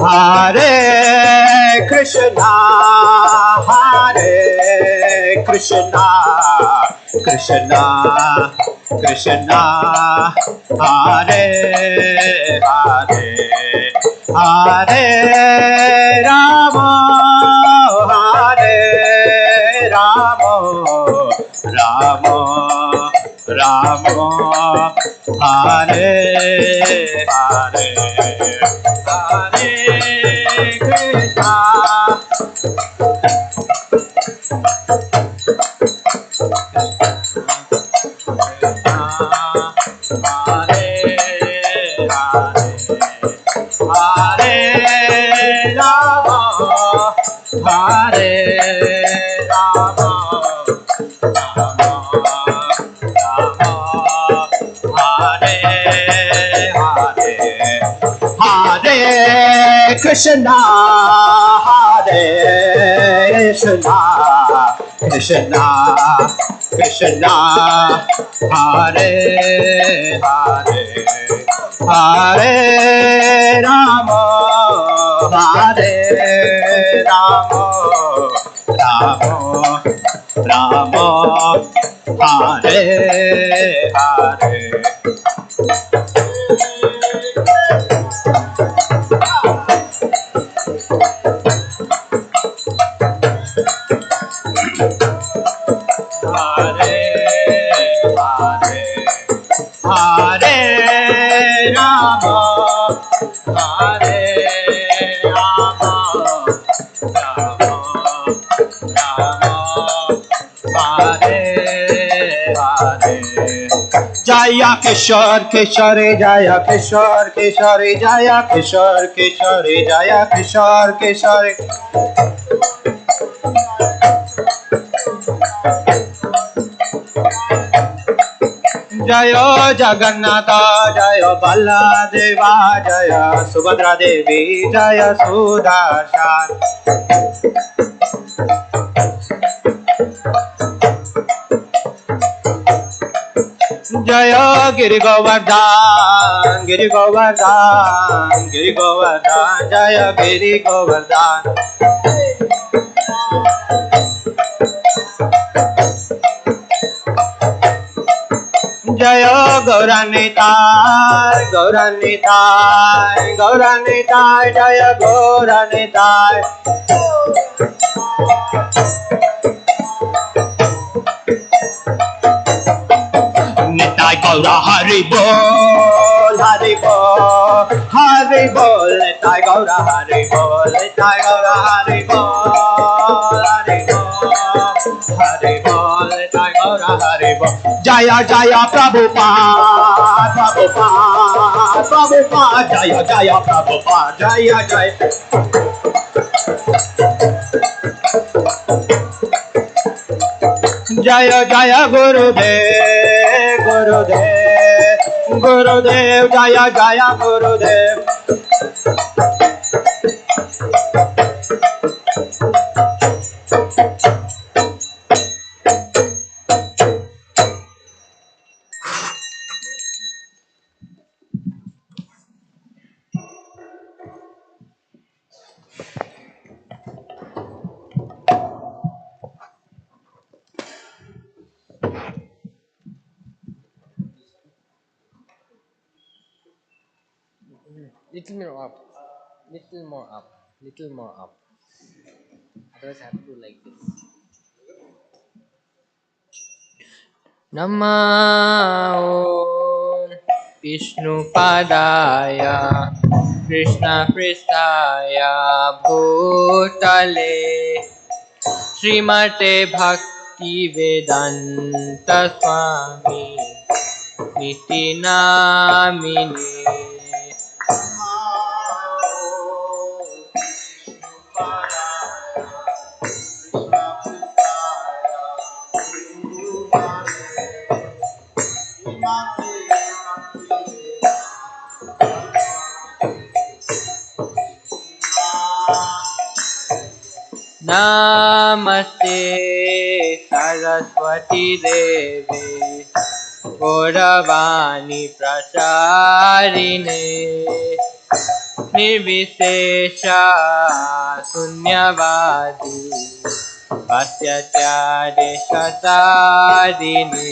Hare Krishna, Hare Krishna, Krishna Krishna, Hare Hare, Hare Rama, Hare Rama, Rama Rama, Hare Hare, Hare Krishna. Krishna, Hare Krishna, Krishna Krishna, Hare Hare, Hare Rama, Hare Rama, Rama Rama, Hare Hare. Jaya Kishore Kishore Jaya Kishore Kishore Jaya Kishore Kishore Jaya Kishore Kishore Jayo Jagannatha Jayo Baladeva Jaya Subhadra Devi Jaya Sudarshan Jaya Giri Govardhan Giri Govardhan Giri Govardhan Jaya Giri Govardhan Jaya Gauranitai Gauranitai Gauranitai Jaya Gauranitai Nitai Gaura Hari Bol Hari Bol Hari Bol Nitai Gaura Hari Bol Nitai Gaura Hari Bol Hari Bol Hari Bol Nitai Gaura Hari Bol Jaya Jaya Prabhupada Prabhupada Prabhupada Jaya Jaya Prabhupada Jaya Jaya Jaya Jaya Gurudev Gurudev Gurudev Jaya Jaya Gurudev Little more up, little more up, little more up. Otherwise, I have to do like this. Nama Om Vishnu Padaya Krishna Pristaya Bhutale Srimate Bhakti Vedanta Swami Niti Namine Namaste Saraswati Devi Gauravani Pracharine Nirvishesha Sunyavadi Pasyachade Shatadine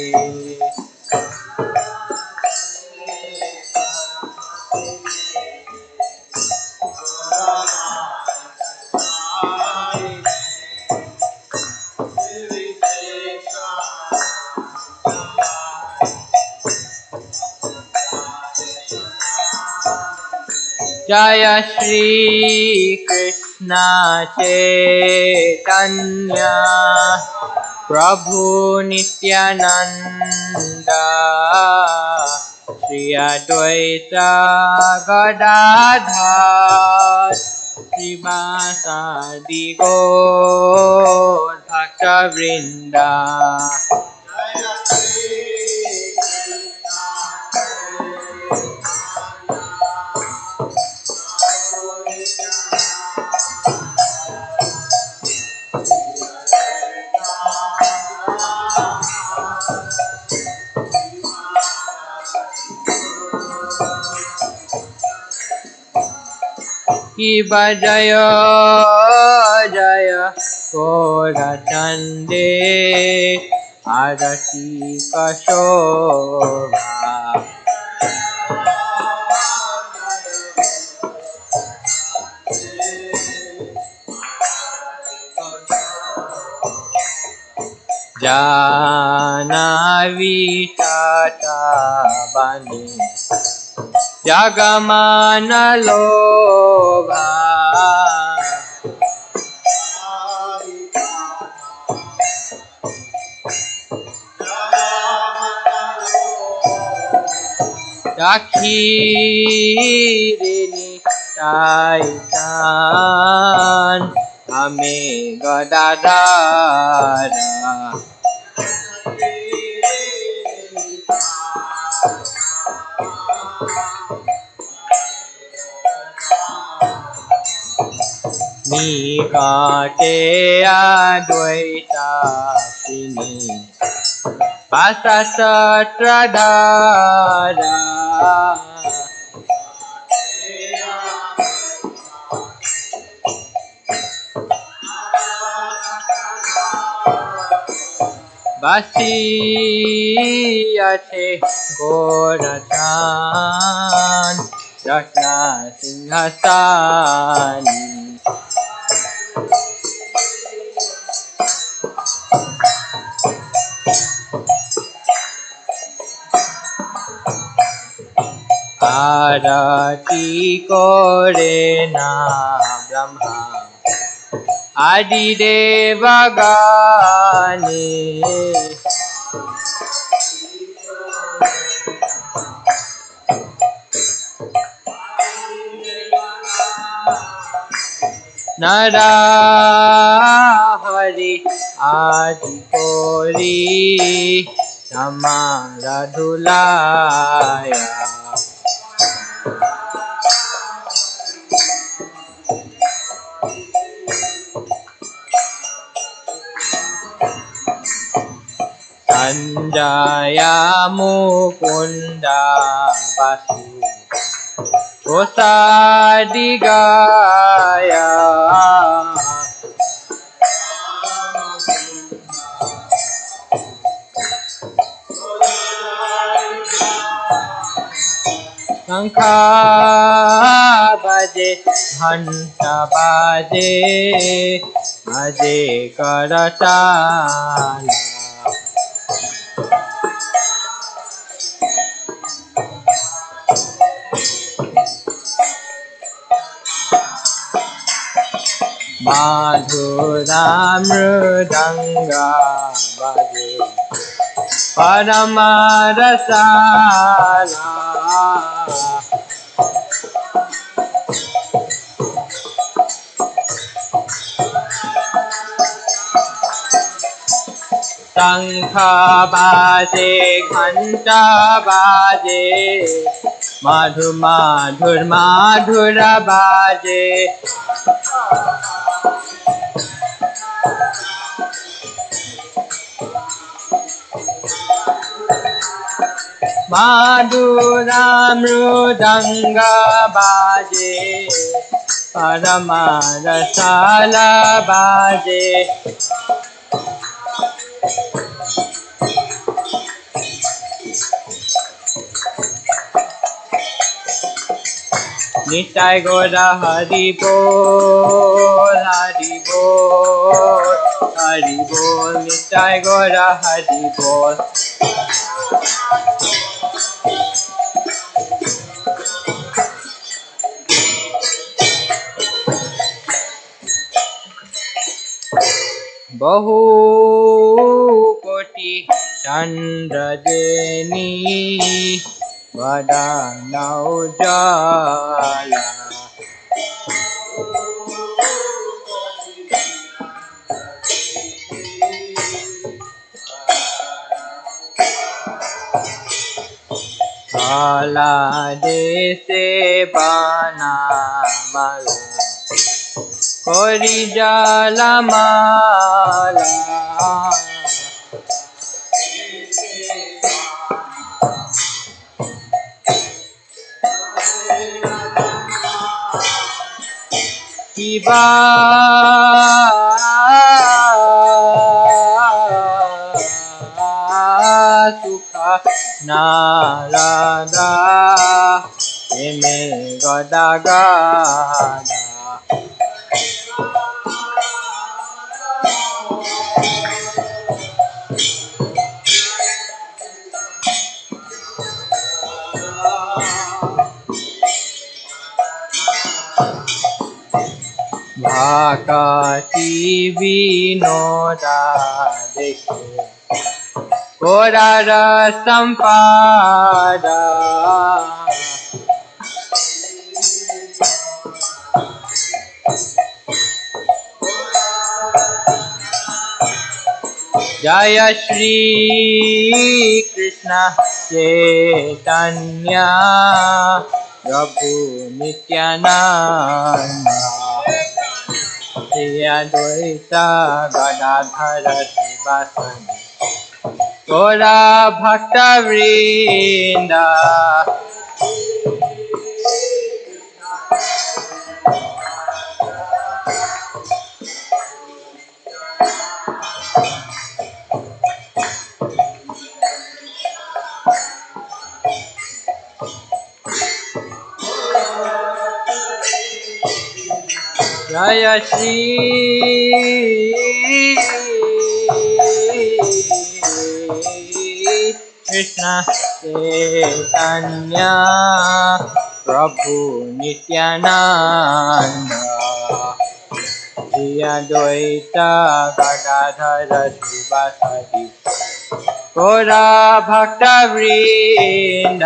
Jaya Shri Krishna Chaitanya Prabhu Nityananda Shri Advaita Gadadhar Srivasadi Gaur Bhakta Vrinda Kiba Jaya Jaya Gora Chande Arati Kashora Janavi Tata Bani Jagamana Lobha Dakhirini Taitan Ame Gadadara Nikate Advaita Sini Pasasatradhara Vasiyate Gorachan Ratna Singhasani Arati Kore Na Brahma Adi Devagane Narahari Adi Kori Samaradhulaya Sanjaya Mukunda Basu Osadigaya Shankha Baje Ghanta Baje Baje Karatala Madhura Mridanga Baje Paramarasala शंख बाजे घंटा बाजे माधुर माधुर माधुर बाजे माधुरा मृदंग बाजे परमा रसाला बाजे निताय गौर हरि बोल हरि बोल हरि बोल निताय गौर हरि बोल बहु कोटि चंद्र जेनी वदन उजाला काला देशे बाना माला कोरी जाला माला शिवा सुखा नारदा एमे गदा गादा भाकती विनोदा देखे कोरा रसंपादा जय श्री कृष्ण चैतन्य प्रभु नित्यानंद श्री अद्वैत गदाधर शिवासादि गौरा भक्त वृंद जय श्री कृष्ण चैतन्य प्रभु नित्यानंद श्री अद्वैत गदाधर शिवासादि गौरा भक्त वृंद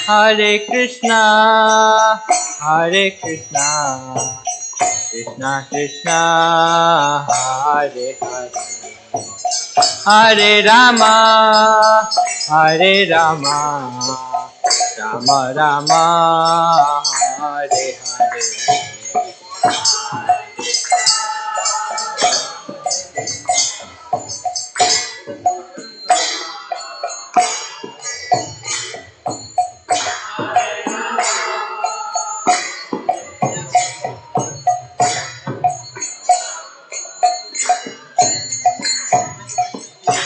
Hare Krishna, Hare Krishna, Krishna Krishna, Hare Hare, Hare Rama, Hare Rama, Rama Rama, Hare Hare.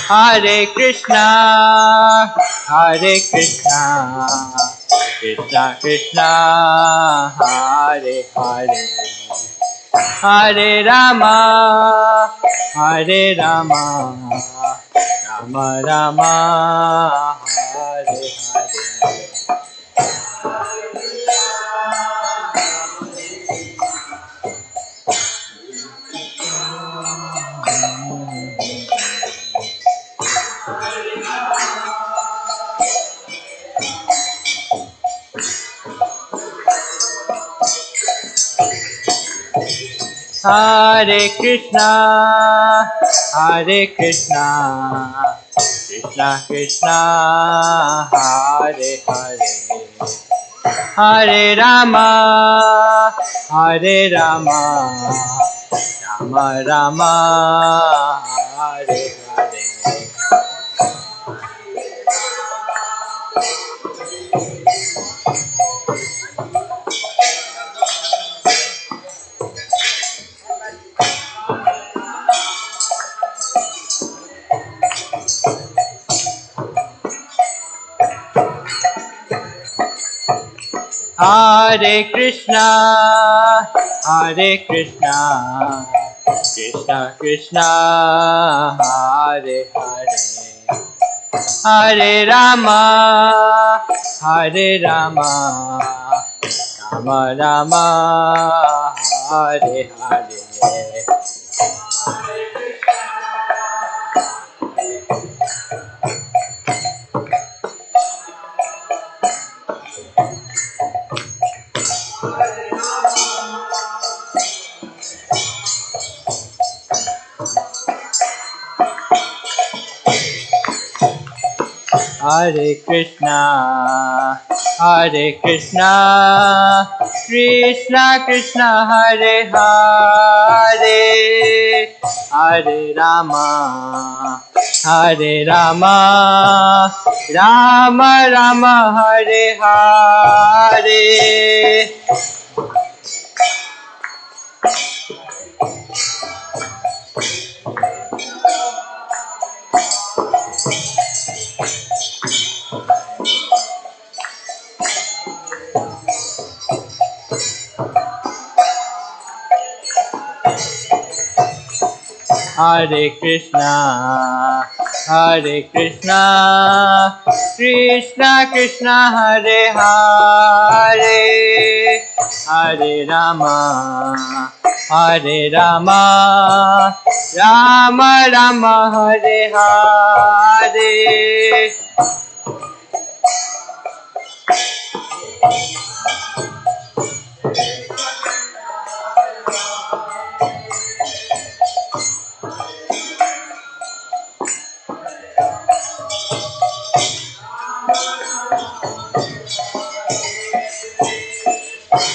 Hare Krishna, Hare Krishna, Krishna Krishna, Hare Hare, Hare Rama, Hare Rama, Rama Rama, Hare Hare. Hare Krishna, Hare Krishna, Krishna Krishna, Hare Hare, Hare Rama, Hare Rama, Rama Rama, Hare Hare. Hare Krishna, Hare Krishna, Krishna Krishna, Hare Hare, Hare Rama, Hare Rama, Rama Rama, Hare Hare. Hare Krishna, Hare Krishna, Krishna Krishna, Hare Hare, Hare Rama, Hare Rama, Rama Rama, Hare Hare. Hare Krishna, Hare Krishna, Krishna Krishna, Hare Hare, Hare Rama, Hare Rama, Rama Rama, Hare Hare.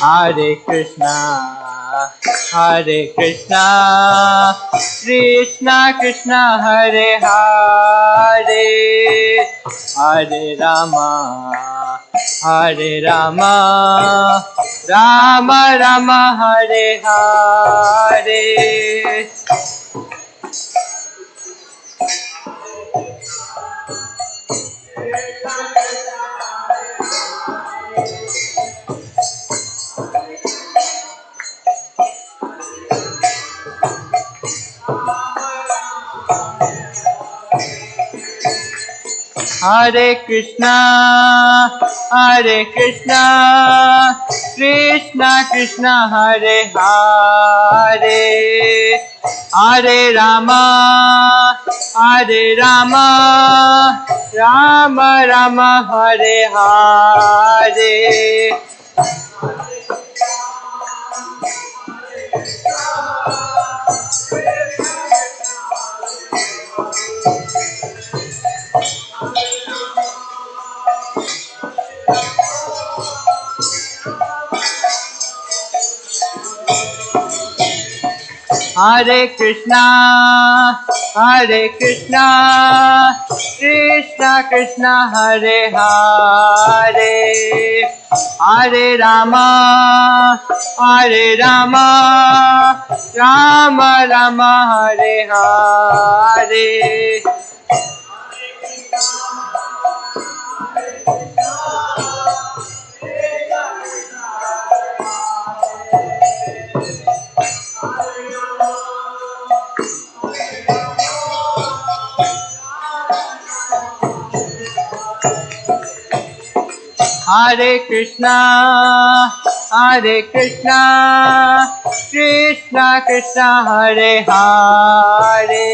Hare Krishna, Hare Krishna, Krishna Krishna, Hare Hare, Hare Rama, Hare Rama, Rama Rama, Hare Hare. Hare Krishna, Hare Krishna, Krishna Krishna, Hare Hare, Hare Rama, Hare Rama, Rama Rama, Hare Hare. Hare Krishna, Hare Krishna, Krishna Krishna, Hare Hare, Hare Rama, Hare Rama, Rama Rama, Hare Hare. Hare Krishna, Hare Krishna, Krishna Krishna, Hare Hare,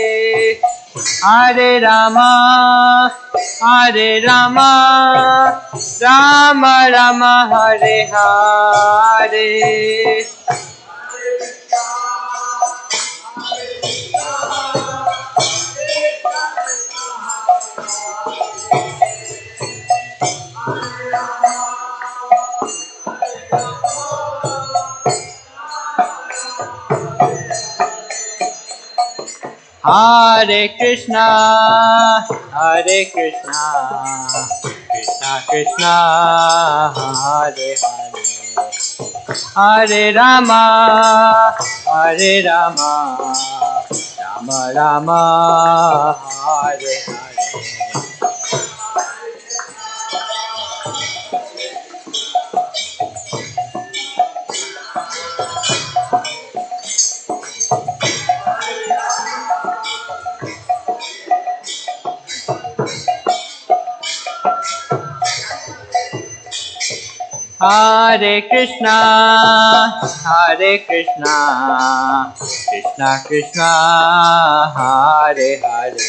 Hare Rama, Hare Rama, Rama Rama, Hare Hare. Hare Krishna, Hare Krishna, Krishna Krishna, Hare Hare, Hare Rama, Hare Rama, Rama Rama, Hare Hare. Hare Krishna, Hare Krishna, Krishna Krishna, Hare Hare,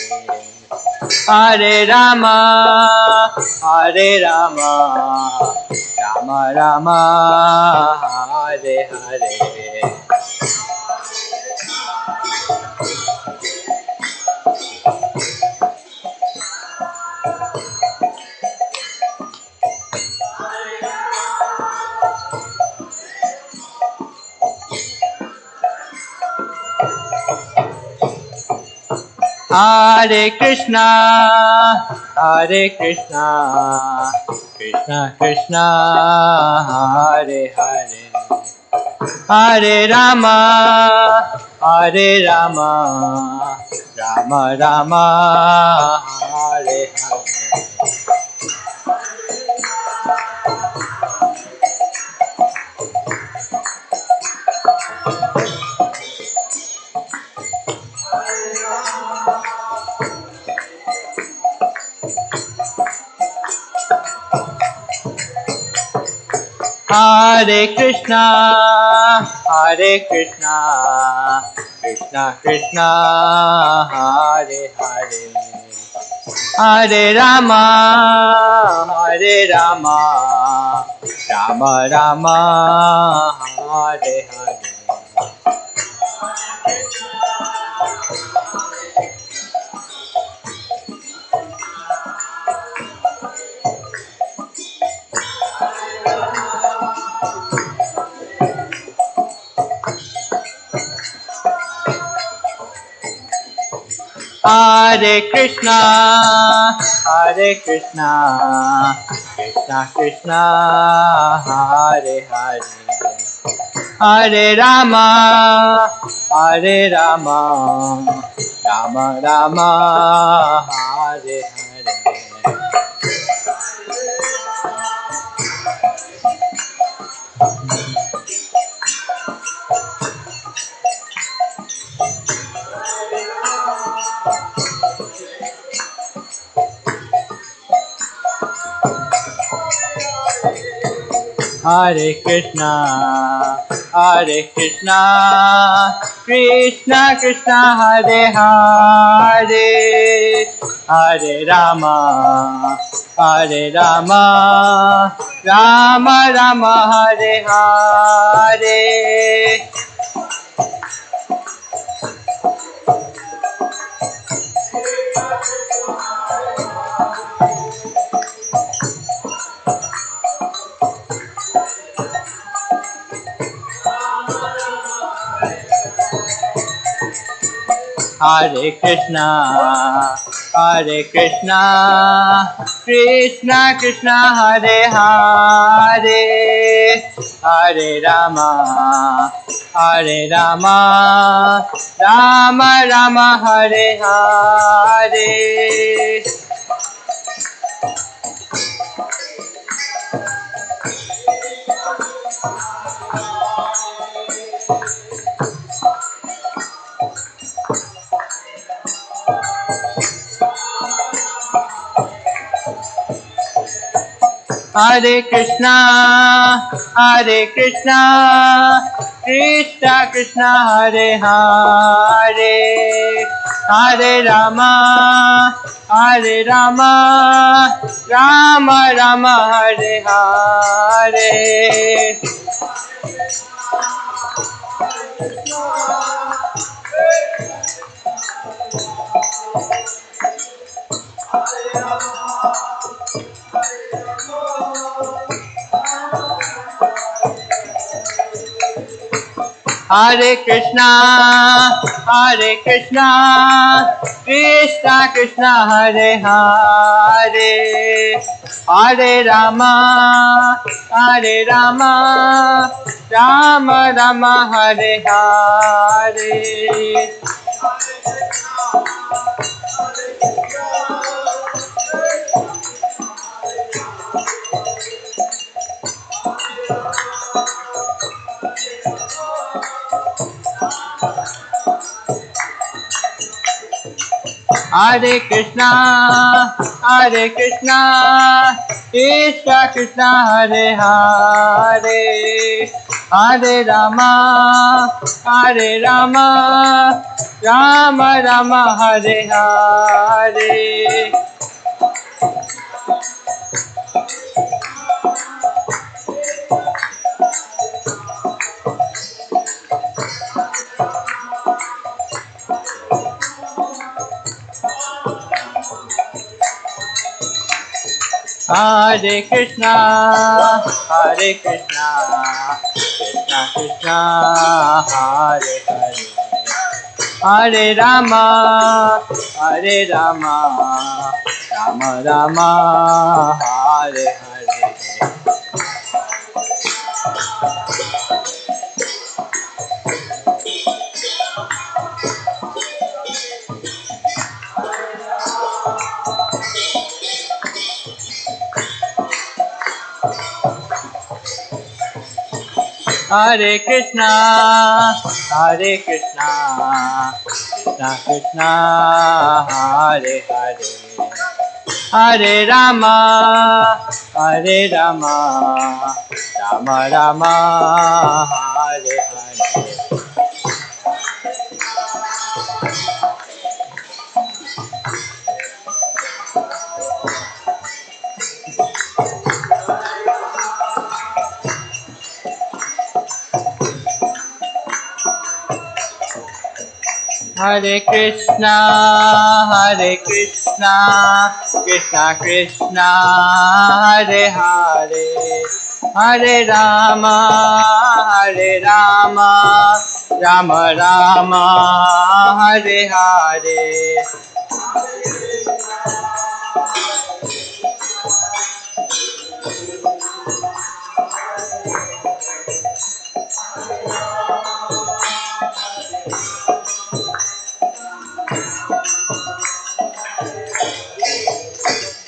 Hare Rama, Hare Rama, Rama Rama, Hare Hare. Hare Krishna, Hare Krishna, Krishna Krishna, Hare Hare, Hare Rama, Hare Rama, Rama Rama, Hare Hare. Hare Krishna, Hare Krishna, Krishna Krishna, Hare Hare, Hare Rama, Hare Rama, Rama Rama, Hare Hare. Hare Krishna, Hare Krishna, Krishna Krishna, Hare Hare, Hare Rama, Hare Rama, Rama Rama, Hare Hare. Hare Krishna, Hare Krishna, Krishna Krishna, Hare Hare, Hare Rama, Hare Rama, Rama Rama, Hare Hare. Hare Krishna, Hare Krishna, Krishna Krishna, Hare Hare, Hare Rama, Hare Rama, Rama Rama, Hare Hare. Hare Krishna, Hare Krishna, Krishna Krishna, Hare Hare, Hare Rama, Hare Rama, Rama Rama, Hare Hare. Hare Krishna, Hare Krishna, Krishna Krishna, Hare Hare, Hare Rama, Hare Rama, Rama Rama, Hare Hare. Hare Krishna, Hare Krishna, Krishna Krishna, Hare Hare, Hare Rama, Hare Rama, Rama Rama, Hare Hare. Hare Krishna, Hare Krishna, Krishna Krishna, Hare Hare, Hare Rama, Hare Rama, Rama Rama, Hare Hare. Hare Krishna, Hare Krishna, Krishna Krishna, Hare Hare, Hare Rama, Hare Rama, Rama Rama, Hare Hare. Hare Krishna, Hare Krishna, Krishna Krishna, Hare Hare, Hare Rama, Hare Rama, Rama Rama, Hare Hare.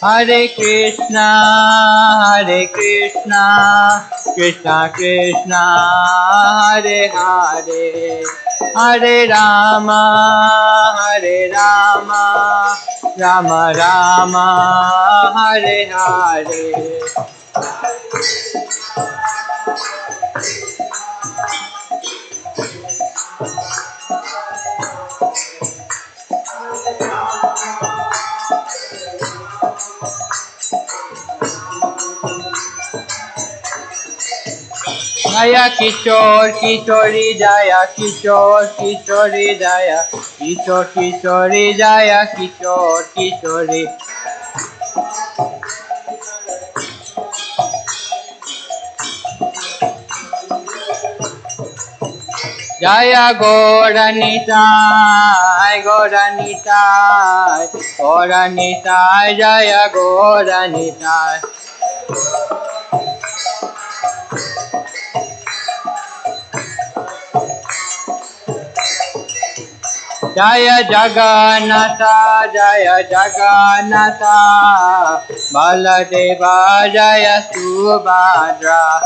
Hare Krishna, Hare Krishna, Krishna Krishna, Hare Hare, Hare Rama, Hare Rama, Rama Rama, Hare Hare. Jaya Kishore Kishori Jaya Kishore Kishori Jaya Kishore Kishori Jaya Kishore Kishori. Jaya Gauranitai Gauranitai Gauranitai Jaya Gauranitai. Jaya Jagannatha, Jaya Jagannatha, Baladeva, Jaya Subhadra.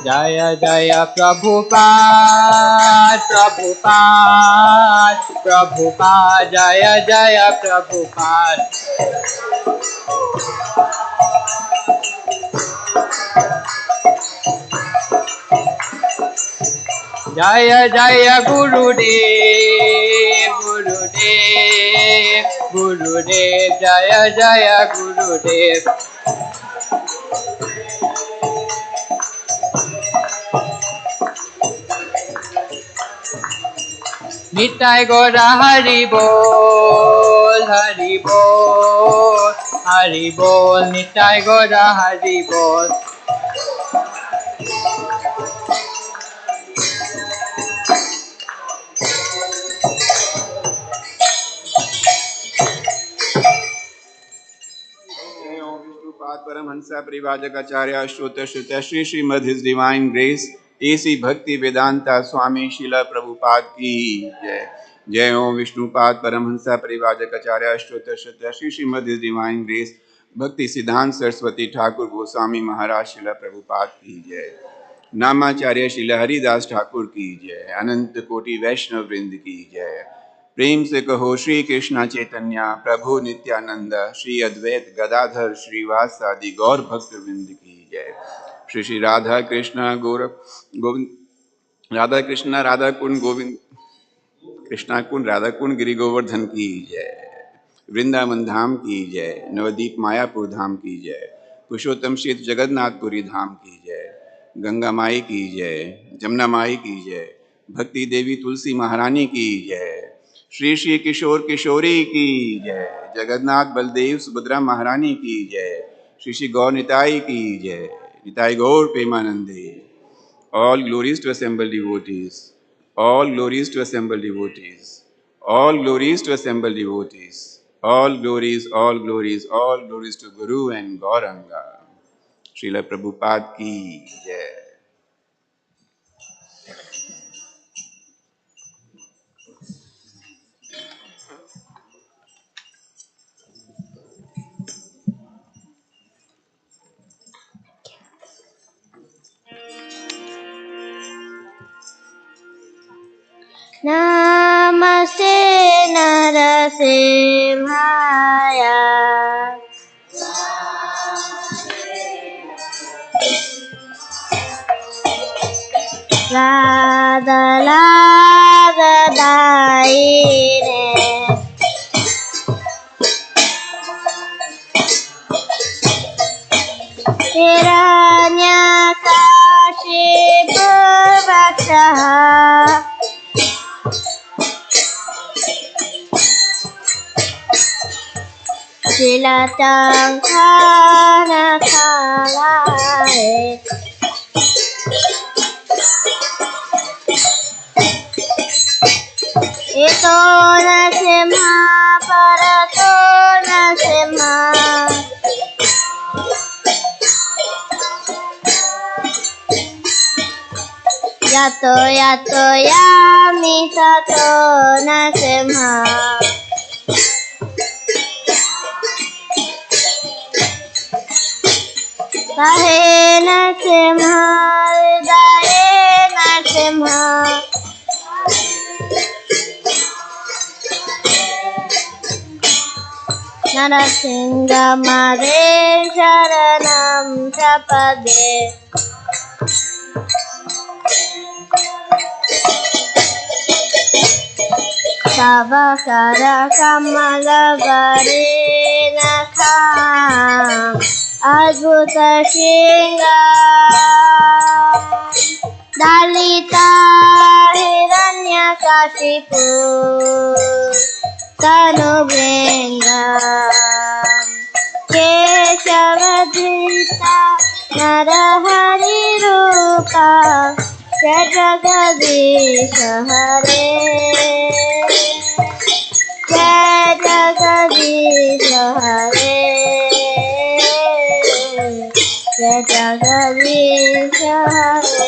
Jaya Jaya Prabhupada, Prabhupada, Prabhupada, Jaya Jaya Prabhupada. Jaya Jaya Gurudev, Gurudev, Gurudev, Jaya Jaya Gurudev. Nitai Gaura Hari Bol, Hari Bol, Hari Bol, Nitai Gaura Hari Bol. Paramahansa Privajakacarya Shruta Shruta Shri Srimad His Divine Grace A.C. Bhakti Vedanta Swami Srila Prabhupada Ki Jai. Jai Om Vishnupad Paramahansa Privajakacarya Shruta Shruta Shri Srimad His Divine Grace Bhakti Siddhant Saraswati Thakur Goswami Maharaj Srila Prabhupada Ki Jai. नामाचार्य Shri Haridas Thakur की जय। अनंत कोटि वैष्णव वृंद की जय। प्रेम से कहो श्री कृष्ण चैतन्य प्रभु नित्यानंद श्री अद्वैत गदाधर श्रीवास आदि गौर भक्त वृंद की जय। श्री श्री राधा कृष्ण गोविंद राधा कृष्ण राधा कुंड गोविंद कृष्णा कुंड राधा कुंड गिरि गोवर्धन की जय। वृंदावन धाम की जय। नवदीप मायापुर धाम की जय। पुरुषोत्तम श्री जगन्नाथपुरी धाम की जय। गंगा माई की जय। जमुना माई की जय। भक्ति देवी तुलसी महारानी की जय। श्री श्री किशोर किशोरी की जय। जगन्नाथ बलदेव सुभद्रा महारानी की जय। श्री श्री गौर निताई की जय। निताई गौर प्रेमानंदे। All glories to assembled devotees. All glories to assembled devotees. All glories to assembled devotees. All glories, all glories, all glories to Guru and Gauranga. Srila Prabhupada ki jai. Namaste Narasimhaya. Radha Radha Daine. Hiranyakashipu Vakshaha. Silatang Kana Kalae. Ito Nasimha Parato Nasimha. Yato Yato Yami Sato Nasimha. Sahe Nasimha Hridaye Nasimha. Narasingha Mare Sharanam Prapade. Savakara Kamala Varinaka Adbhuta Shinga Dalita Hiranyakashipu Tanubringa Keshavadrita Narahari Rupa Jagadish Hare Jagadish Hare Jagadish Hare.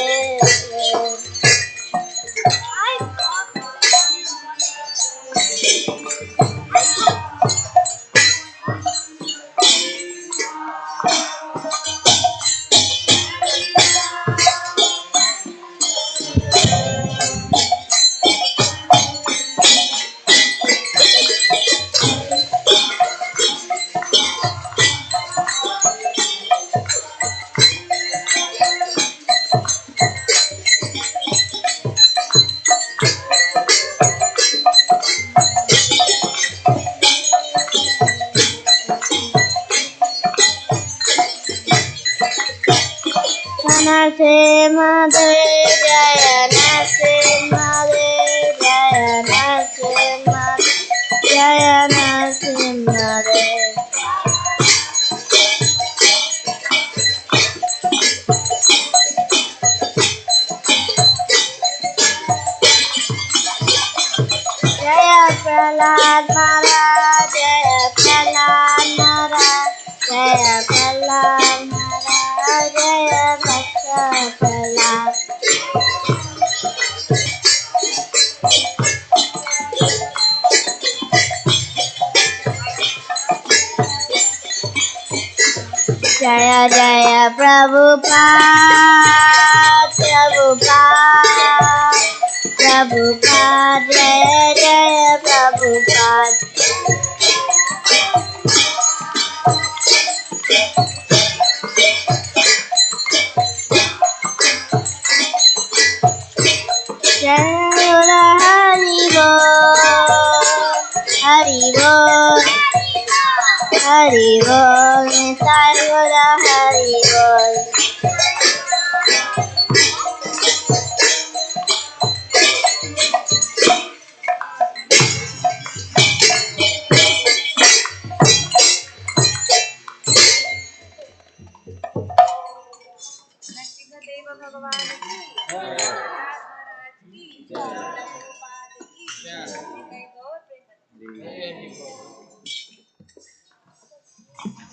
Narasimhadev Jaya Narasimhadev Jaya Narasimhadev Jaya Narasimhadev Jaya Jaya Prabhupada, Prabhupada, Prabhupada, Jaya Jaya Prabhupada. Jaya Hari Bol, Hari Bol, Hari Bol, Jaya Hari Bol.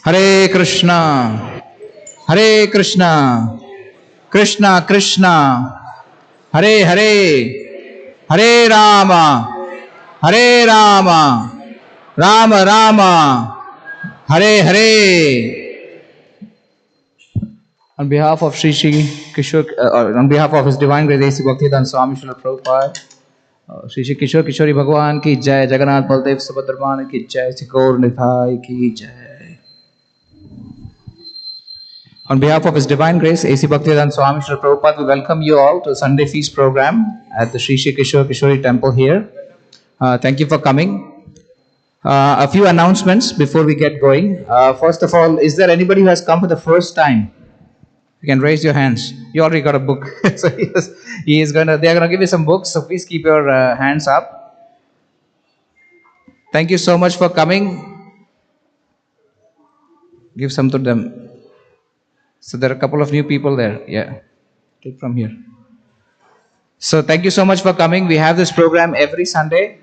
Hare Krishna, Hare Krishna, Krishna Krishna, Hare Hare, Hare Rama, Hare Rama, Rama Rama, Hare Hare. On behalf of Sri Kishore, on behalf of His Divine Grace A.C. Bhaktivedanta Swami Srila Prabhupada, Sri Kishore Kishori Bhagwan ki jai, Jagannath Baldev Subhadraman ki jai, Sikor Nithai ki jai. On behalf of His Divine Grace, A.C. Bhaktivedanta Swami Srila Prabhupada, we welcome you all to Sunday Feast program at the Sri Kishore Kishori Temple here. Thank you for coming. A few announcements before we get going. First of all, is there anybody who has come for the first time? You can raise your hands. You already got a book. So they're gonna give you some books, so please keep your hands up. Thank you so much for coming. Give some to them. So there are a couple of new people there. Yeah, take from here. So thank you so much for coming. We have this program every Sunday,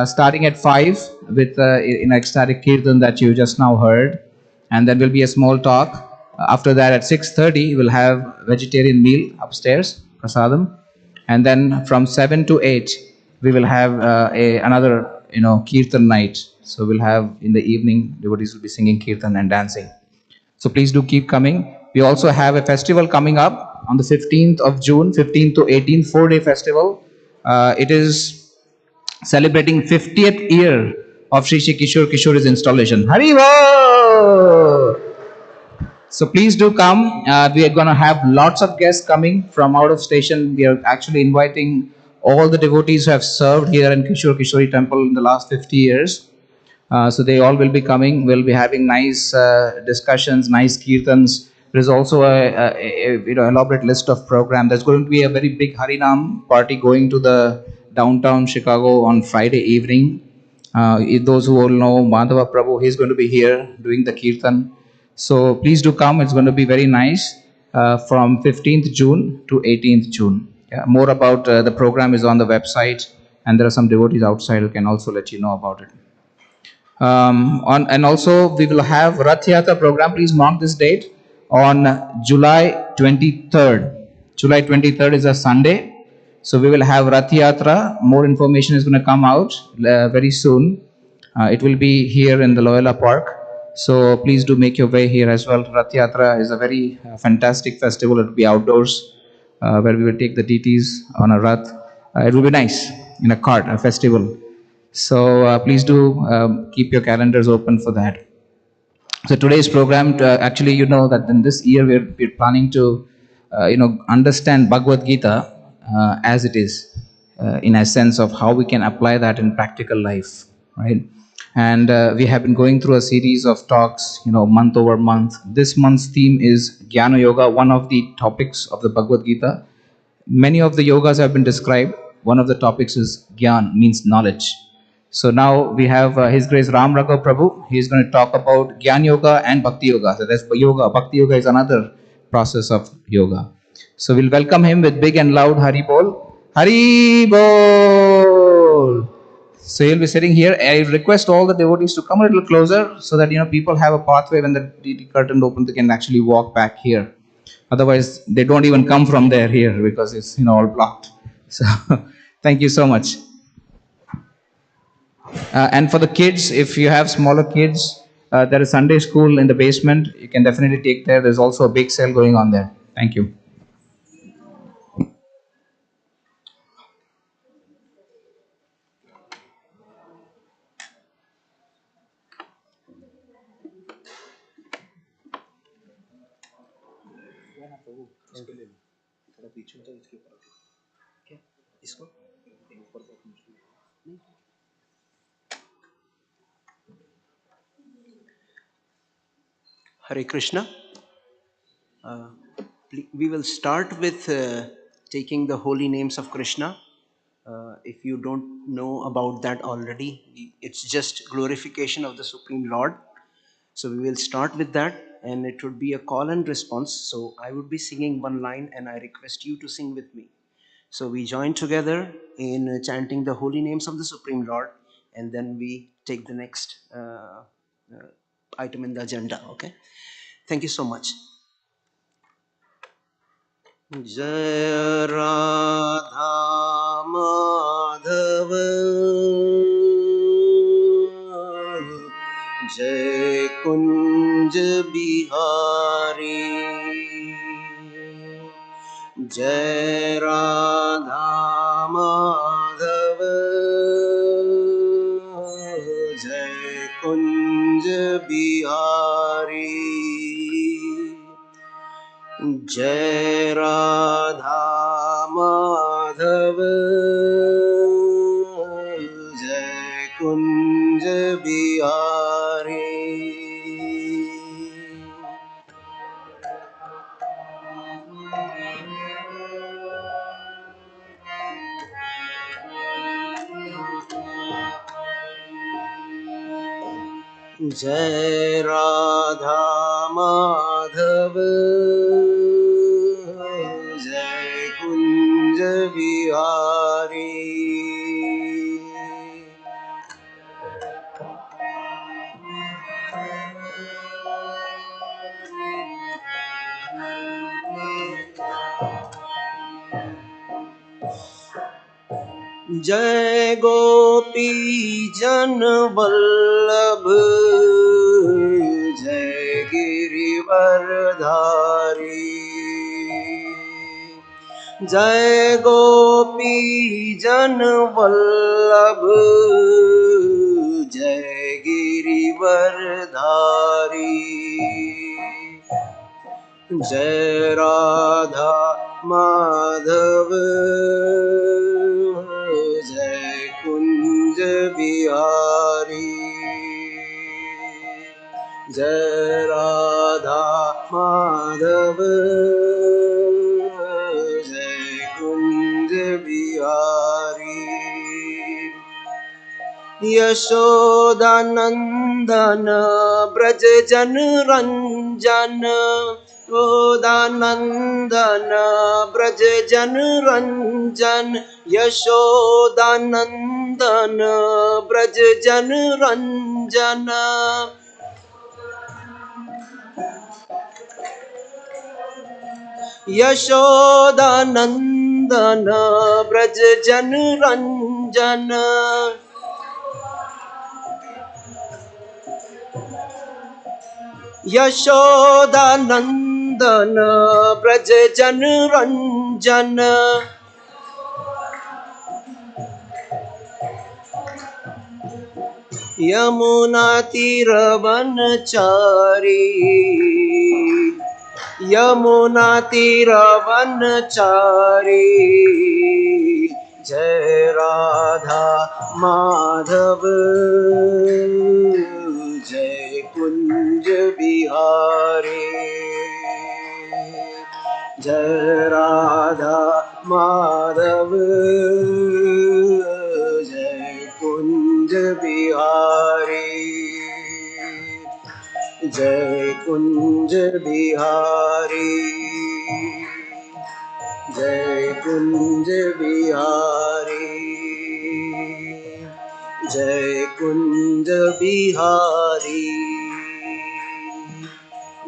starting at 5 with in ecstatic kirtan that you just now heard, and then will be a small talk. After that, at 6:30, we'll have vegetarian meal upstairs, prasadam, and then from 7 to 8, we will have another kirtan night. So we'll have in the evening, devotees will be singing kirtan and dancing. So please do keep coming. We also have a festival coming up on the 15th of June, 15th to 18th, 4-day festival. It is celebrating 50th year of Sri Kishore Kishore's installation. Haribo! So please do come. We are going to have lots of guests coming from out of station. We are actually inviting all the devotees who have served here in Kishore Kishori Temple in the last 50 years. So they all will be coming. We'll be having nice discussions, nice kirtans. There is also a elaborate list of program. There's going to be a very big Harinam party going to the downtown Chicago on Friday evening. Those who all know Madhava Prabhu, he's going to be here doing the kirtan. So please do come. It's going to be very nice from 15th June to 18th June. Yeah, more about the program is on the website, and there are some devotees outside who can also let you know about it. And also we will have Rath Yatra program. Please mark this date on July 23rd. July 23rd is a Sunday. So we will have Rath Yatra. More information is going to come out very soon. It will be here in the Loyola Park. So please do make your way here as well. Rath Yatra is a very fantastic festival. It will be outdoors where we will take the deities on a Rath. It will be nice in a cart, a festival. So please do keep your calendars open for that. So today's program, actually, you know that in this year we're planning to, understand Bhagavad Gita as it is, in a sense of how we can apply that in practical life, right? And we have been going through a series of talks, month over month. This month's theme is Jnana Yoga, one of the topics of the Bhagavad Gita. Many of the yogas have been described. One of the topics is Gyan, means knowledge. So now we have His Grace Ram Raghav Prabhu. He is going to talk about Gyan Yoga and Bhakti Yoga. So that's yoga. Bhakti Yoga is another process of yoga. So we'll welcome him with big and loud Hari Bol. Hari Bol! So he'll be sitting here. I request all the devotees to come a little closer so that people have a pathway when the deity curtain opens, they can actually walk back here. Otherwise, they don't even come from there here because it's all blocked. So thank you so much. And for the kids, if you have smaller kids, There is Sunday school in the basement. You can definitely take there. There's also a big sale going on there. Thank you. Hare Krishna. We will start with taking the holy names of Krishna. If you don't know about that already, it's just glorification of the Supreme Lord. So we will start with that, and it would be a call and response. So I would be singing one line, and I request you to sing with me. So we join together in chanting the holy names of the Supreme Lord, and then we take the next item in the agenda. Okay? Thank you so much. Jai Radha Madhav Jai Kunj Bihari Jai Radha Madhav Jai Kunj Bihari Jai Radha Madhav Jai Kunj Bihari Jai Radha Madhav Jai Kunj Bihari जय गोपी जन वल्लभ जय गिरिवरधारी जय गोपी जन वल्लभ जय गिरिवरधारी जय राधा माधव जय कुंज बिहारी जय राधा माधव जय कुंज बिहारी यशोदानंदन ब्रज जन रंजन यशोदानंदन ब्रज जन रंजन यशोदानंदन ब्रज जन रंजन यशोदानंदन ब्रज जन रंजन यशोदानंदन ब्रज जन रंजन यमुना तीरवनचारी यमुना तीरवनचारी जय राधा माधव जय कुंज बिहारी जय राधा माधव जय कुंज बिहारी जय कुंज बिहारी जय कुंज बिहारी जय कुंज बिहारी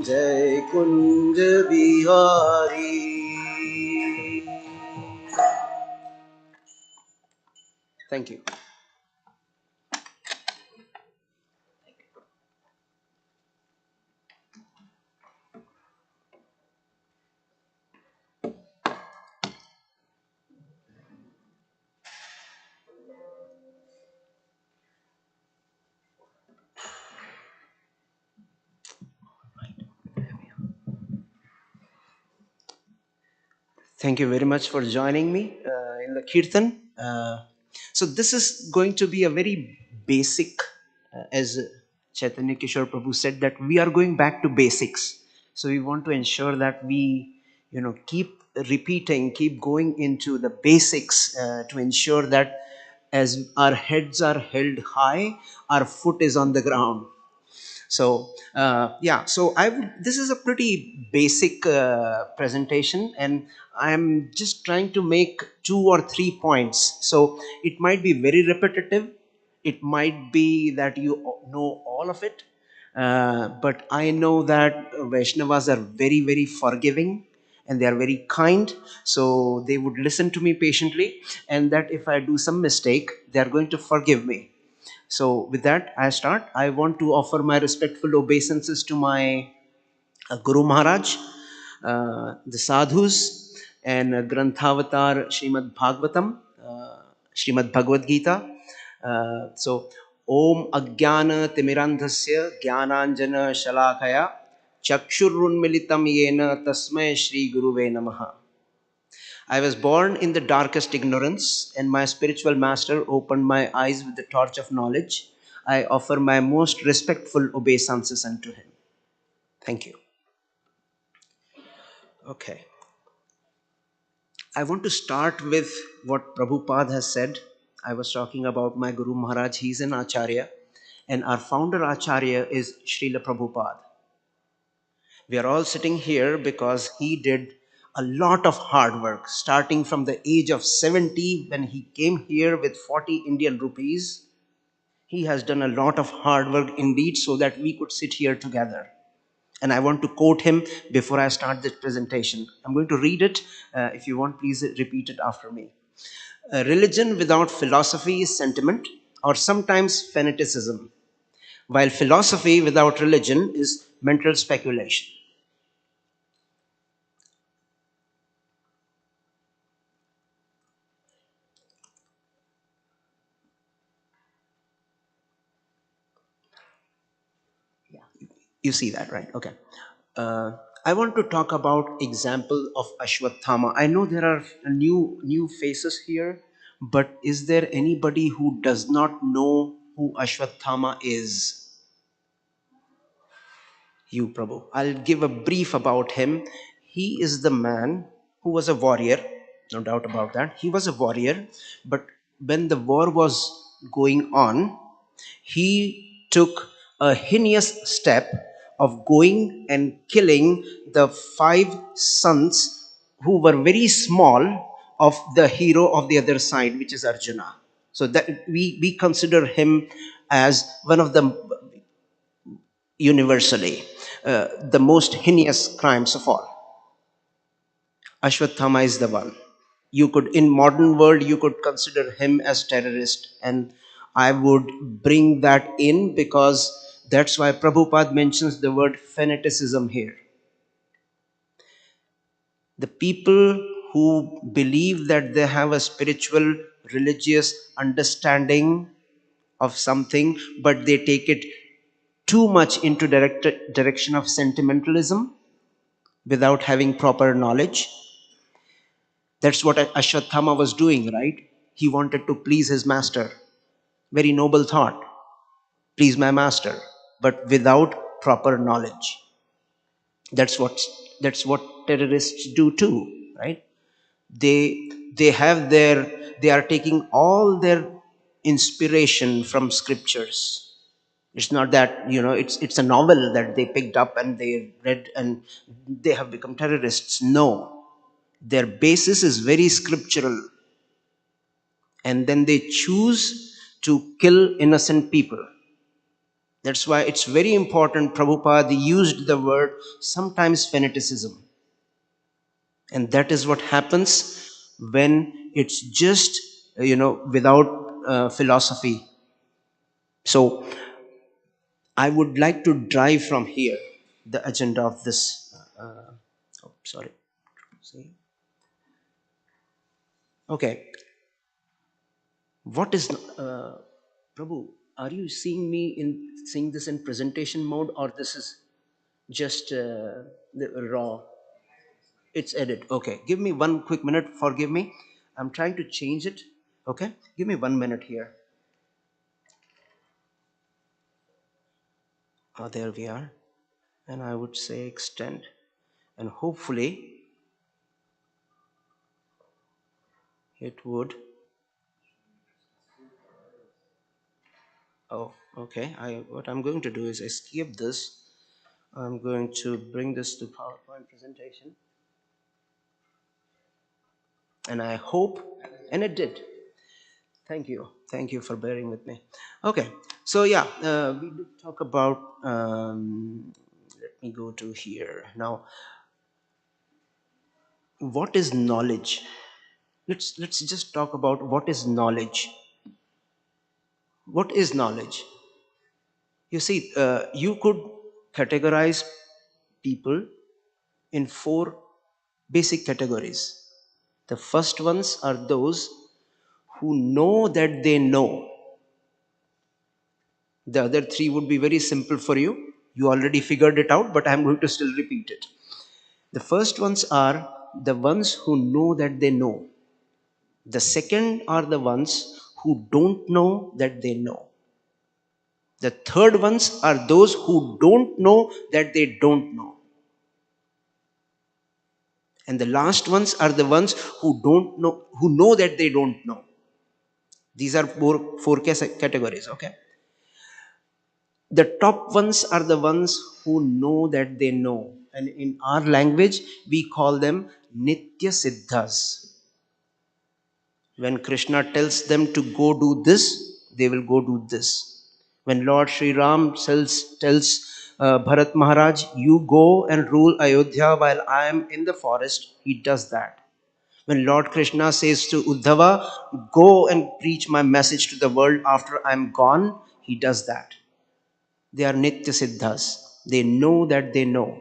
जय Kunj Bihari thank you Thank you very much for joining me in the Kirtan. So this is going to be a very basic, as Chaitanya Kishore Prabhu said, that we are going back to basics. So we want to ensure that we, keep repeating, keep going into the basics to ensure that as our heads are held high, our foot is on the ground. So yeah, so this is a pretty basic presentation, and I'm just trying to make 2 or 3 points. So it might be very repetitive, it might be that you know all of it, but I know that Vaishnavas are very, very forgiving, and they are very kind, so they would listen to me patiently, and that if I do some mistake, they are going to forgive me. So with that, I start. I want to offer my respectful obeisances to my Guru Maharaj, the sadhus, and Granthavatar Srimad Bhagavatam, Srimad Bhagavad Gita. So, Om Ajnana Timirandhasya Jnananjana Shalakaya Chakshurunmilitam Yena Tasmai Shri Guruve Namaha. I was born in the darkest ignorance, and my spiritual master opened my eyes with the torch of knowledge. I offer my most respectful obeisances unto him. Thank you. Okay. I want to start with what Prabhupada has said. I was talking about my Guru Maharaj, he's an Acharya, and our founder Acharya is Srila Prabhupada. We are all sitting here because he did a lot of hard work, starting from the age of 70 when he came here with 40 Indian rupees. He has done a lot of hard work indeed so that we could sit here together. And I want to quote him before I start this presentation. I'm going to read it. If you want, please repeat it after me. Religion without philosophy is sentiment or sometimes fanaticism, while philosophy without religion is mental speculation. You see that, right? Okay. I want to talk about example of Ashwatthama. I know there are new faces here, but is there anybody who does not know who Ashwatthama is? You, Prabhu. I'll give a brief about him. He is the man who was a warrior, no doubt about that. He was a warrior, but when the war was going on, he took a heinous step of going and killing the 5 sons who were very small of the hero of the other side, which is Arjuna. So that we consider him as one of the universally the most heinous crimes of all. Ashwatthama is the one. You could, in modern world, you could consider him as terrorist, and I would bring that in because that's why Prabhupada mentions the word fanaticism here. The people who believe that they have a spiritual, religious understanding of something, but they take it too much into direction of sentimentalism without having proper knowledge. That's what Ashwatthama was doing, right? He wanted to please his master. Very noble thought. Please my master, but without proper knowledge. That's what terrorists do too, right? They have they are taking all their inspiration from scriptures. It's not that, it's a novel that they picked up and they read and they have become terrorists. No. Their basis is very scriptural. And then they choose to kill innocent people. That's why it's very important. Prabhupada used the word sometimes fanaticism. And that is what happens when it's just, without philosophy. So I would like to drive from here the agenda of this. Sorry. See? Okay. What is Prabhu? Are you seeing this in presentation mode, or this is just the raw? It's edit. Okay. Give me one quick minute. Forgive me. I'm trying to change it. Okay. Give me 1 minute here. There we are. And I would say extend. And hopefully it would. Oh, okay. What I'm going to do is escape this. I'm going to bring this to PowerPoint presentation. And I hope, and it did. Thank you. Thank you for bearing with me. Okay. So yeah, we did talk about, let me go to here. Now, what is knowledge? Let's just talk about what is knowledge. What is knowledge? You see, you could categorize people in 4 basic categories. The first ones are those who know that they know. The other 3 would be very simple for you. You already figured it out, but I'm going to still repeat it. The first ones are the ones who know that they know. The second are the ones who don't know that they know. The third ones are those who don't know that they don't know. And the last ones are the ones who don't know, who know that they don't know. These are 4 categories, okay? The top ones are the ones who know that they know. And in our language, we call them Nitya Siddhas. When Krishna tells them to go do this, they will go do this. When Lord Sri Ram tells Bharat Maharaj, you go and rule Ayodhya while I am in the forest, he does that. When Lord Krishna says to Uddhava, go and preach my message to the world after I'm gone, he does that. They are Nitya Siddhas. They know that they know.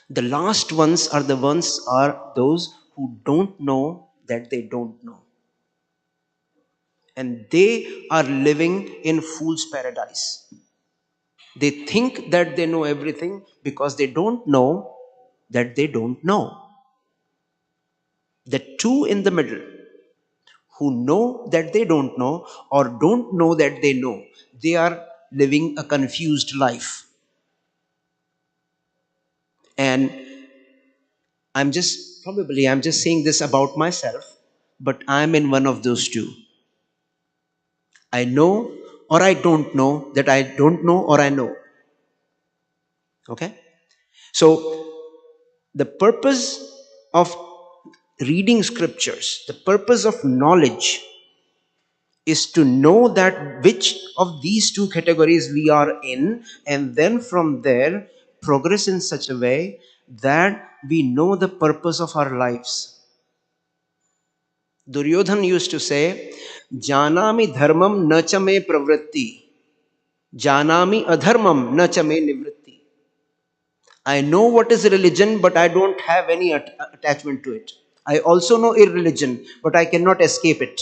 The last ones are those who don't know that they don't know. And they are living in fool's paradise. They think that they know everything because they don't know that they don't know. The 2 in the middle, who know that they don't know or don't know that they know, they are living a confused life. And I'm just saying this about myself, but I'm in one of those 2. I know or I don't know that I don't know or I know. Okay? So the purpose of reading scriptures, the purpose of knowledge is to know that which of these 2 categories we are in, and then from there progress in such a way that we know the purpose of our lives. Duryodhan used to say, Janami dharmam na cha me pravritti, Janami adharmam na cha me nivritti. I know what is religion, but I don't have any attachment to it. I also know irreligion, but I cannot escape it.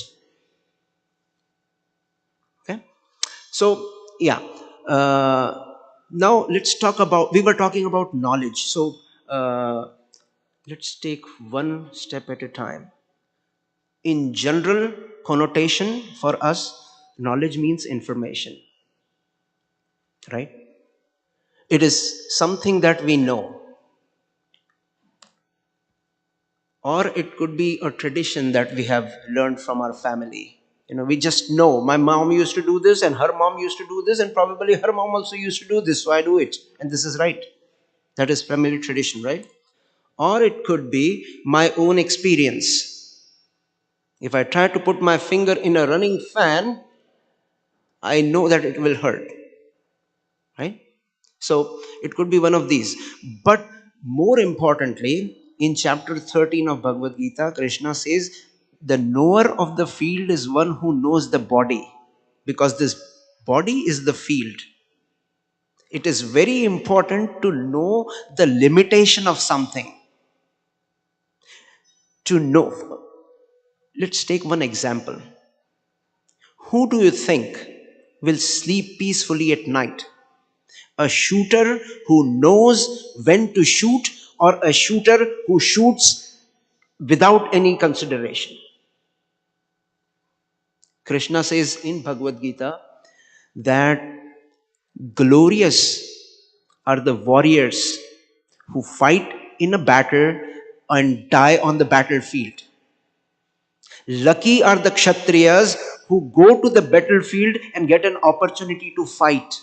Okay? So, yeah. Now let's talk about, we were talking about knowledge. So, let's take one step at a time. In general connotation for us, knowledge means information, right? It is something that we know. Or it could be a tradition that we have learned from our family. We just know my mom used to do this and her mom used to do this and probably her mom also used to do this, so I do it and this is right. That is family tradition, right? Or it could be my own experience. If I try to put my finger in a running fan, I know that it will hurt, right? So it could be one of these. But more importantly, in chapter 13 of Bhagavad Gita, Krishna says, the knower of the field is one who knows the body, because this body is the field. It is very important to know the limitation of something. To know. Let's take one example. Who do you think will sleep peacefully at night? A shooter who knows when to shoot, or a shooter who shoots without any consideration. Krishna says in Bhagavad Gita that glorious are the warriors who fight in a battle and die on the battlefield. Lucky are the Kshatriyas who go to the battlefield and get an opportunity to fight.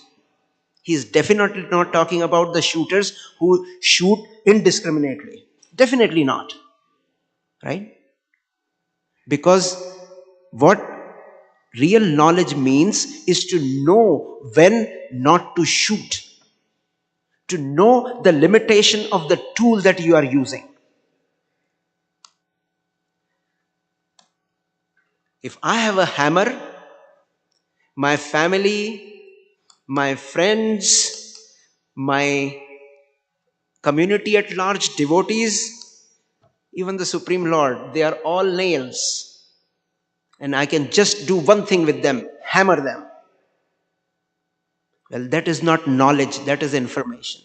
He is definitely not talking about the shooters who shoot indiscriminately. Definitely not. Right? Because what real knowledge means is to know when not to shoot, to know the limitation of the tool that you are using. If I have a hammer, my family, my friends, my community at large, devotees, even the Supreme Lord, they are all nails. And I can just do one thing with them, hammer them. Well, that is not knowledge, that is information.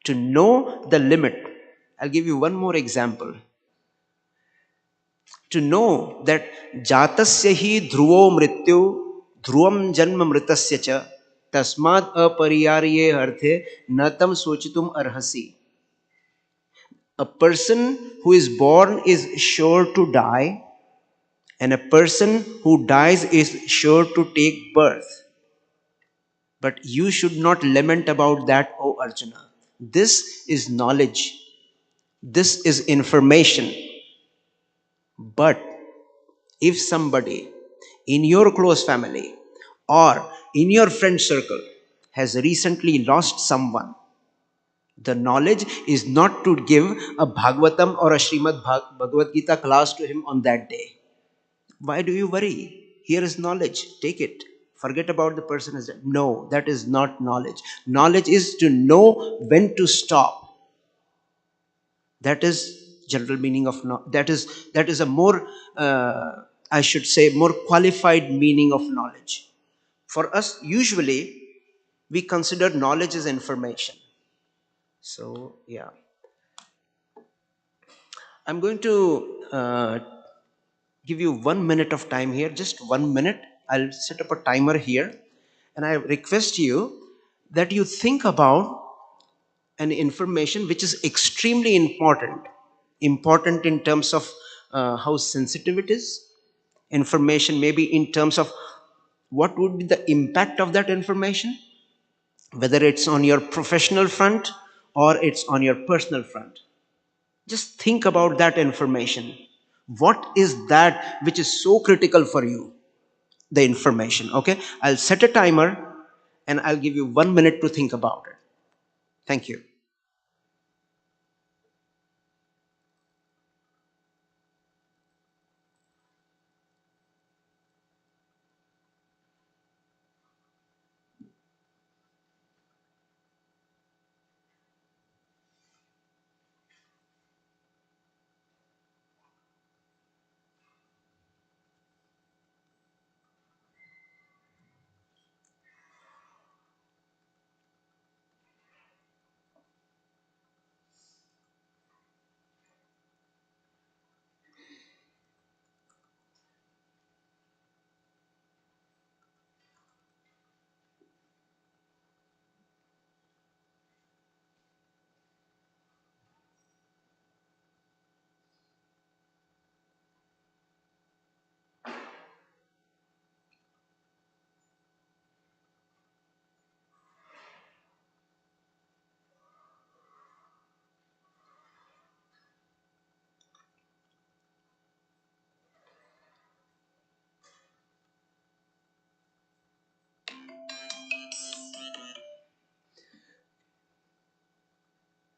To know the limit. I'll give you one more example. To know that jatasya hi dhruvo mrityu dhruvam janma mritasya cha tasmad apariyarye arthe natam sochitum arhasi. A person who is born is sure to die, and a person who dies is sure to take birth. But you should not lament about that, O Arjuna. This is knowledge. This is information. But if somebody in your close family or in your friend circle has recently lost someone, the knowledge is not to give a Bhagavatam or a Srimad Bhagavad Gita class to him on that day. Why do you worry? Here is knowledge. Take it. Forget about the person as dead. No, that is not knowledge. Knowledge is to know when to stop. That is general meaning of that is a more I should say more qualified meaning of knowledge. For us, usually we consider knowledge as information. So yeah, I'm going to give you 1 minute of time here, just 1 minute. I'll set up a timer here, and I request you that you think about an information which is extremely important in terms of how sensitive it is, information maybe in terms of what would be the impact of that information, whether it's on your professional front or it's on your personal front. Just think about that information. What is that which is so critical for you? The information. Okay, I'll set a timer and I'll give you 1 minute to think about it. Thank you.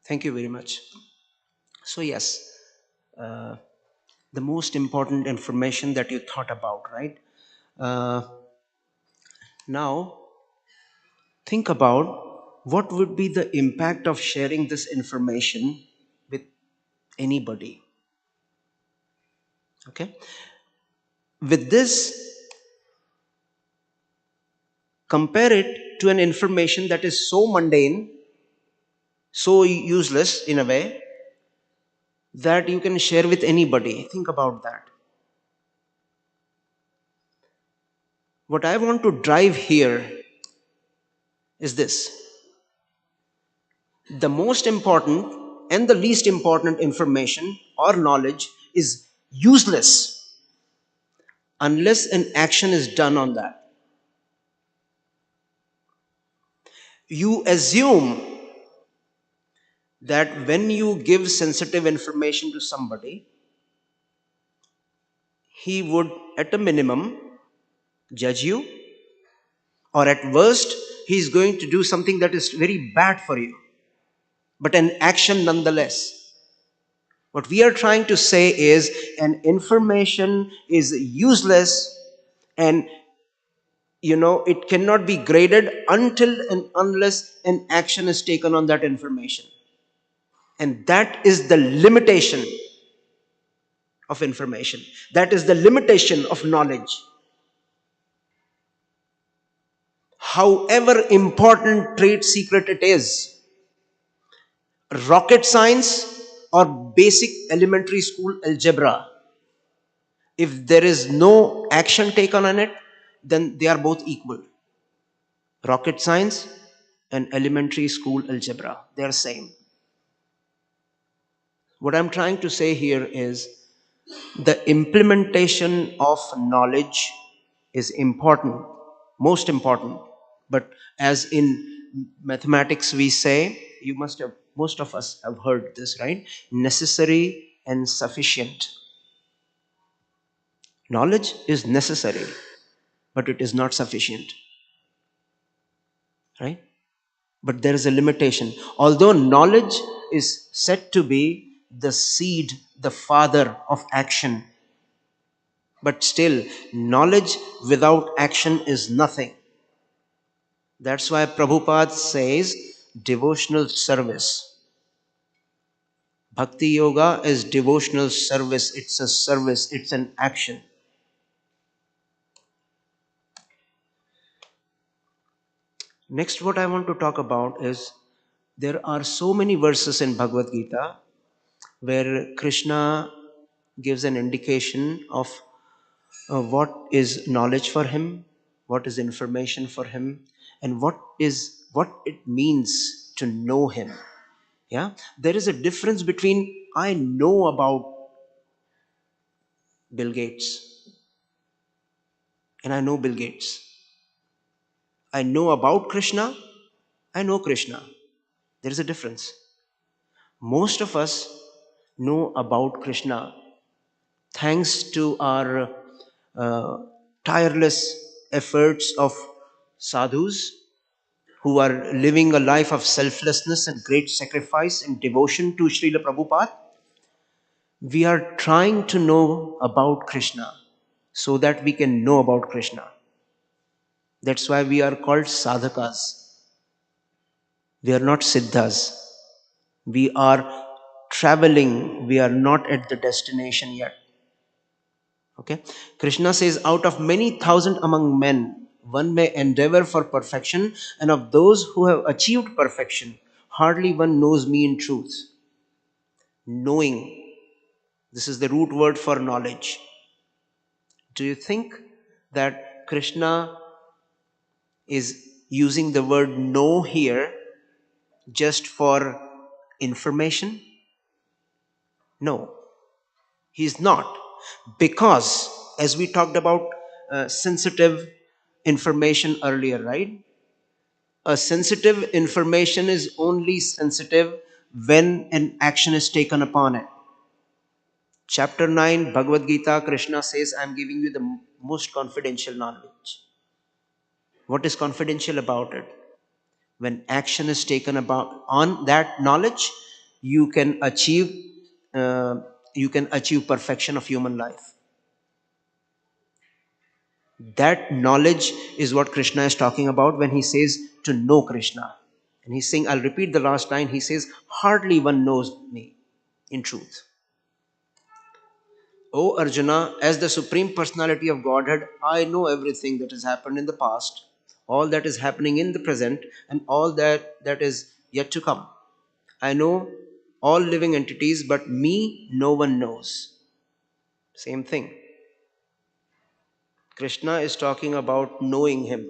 Thank you very much. So yes, the most important information that you thought about, right? Now think about what would be the impact of sharing this information with anybody. Okay, with this, compare it to an information that is so mundane so useless in a way that you can share with anybody. Think about that. What I want to drive here is this: the most important and the least important information or knowledge is useless unless an action is done on that. You assume that when you give sensitive information to somebody, he would, at a minimum, judge you, or at worst, he is going to do something that is very bad for you, but an action nonetheless. What we are trying to say is an information is useless, and it cannot be graded until and unless an action is taken on that information. And that is the limitation of information. That is the limitation of knowledge. However important trade secret it is, rocket science or basic elementary school algebra, if there is no action taken on it, then they are both equal. Rocket science and elementary school algebra, they are same. What I'm trying to say here is the implementation of knowledge is important, most important. But as in mathematics we say, most of us have heard this, right? Necessary and sufficient. Knowledge is necessary, but it is not sufficient, right? But there is a limitation. Although knowledge is said to be the seed, the father of action, but still, knowledge without action is nothing. That's why Prabhupada says devotional service. Bhakti yoga is devotional service. It's a service, it's an action. Next, what I want to talk about is there are so many verses in Bhagavad Gita where Krishna gives an indication of what is knowledge for him, what is information for him, and what it means to know him. Yeah, there is a difference between I know about Bill Gates and I know Bill Gates. I know about Krishna, I know Krishna. There is a difference. Most of us know about Krishna thanks to our tireless efforts of sadhus who are living a life of selflessness and great sacrifice and devotion to Srila Prabhupada. We are trying to know about Krishna so that we can know about Krishna. That's why we are called sadhakas. We are not siddhas. We are traveling. We are not at the destination yet. Okay? Krishna says, out of many thousand among men, one may endeavor for perfection, and of those who have achieved perfection, hardly one knows me in truth. Knowing. This is the root word for knowledge. Do you think that Krishna is using the word know here just for information? No, he is not. Because, as we talked about sensitive information earlier, right? A sensitive information is only sensitive when an action is taken upon it. Chapter 9, Bhagavad Gita, Krishna says, I am giving you the most confidential knowledge. What is confidential about it? When action is taken on that knowledge, you can achieve perfection of human life. That knowledge is what Krishna is talking about when he says to know Krishna. And he's saying, I'll repeat the last line. He says, hardly one knows me in truth. O Arjuna, as the Supreme Personality of Godhead, I know everything that has happened in the past, all that is happening in the present, and all that is yet to come. I know all living entities, but me, no one knows. Same thing. Krishna is talking about knowing him.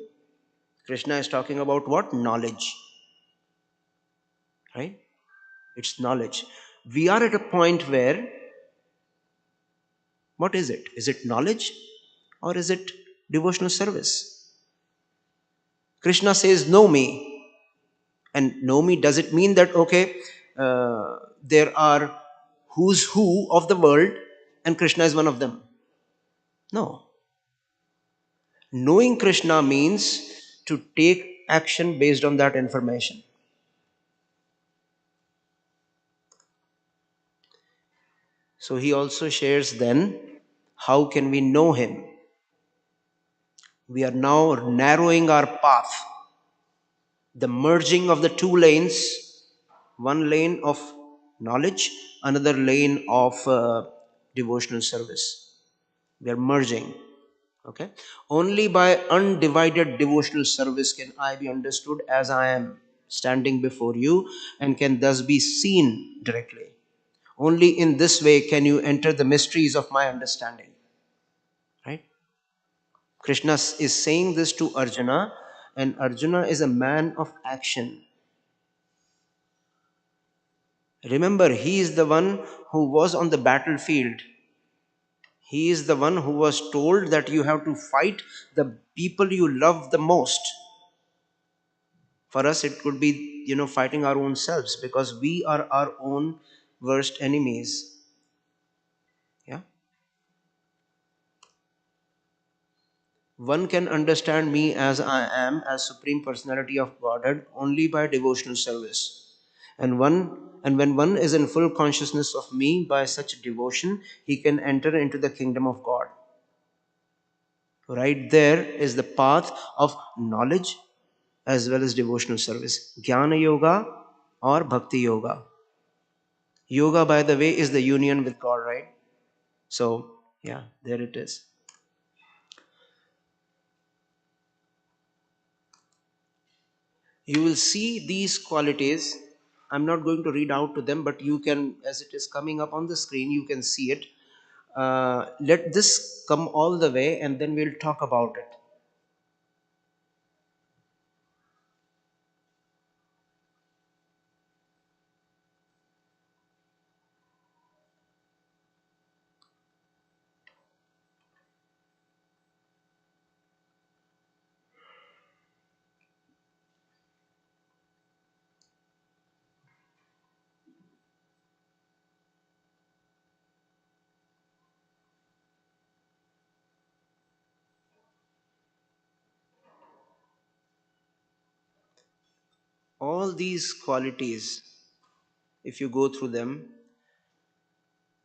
Krishna is talking about what? Knowledge. Right? It's knowledge. We are at a point where, what is it? Is it knowledge or is it devotional service? Krishna says, know me. And know me, does it mean that, okay, there are who's who of the world and Krishna is one of them? No. Knowing Krishna means to take action based on that information. So he also shares then, how can we know him? We are now narrowing our path. The merging of the two lanes, one lane of knowledge, another lane of devotional service. We are merging. Okay? Only by undivided devotional service can I be understood as I am standing before you and can thus be seen directly. Only in this way can you enter the mysteries of my understanding. Right? Krishna is saying this to Arjuna, and Arjuna is a man of action. Remember, he is the one who was on the battlefield. He is the one who was told that you have to fight the people you love the most. For us, it could be, fighting our own selves, because we are our own worst enemies. Yeah. One can understand me as I am, as Supreme Personality of Godhead, only by devotional service. And when one is in full consciousness of me by such devotion, he can enter into the kingdom of God. Right there is the path of knowledge as well as devotional service. Jnana Yoga or Bhakti Yoga. Yoga, by the way, is the union with God, right? So, yeah, there it is. You will see these qualities. I'm not going to read out to them, but you can, as it is coming up on the screen, you can see it. Let this come all the way and then we'll talk about it. All these qualities, if you go through them,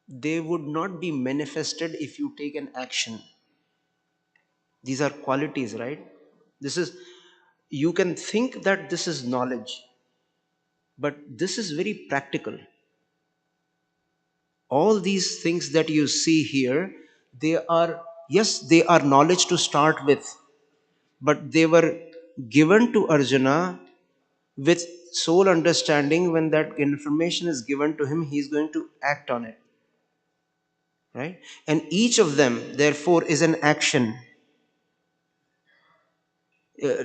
they would not be manifested if you take an action. These are qualities, right? You can think that this is knowledge, but this is very practical. All these things that you see here, they are knowledge to start with, but they were given to Arjuna with soul understanding. When that information is given to him, he is going to act on it. Right? And each of them, therefore, is an action.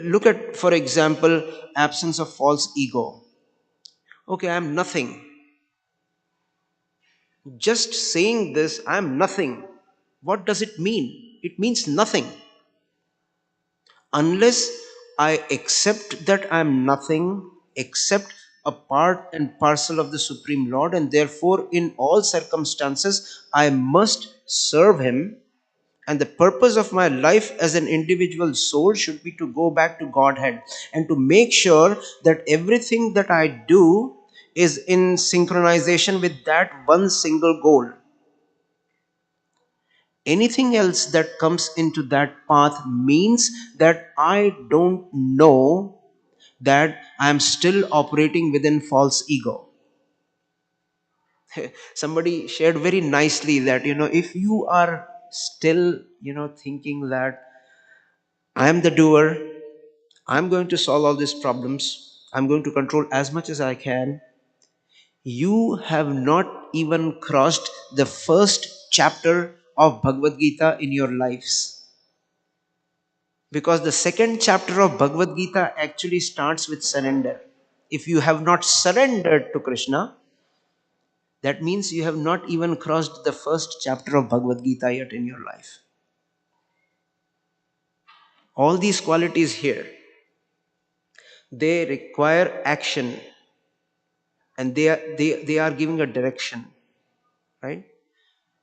Look at, for example, absence of false ego. Okay, I am nothing. Just saying this, I am nothing. What does it mean? It means nothing. Unless I accept that I am nothing, accept a part and parcel of the Supreme Lord, and therefore in all circumstances I must serve Him. And the purpose of my life as an individual soul should be to go back to Godhead and to make sure that everything that I do is in synchronization with that one single goal. Anything else that comes into that path means that I don't know that I am still operating within false ego. Somebody shared very nicely that, if you are still, thinking that I am the doer, I'm going to solve all these problems, I'm going to control as much as I can, You have not even crossed the first chapter of Bhagavad Gita in your lives. Because the second chapter of Bhagavad Gita actually starts with surrender. If you have not surrendered to Krishna, that means you have not even crossed the first chapter of Bhagavad Gita yet in your life. All these qualities here, they require action, and they are giving a direction, right?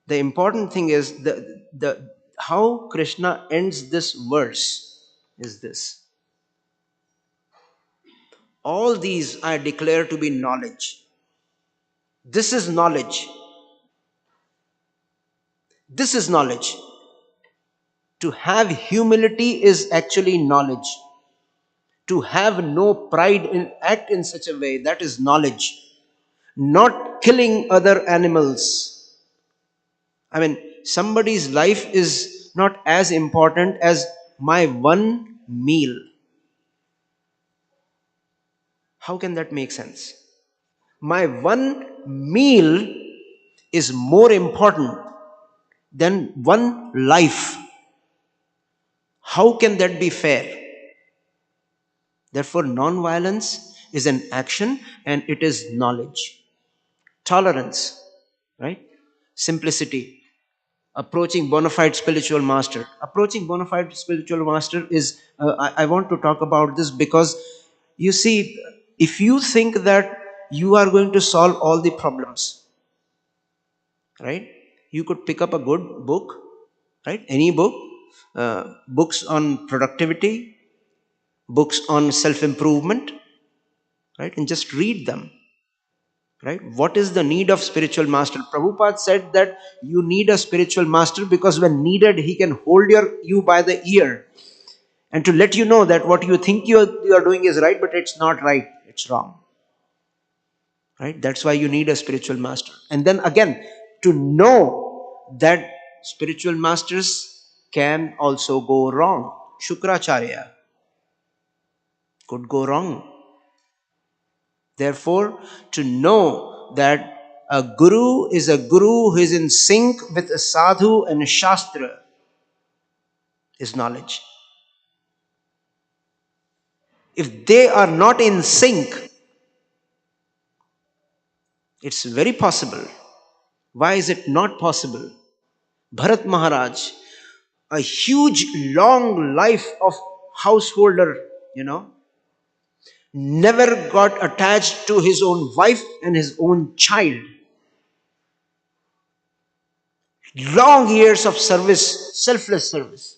The important thing is the how Krishna ends this verse is this. All these I declare to be knowledge. This is knowledge. This is knowledge. To have humility is actually knowledge. To have no pride in act in such a way, that is knowledge. Not killing other animals. I mean, somebody's life is not as important as my one meal. How can that make sense? My one meal is more important than one life. How can that be fair? Therefore, non-violence is an action and it is knowledge. Tolerance, right? Simplicity. Approaching bona fide spiritual master. Approaching bona fide spiritual master is, I want to talk about this because you see, if you think that you are going to solve all the problems, right? You could pick up a good book, right? Any book, books on productivity, books on self-improvement, right? And just read them, right? What is the need of spiritual master? Prabhupada said that you need a spiritual master because when needed, he can hold you by the ear and to let you know that what you think you are doing is right, but it's not right, it's wrong, right? That's why you need a spiritual master. And then again, to know that spiritual masters can also go wrong. Shukracharya could go wrong. Therefore, to know that a guru is a guru who is in sync with a sadhu and a shastra is knowledge. If they are not in sync, it's very possible. Why is it not possible? Bharat Maharaj, a huge long life of householder, never got attached to his own wife and his own child. Long years of service, selfless service.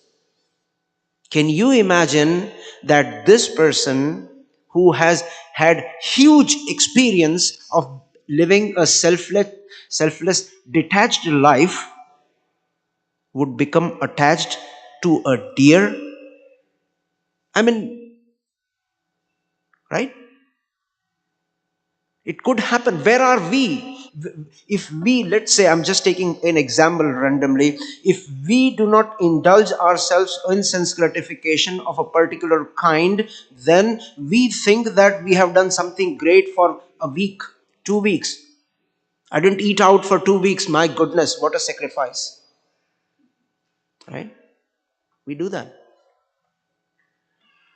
Can you imagine that this person who has had huge experience of living a selfless, detached life would become attached to a deer? I mean, right? It could happen. Where are we? If we, let's say, I'm just taking an example randomly, if we do not indulge ourselves in sense gratification of a particular kind, then we think that we have done something great for a week, 2 weeks. I didn't eat out for 2 weeks. My goodness, what a sacrifice. Right? We do that.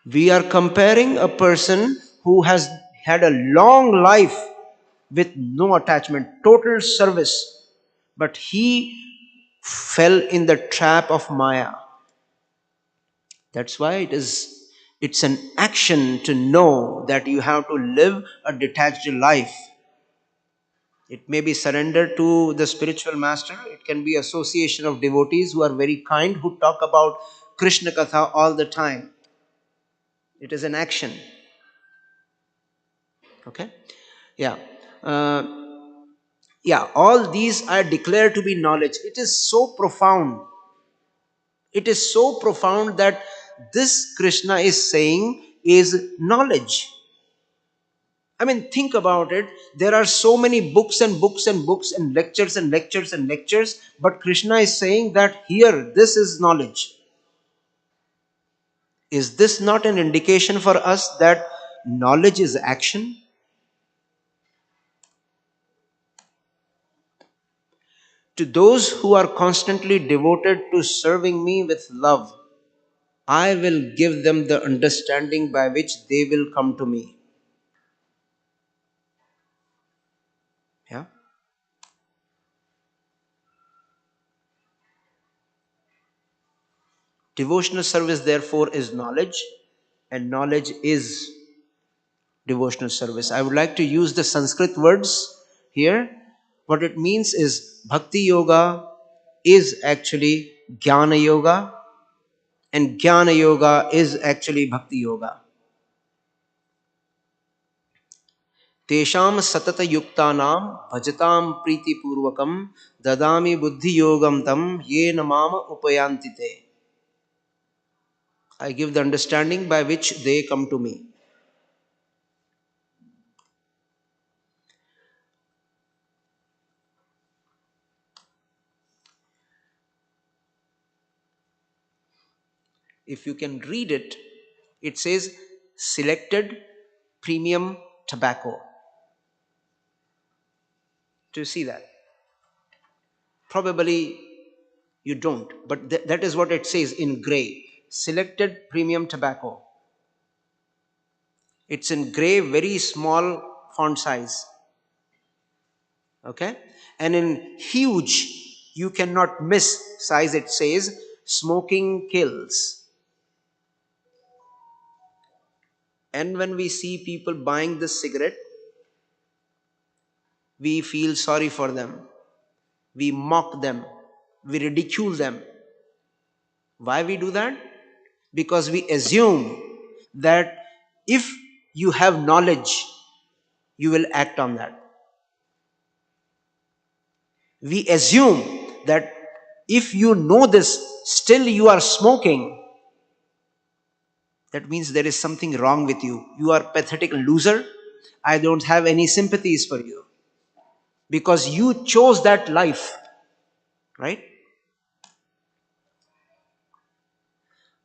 We are comparing a person who has had a long life with no attachment, total service, but he fell in the trap of Maya. That's why it's an action to know that you have to live a detached life. It may be surrender to the spiritual master. It can be association of devotees who are very kind, who talk about Krishna Katha all the time. It is an action. Okay? Yeah. All these I declare to be knowledge. It is so profound. It is so profound that this Krishna is saying is knowledge. I mean, think about it. There are so many books and books and books and lectures and lectures and lectures, but Krishna is saying that here, this is knowledge. Is this not an indication for us that knowledge is action? To those who are constantly devoted to serving me with love, I will give them the understanding by which they will come to me. Yeah. Devotional service, therefore, is knowledge, and knowledge is devotional service. I would like to use the Sanskrit words here. What it means is Bhakti Yoga is actually Jnana Yoga, and Jnana Yoga is actually Bhakti Yoga. Tesham satata yuktanam bhajatam priti purvakam dadami buddhi yogam tam ye namam upayantite. I give the understanding by which they come to me. If you can read it, it says selected premium tobacco. Do you see that? Probably you don't, but that is what it says in gray. Selected premium tobacco. It's in gray, very small font size. Okay? And in huge, you cannot miss size, it says smoking kills. And when we see people buying this cigarette, we feel sorry for them. We mock them. We ridicule them. Why we do that? Because we assume that if you have knowledge, you will act on that. We assume that if you know this, still you are smoking, that means there is something wrong with you. You are a pathetic loser. I don't have any sympathies for you. Because you chose that life, right?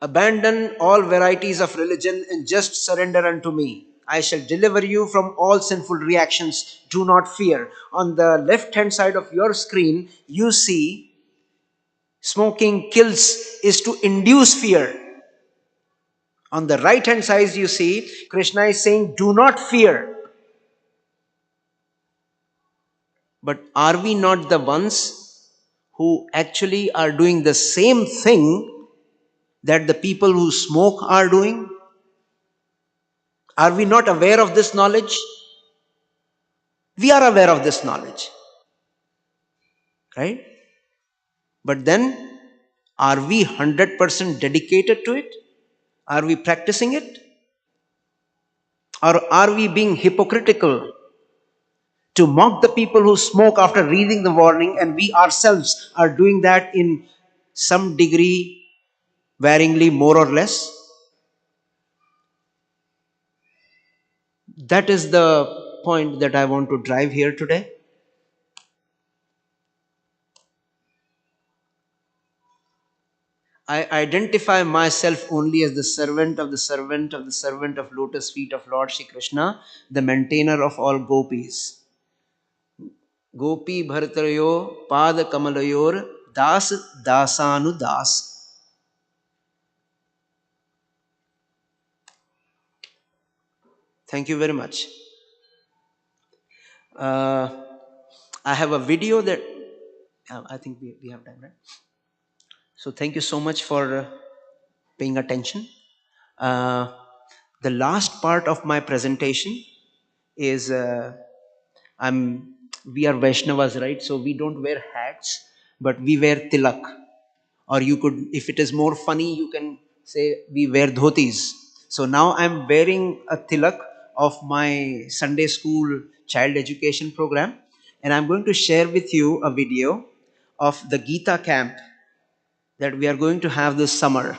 Abandon all varieties of religion and just surrender unto me. I shall deliver you from all sinful reactions. Do not fear. On the left hand side of your screen, you see smoking kills is to induce fear. On the right hand side, you see Krishna is saying, do not fear. But are we not the ones who actually are doing the same thing that the people who smoke are doing? Are we not aware of this knowledge? We are aware of this knowledge, right? But then, are we 100% dedicated to it? Are we practicing it? Or are we being hypocritical to mock the people who smoke after reading the warning, and we ourselves are doing that in some degree, varyingly more or less? That is the point that I want to drive here today. I identify myself only as the servant of the servant of the servant of lotus feet of Lord Shri Krishna, the maintainer of all gopis. Gopi bhartayo pad kamalayor das dasanu das. Thank you very much. I have a video that I think we have time, right? So thank you so much for paying attention. The last part of my presentation is we are Vaishnavas, right? So we don't wear hats, but we wear tilak. Or you could, if it is more funny, you can say we wear dhotis. So now I'm wearing a tilak of my Sunday school child education program, and I'm going to share with you a video of the Gita camp that we are going to have this summer.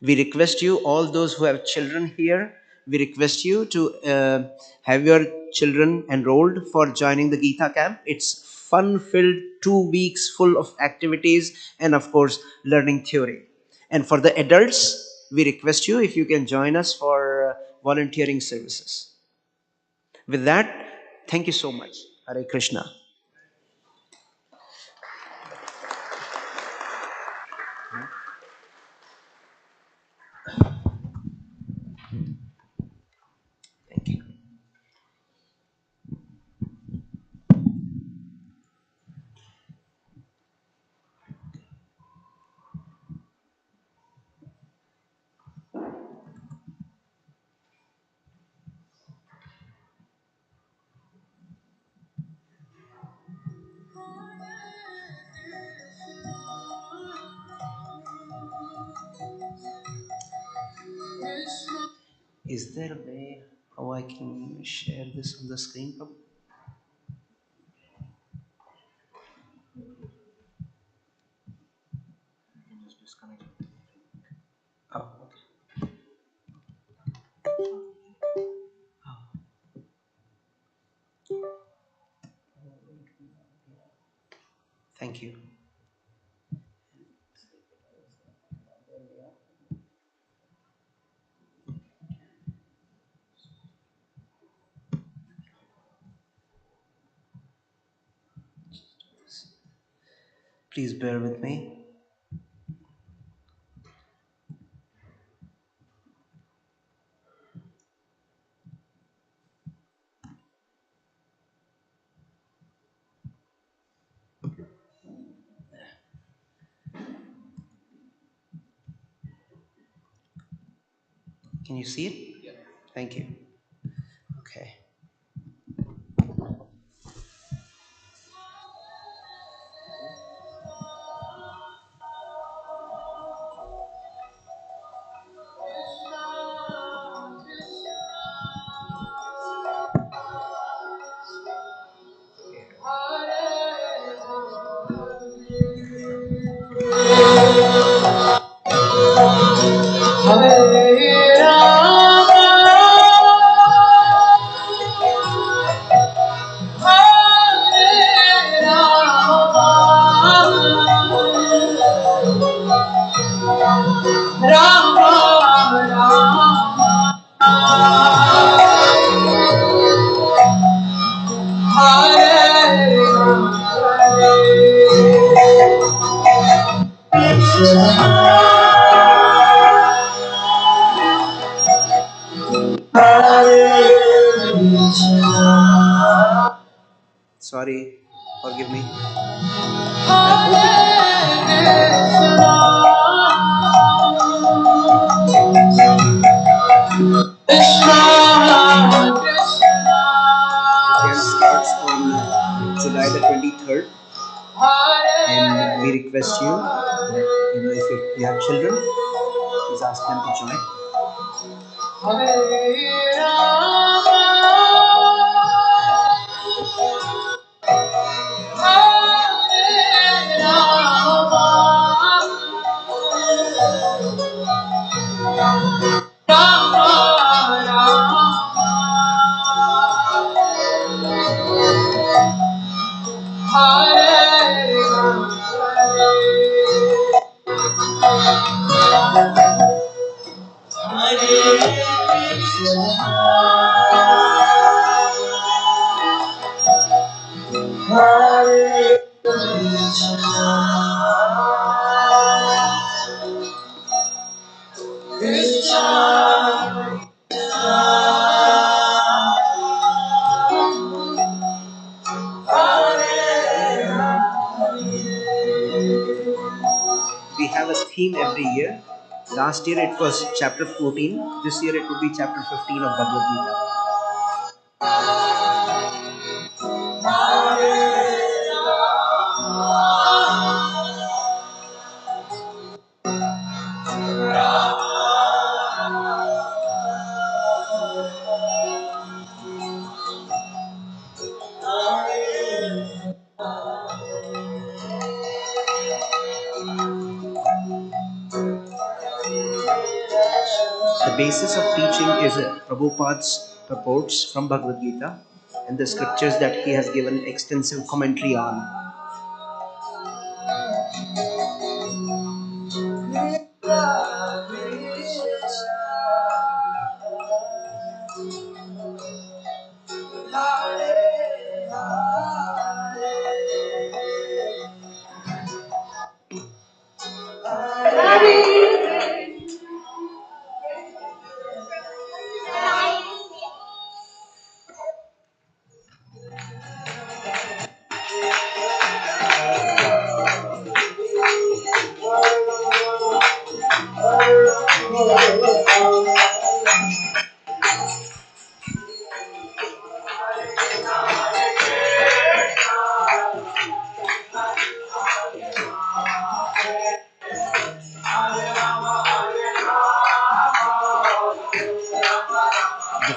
We request you, all those who have children here, we request you to have your children enrolled for joining the Gita camp. It's fun-filled 2 weeks full of activities and, of course, learning theory. And for the adults, we request you if you can join us for volunteering services. With that, thank you so much. Hare Krishna. Is there a way how I can share this on the screen, Prabhu? Oh, okay. Thank you. Please bear with me. Can you see it? Yeah. Thank you. Okay. Sorry, forgive me. It starts on July the 23rd, and we request you that if you have children, please ask them to join. We have a theme every year. Last year it was chapter 14. This year it will be chapter 15 of Bhagavad Gita. The basis of teaching is Prabhupada's purports from Bhagavad Gita and the scriptures that he has given extensive commentary on.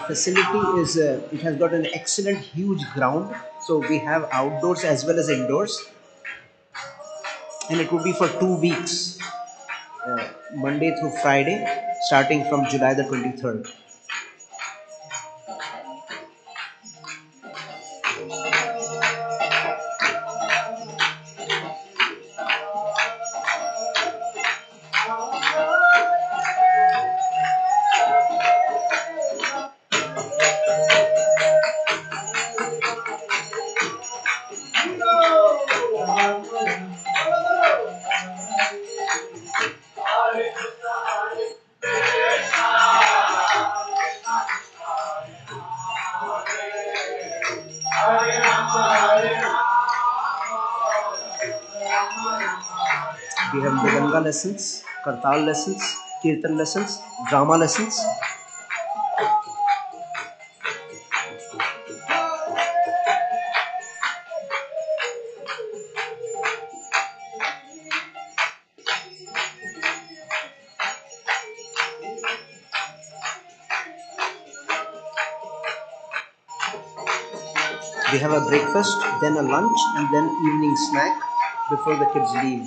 facility is, it has got an excellent huge ground. So we have outdoors as well as indoors, and it will be for 2 weeks, Monday through Friday, starting from July the 23rd. We have Mridanga lessons, Kartal lessons, Kirtan lessons, drama lessons. We have a breakfast, then a lunch, and then evening snack before the kids leave.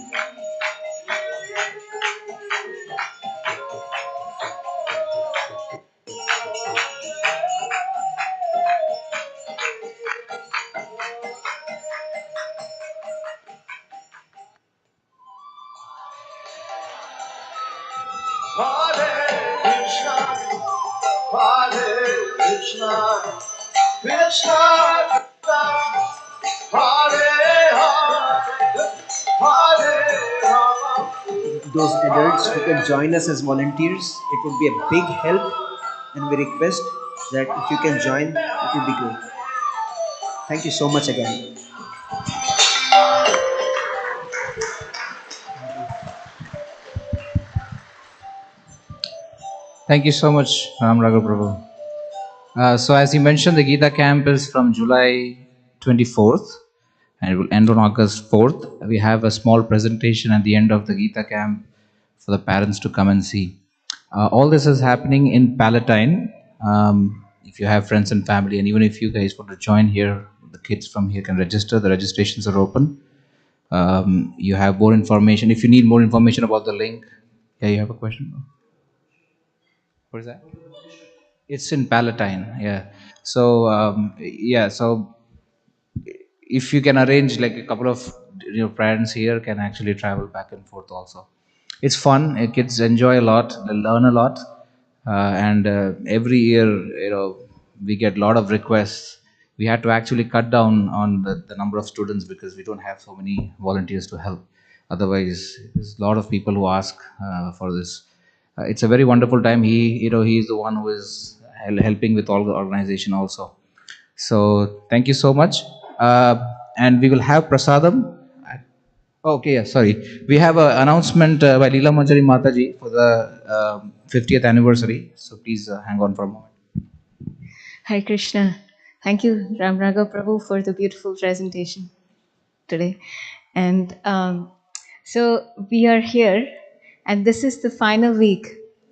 Those adults who can join us as volunteers, it would be a big help, and we request that if you can join, it would be great. Thank you so much again. Thank you so much, Ram Raghav Prabhu. So as you mentioned, the Gita camp is from July 24th and it will end on August 4th. We have a small presentation at the end of the Gita camp for the parents to come and see. All this is happening in Palatine. If you have friends and family, and even if you guys want to join here, the kids from here can register. The registrations are open. You have more information. If you need more information about the link, yeah, you have a question? What is that? It's in Palatine, yeah. So so if you can arrange like a couple of parents here can actually travel back and forth also. It's fun. Kids enjoy a lot. They learn a lot, and every year we get a lot of requests. We had to actually cut down on the number of students because we don't have so many volunteers to help. Otherwise, there's a lot of people who ask for this. It's a very wonderful time. He is the one who is helping with all the organization also. So thank you so much. And we will have prasadam. Okay, yeah, sorry. We have an announcement by Leela Manjari Mataji for the 50th anniversary. So please hang on for a moment. Hare Krishna. Thank you, Ram Raghav Prabhu, for the beautiful presentation today. And so we are here, and this is the final week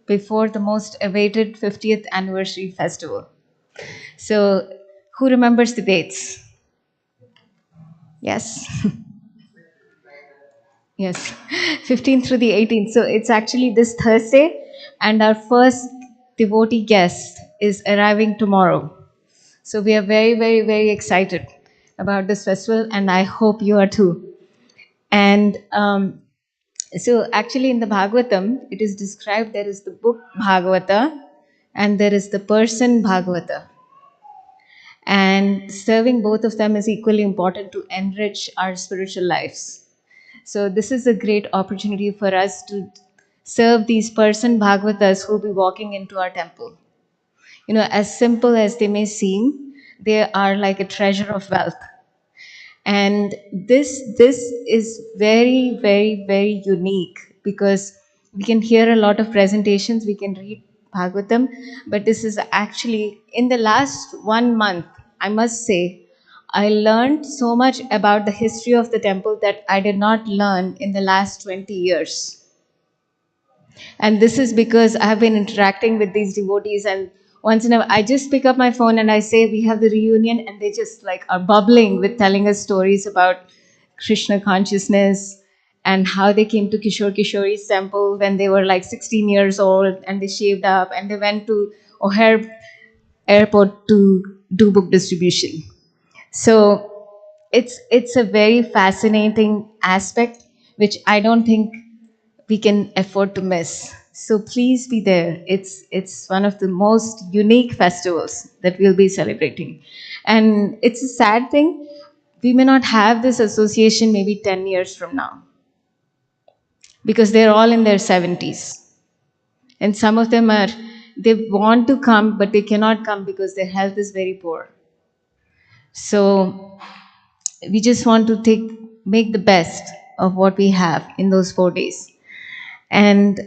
before the most awaited 50th anniversary festival. So who remembers the dates? Yes. Yes, 15th through the 18th. So it's actually this Thursday, and our first devotee guest is arriving tomorrow. So we are very, very, very excited about this festival, and I hope you are too. And so actually in the Bhagavatam, it is described there is the book Bhagavata and there is the person Bhagavata. And serving both of them is equally important to enrich our spiritual lives. So this is a great opportunity for us to serve these person Bhagavatas who will be walking into our temple. As simple as they may seem, they are like a treasure of wealth. And this is very, very, very unique because we can hear a lot of presentations, we can read Bhagavatam, but this is actually, in the last 1 month, I must say, I learned so much about the history of the temple that I did not learn in the last 20 years. And this is because I have been interacting with these devotees, and once in a while, I just pick up my phone and I say, we have the reunion, and they just like are bubbling with telling us stories about Krishna consciousness and how they came to Kishore Kishori's temple when they were like 16 years old, and they shaved up and they went to O'Hare Airport to do book distribution. So it's a very fascinating aspect which I don't think we can afford to miss. So please be there. It's one of the most unique festivals that we'll be celebrating. And it's a sad thing. We may not have this association maybe 10 years from now because they're all in their 70s. And some of them are, they want to come, but they cannot come because their health is very poor. So we just want to make the best of what we have in those 4 days. And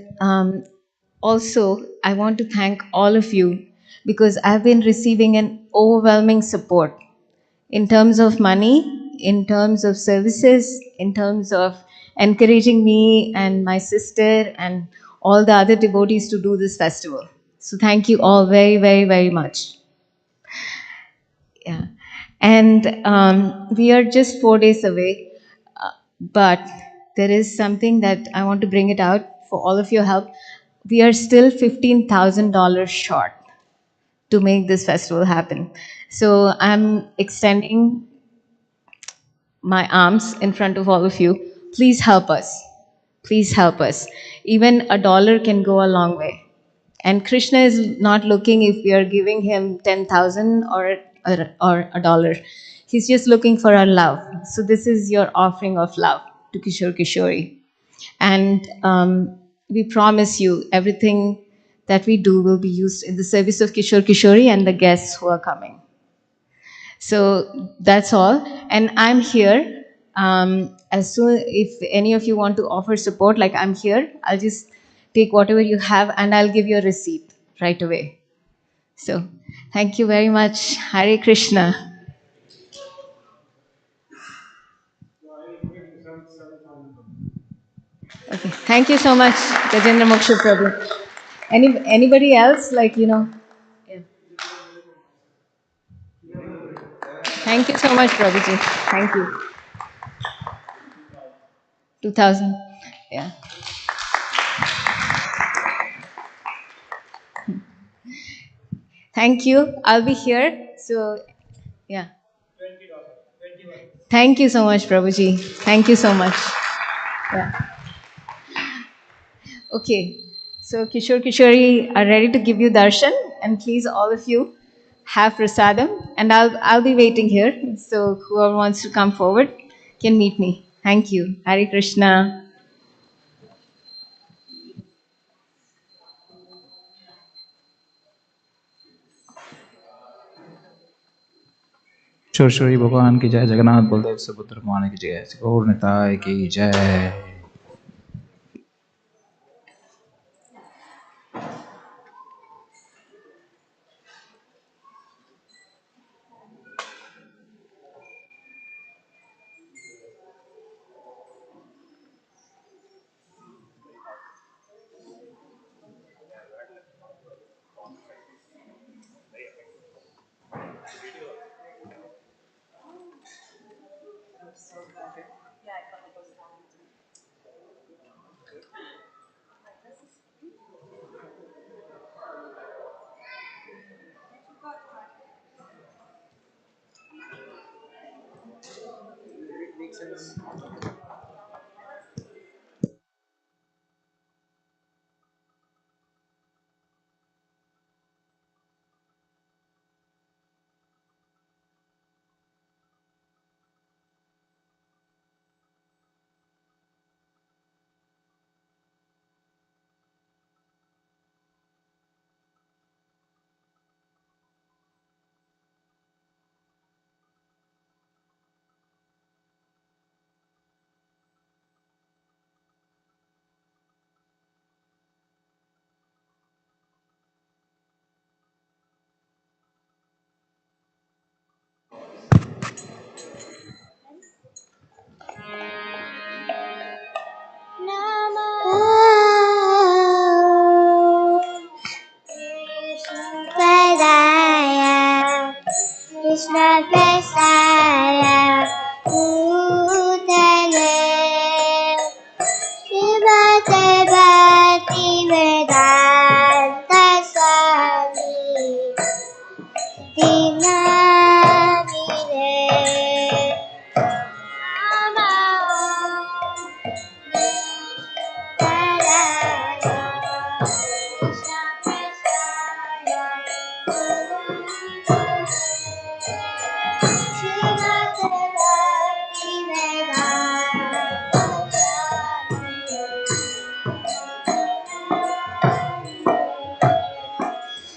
also, I want to thank all of you because I've been receiving an overwhelming support in terms of money, in terms of services, in terms of encouraging me and my sister and all the other devotees to do this festival. So thank you all very, very, very much. Yeah. And we are just 4 days away, but there is something that I want to bring it out for all of your help. We are still $15,000 short to make this festival happen. So I'm extending my arms in front of all of you. Please help us. Please help us. Even a dollar can go a long way. And Krishna is not looking if we are giving him 10,000 or a dollar. He's just looking for our love. So this is your offering of love to Kishore Kishori. And we promise you everything that we do will be used in the service of Kishore Kishori and the guests who are coming. So that's all. And I'm here. As soon if any of you want to offer support, like I'm here, I'll just take whatever you have and I'll give you a receipt right away. So thank you very much. Hare Krishna. Okay. Thank you so much, Gajendra Moksha Prabhu. Anybody else, like, Yeah. Thank you so much, Prabhuji. Thank you. 2000. Yeah. Thank you. I'll be here. So, yeah. Thank you so much, Prabhuji. Thank you so much. Yeah. Okay. So, Kishore Kishori are ready to give you darshan, and please, all of you, have prasadam, and I'll be waiting here. So, whoever wants to come forward can meet me. Thank you. Hare Krishna. Shri Bhagavan ki jai, Jagannath Baldev Subhadra Mani ki jai, Gaur Nitai ki jai. Messiah, Bhutale, Srimate Bhaktivedanta Swami, Dinamine,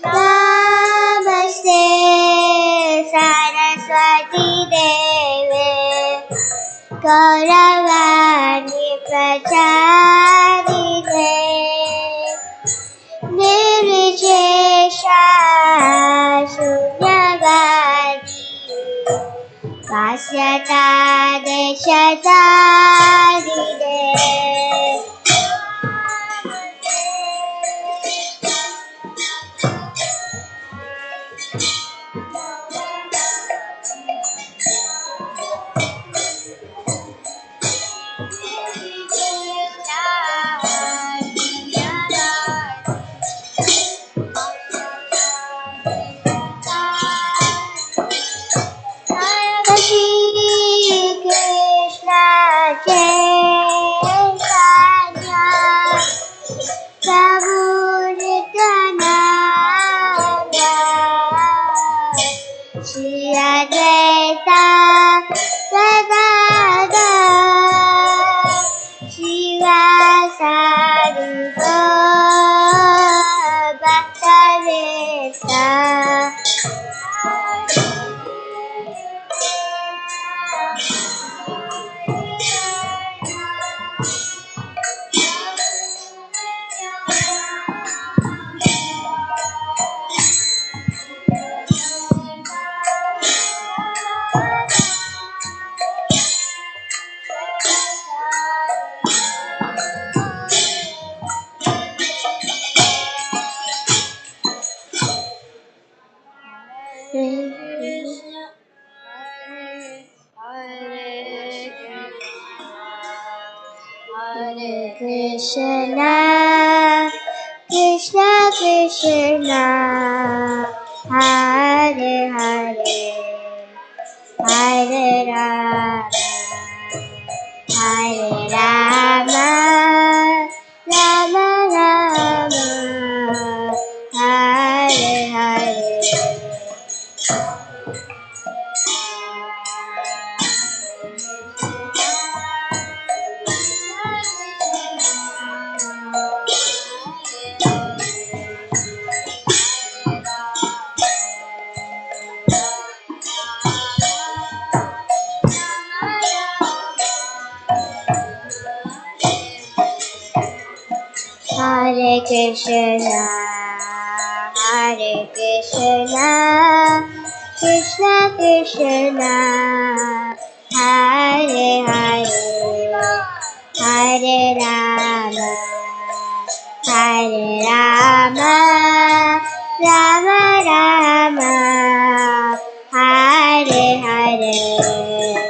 Namaste Saraswati Deve Gauravani Pracharine Nirvishesha Shunyavadi Vasyata Deshatarine Shri Krishna Chaitanya Prabhu Nityananda Shri Advaita Gadadhar Shivasari Bhaktavedanta Hare Krishna, Krishna Krishna, Hare Hare, Hare Rama, Hare Rama, Rama Rama, Hare Hare. Hare Krishna, Hare Krishna, Krishna Krishna, Hare Hare, Hare Rama, Hare Rama, Rama Rama, Hare Hare.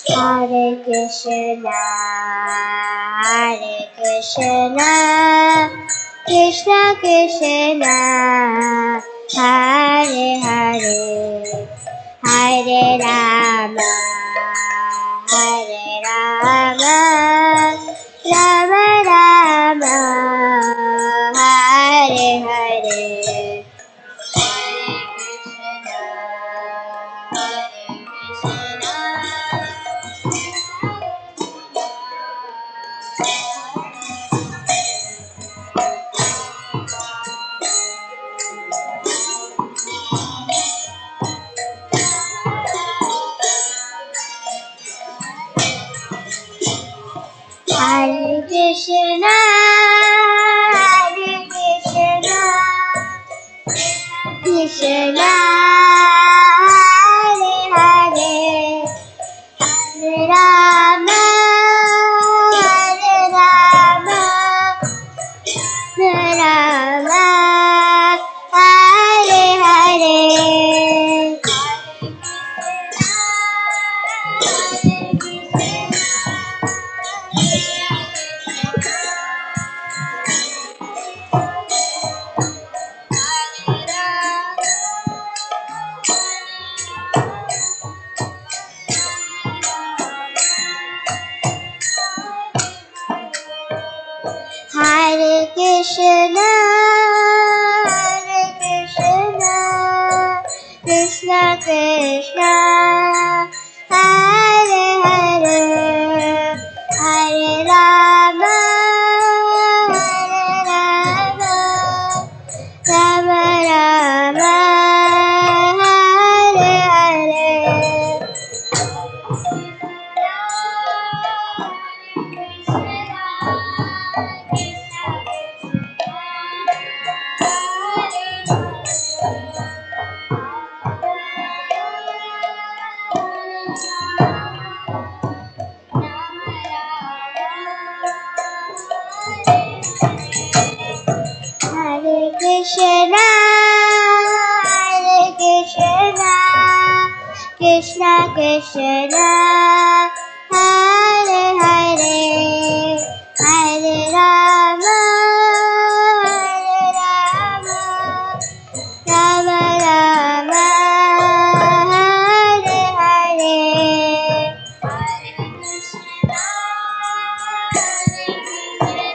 Hare Krishna, Hare Krishna, Krishna Krishna, Hare Hare, Hare Rama, Hare Rama, Rama Rama, Hare Hare. Hare Krishna, Hare Krishna, Krishna Krishna, Hare Hare, Hare Rama, Hare Rama, Rama Rama, Hare Hare. Hare Krishna, Hare Krishna, Krishna Krishna, Hare Hare, Hare Rama, Hare Rama, Rama Rama, Hare Hare. Hare Krishna, Hare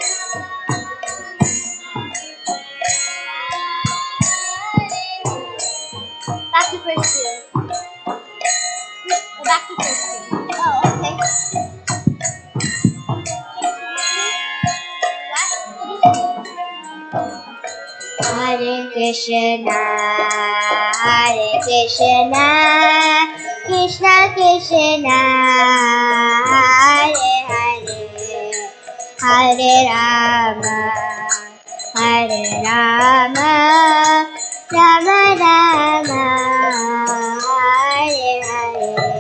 Back to first year. Back to first year. Oh, okay. Hare Krishna, Hare Krishna, Krishna Krishna, Hare Hare, Hare Rama, Hare Rama, Rama Rama, Hare Hare.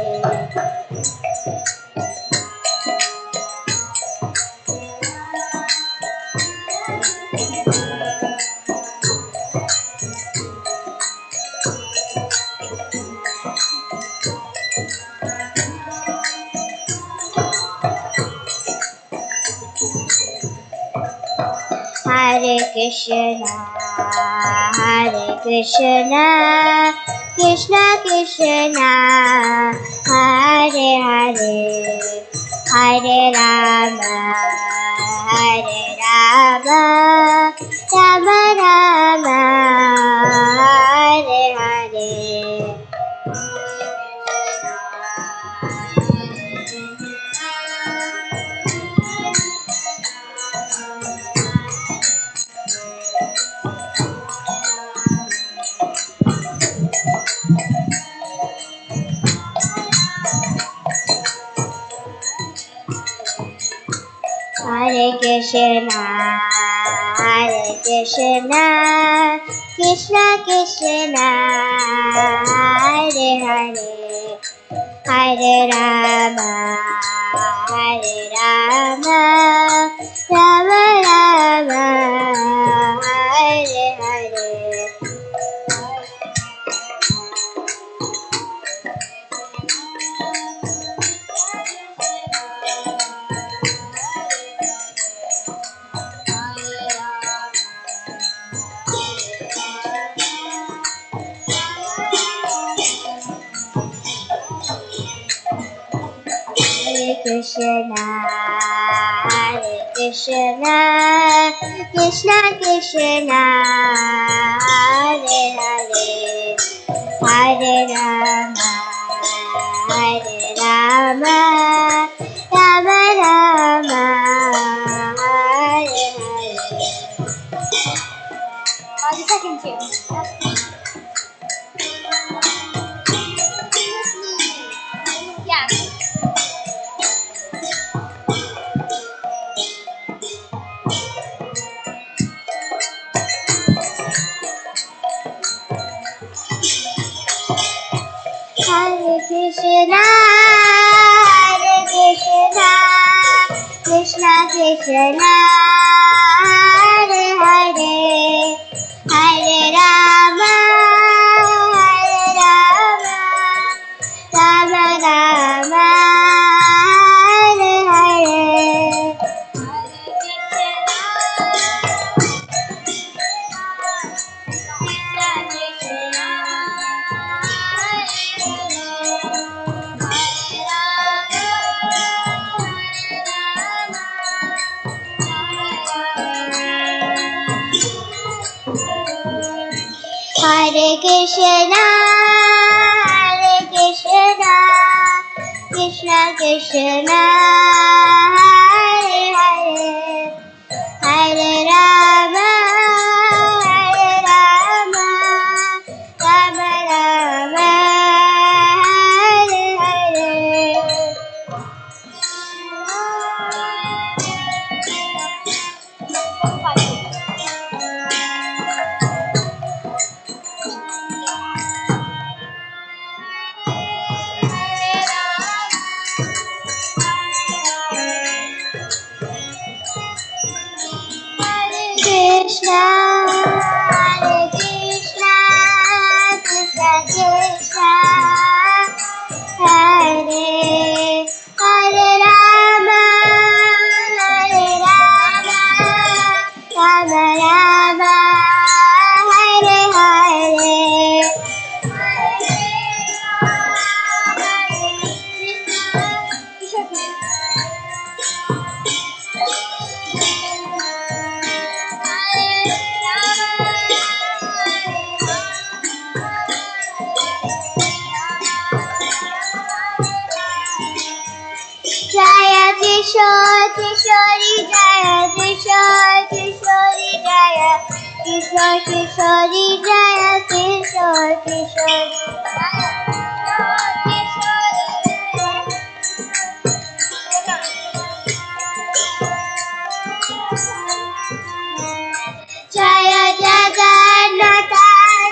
Hare Krishna, Hare Krishna, Krishna Krishna, Hare Hare, Hare Rama, Hare Rama, Rama Rama, Hare Hare. Hare Krishna, Hare Krishna, Krishna Krishna, Hare Hare, Hare Rama, Hare Rama, Rama Rama, Hare Hare. Hare Krishna, Hare Krishna, Krishna Krishna, Hare Hare, Hare Rama, Hare Rama, Rama Rama, Hare Hare. The second tune. Yeah. Hare Krishna, Hare Krishna, Krishna Krishna, Hare Hare, Hare Rama, Hare Rama, Rama Rama, Hare Hare. Hare Hare Krishna, Krishna Krishna, Hare Hare, Hare Rama, Rama Rama, Hare Hare. Krishna, Krishna, Krishna Krishna, Hare Hare Rama, Rama Rama, Hare Hare. Jaya Kishore Kishori Jaya Kishore Kishori Jaya Kishore Kishori Jaya Kishore Kishori Jaya Jagannatha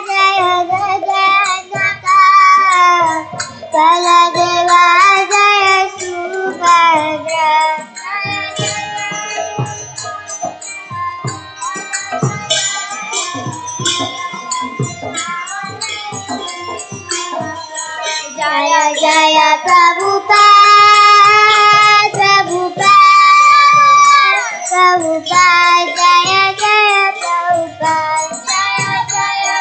Jaya Jagannatha Baladeva Jaya Subhadra Jaya Jaya Prabhupada Prabhupada Prabhupada Jaya Jaya Prabhupada Jaya Jaya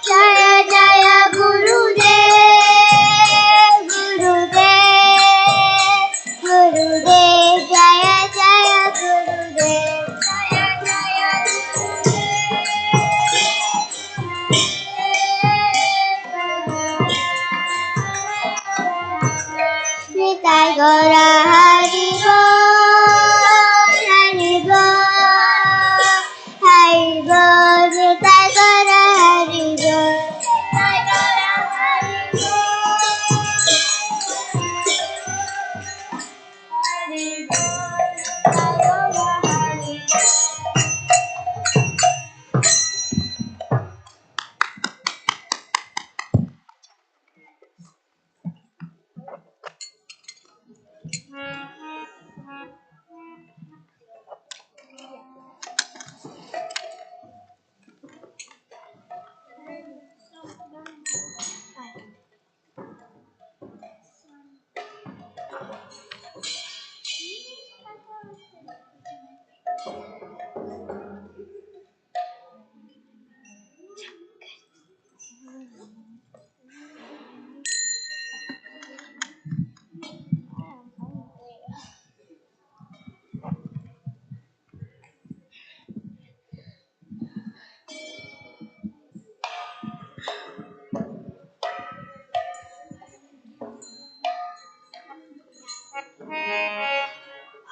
Jaya Jaya Gurudev Gurudev Gurudev Jaya Jaya Gurudev Jaya Jaya Nitai Gaura Hari Bol Hari Bol Hari Bol Nitai Gaura Hari Bol Nitai Gaura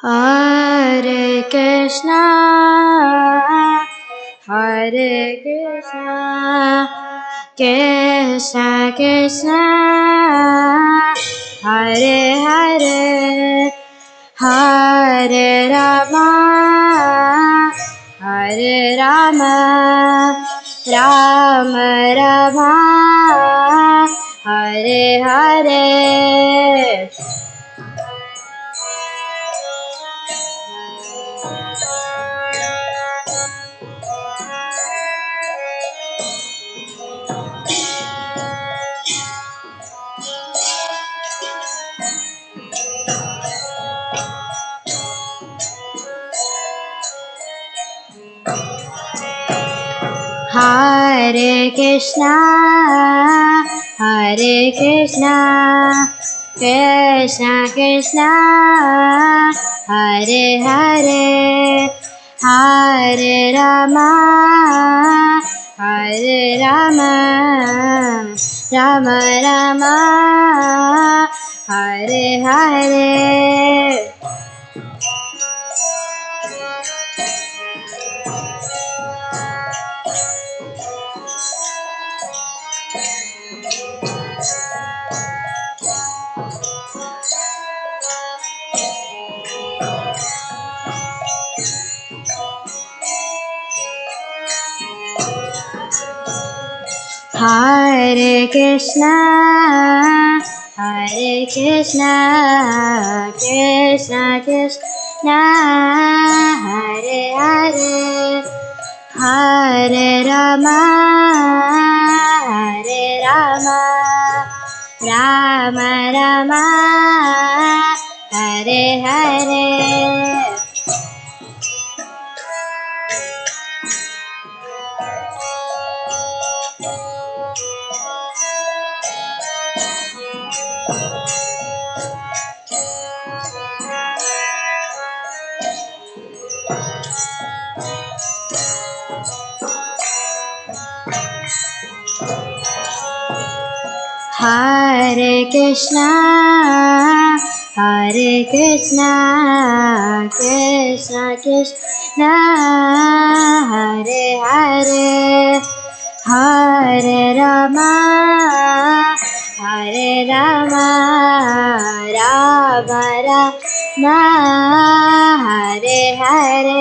Hari Hare Krishna, Krishna Krishna, Hare Hare, Hare Rama, Rama Rama, Hare Hare. Hare Krishna, Krishna Krishna Hare Hare Hare Rama Hare Rama Rama Rama Hare Hare. Hare Krishna Krishna Krishna Hare Hare Hare Rama Rama Rama Hare Hare. Hare Krishna Krishna Krishna Hare Hare Hare Rama Rama Rama Hare Hare.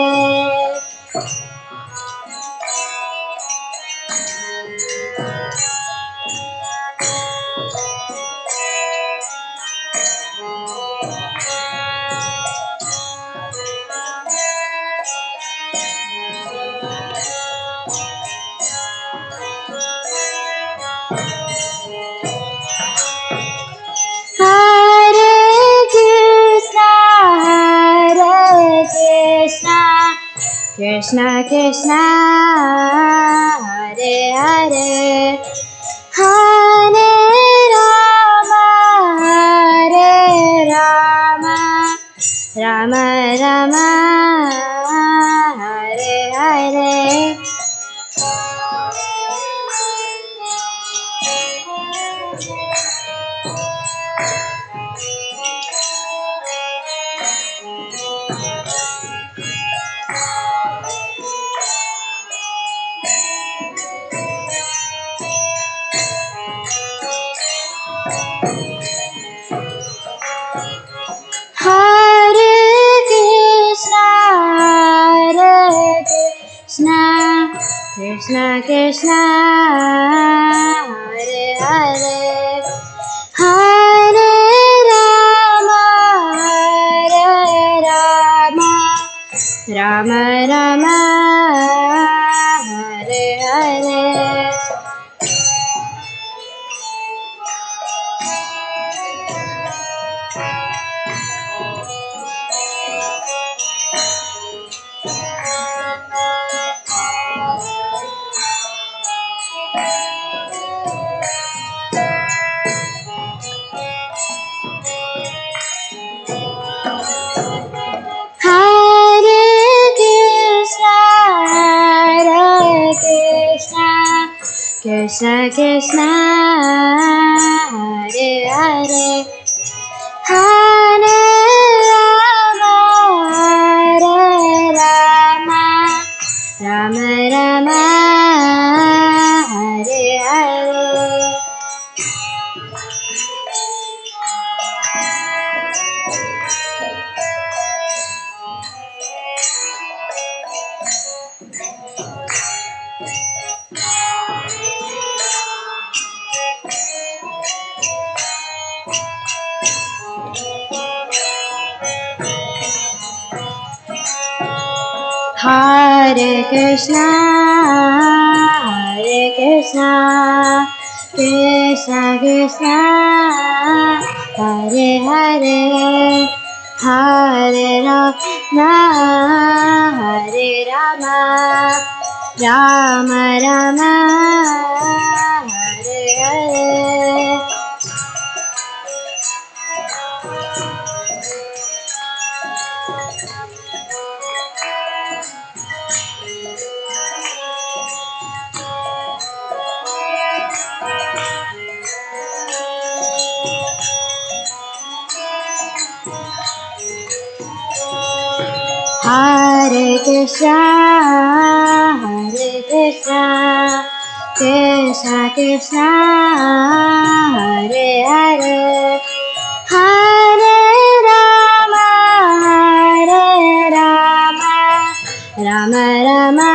Hare Krishna Krishna Krishna Hare Hare Hare Rama Rama Rama Hare Hare. Hare Krishna Krishna Krishna Hare Hare Hare Rama Rama Rama Hare Hare. Hare Krishna Krishna Krishna Hare Hare Hare Rama Rama Rama Hare Hare. Hare Krishna Krishna Krishna Hare Hare Hare Rama Rama Rama Hare Hare. Hare Krishna, Krishna Krishna, Hare Hare, Hare Rama, Rama Rama,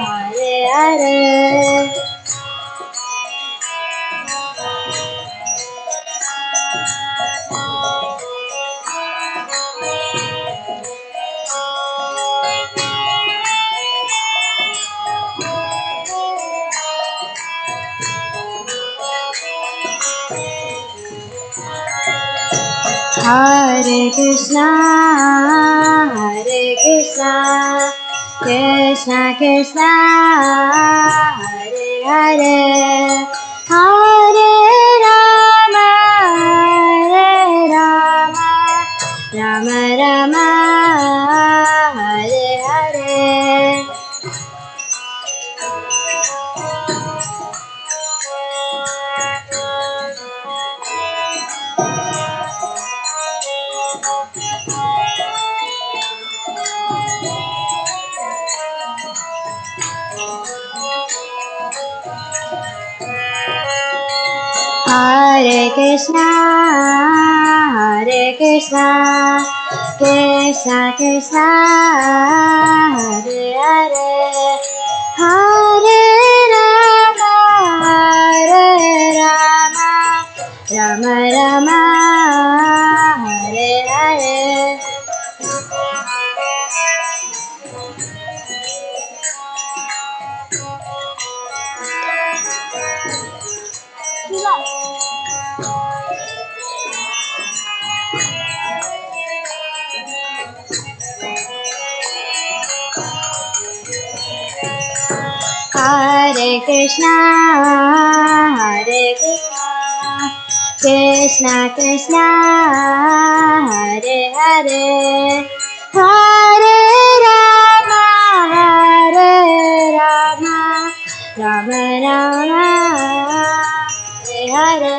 Hare Hare. Hare Krishna, Krishna Krishna, Hare Hare, Hare Rama, Rama Rama, Hare Hare. Hare Krishna, Krishna Krishna, Hare Hare, Hare Rama, Rama Rama, Hare Hare. Hare Krishna, Krishna Krishna, Hare Hare, Hare Rama, Rama Rama, Hare Hare.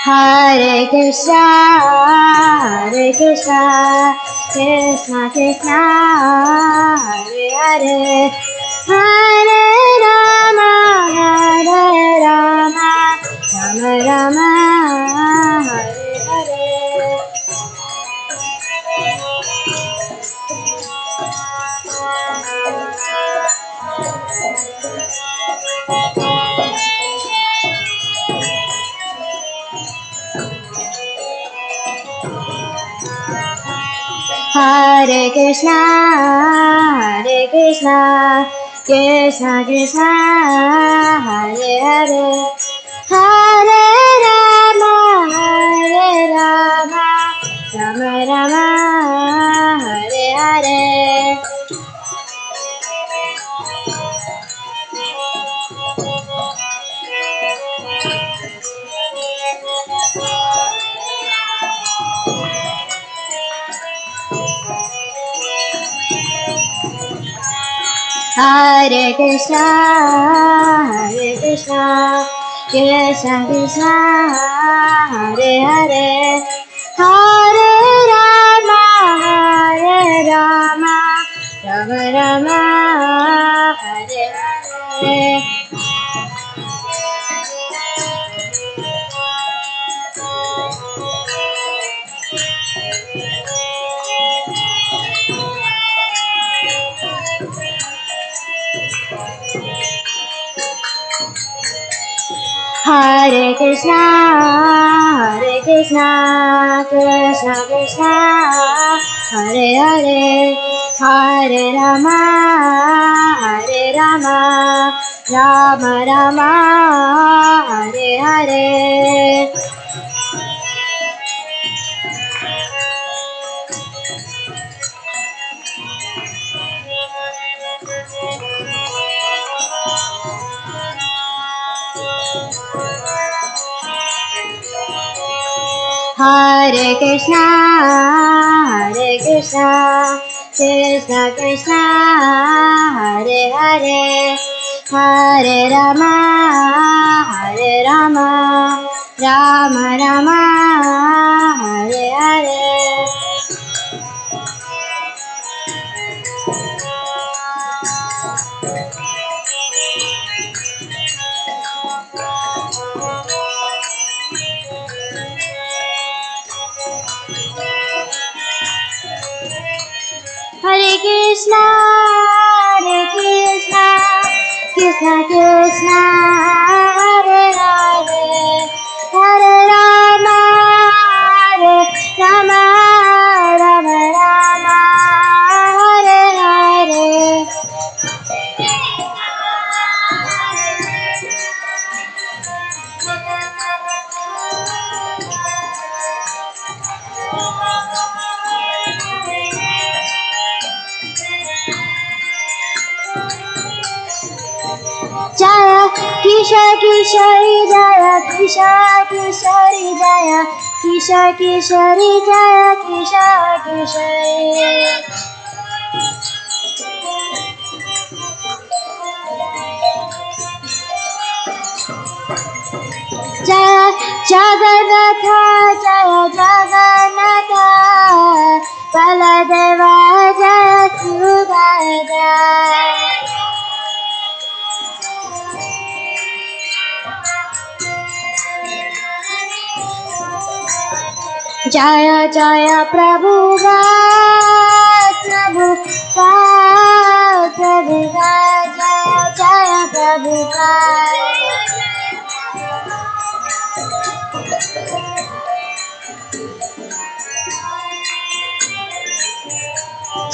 Hare Krishna, Krishna Krishna, Hare Hare, Hare Rama, Rama Rama, Hare Hare. Hare Krishna, Krishna Krishna, Hare Hare, Hare Rama, Rama Rama, Hare Hare. Hare Krishna, Krishna Krishna, Hare Hare, Hare Rama, Rama Rama, Hare Hare. Hare Krishna, Krishna Krishna, Hare Hare, Hare Rama, Rama Rama, Hare Hare. Hare Krishna, Hare Krishna, Krishna Krishna, Hare Hare, Hare Rama, Hare Rama, Rama Rama, Hare Hare. Hare Krishna, Hare Krishna, Krishna Krishna, Hare Hare, Hare Rama, Hare Rama, Rama Rama, Hare Hare. Jaya Kishore Kishori Jaya Kishore Kishori Jaya Kishore Kishori Jaya Kishore Kishori. Jaya Jagannatha Jaya Jagannatha Baladeva Jaya Subhadra. Jaya Jaya Prabhupada Prabhupada Prabhupada Jaya Jaya Prabhupada.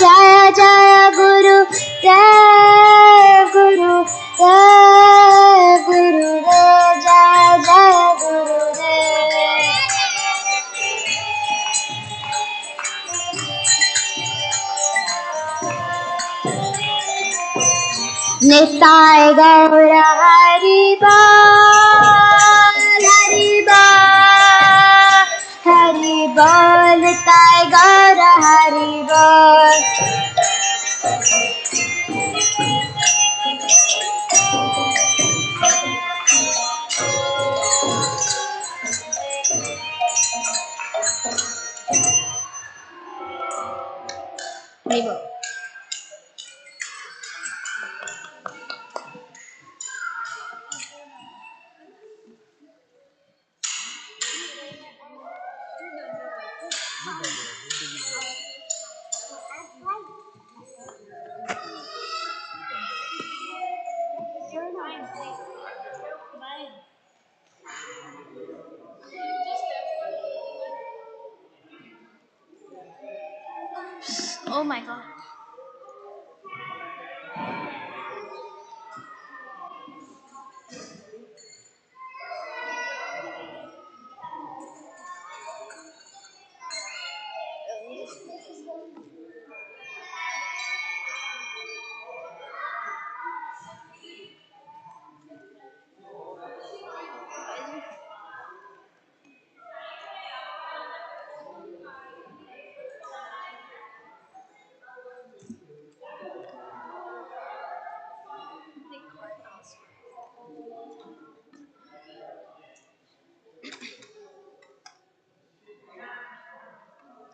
Jaya Jaya Guru Dev Guru Dev Guru Dev Jaya Jaya Guru Dev. Nittai Gaura Hari Bol Hari Bol Hari Bol Nittai Gaura Hari Bol. Hari Bol. Oh my god.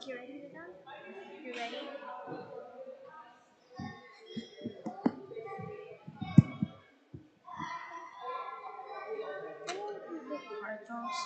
You ready to done? You ready? Cardinals.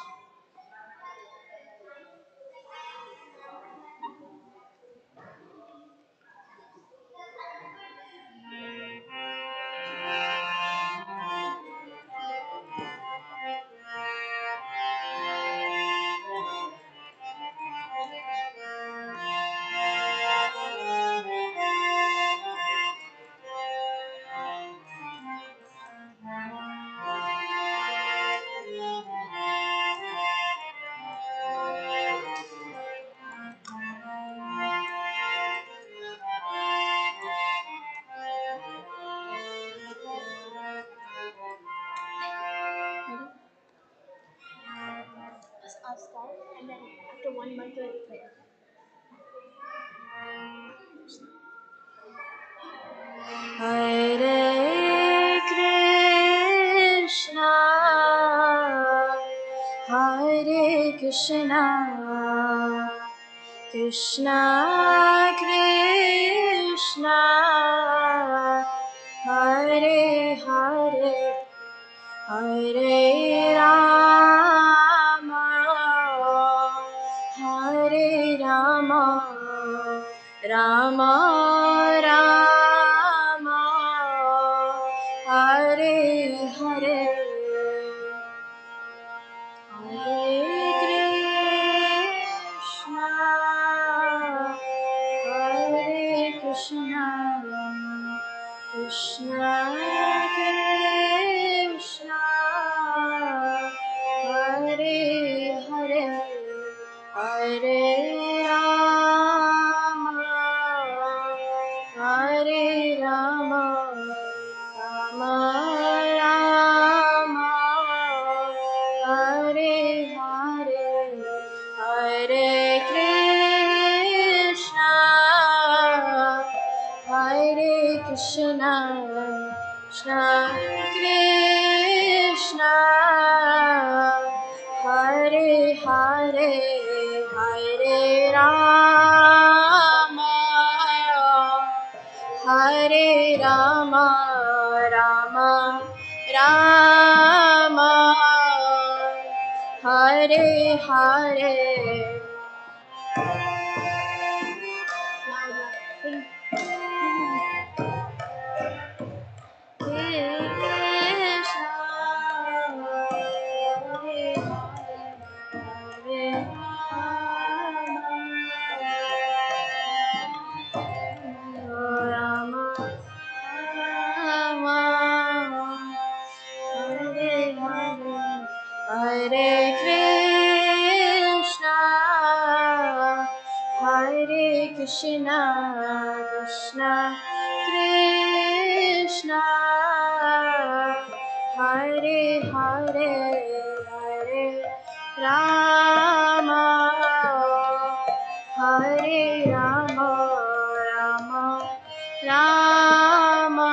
I'll start and then after after one mantra you play. Hare Krishna, Hare Krishna, Krishna Krishna, Hare Hare, Hare Rama, Hare Rama, Rama Rama, Hare Hare, Hare Krishna, Hare Krishna, Krishna Krishna, Hare Hare, Hare Rama, Hare Rama, Rama Rama, Hare Hare, Hare Krishna, Hare Krishna, Krishna Krishna, Hare Hare, Hare Rama, Hare Rama, Rama Rama, Hare Hare. Hare Krishna, Hare Krishna, Krishna Krishna, Hare Hare, Hare Rama, Hare Rama, Rama Rama,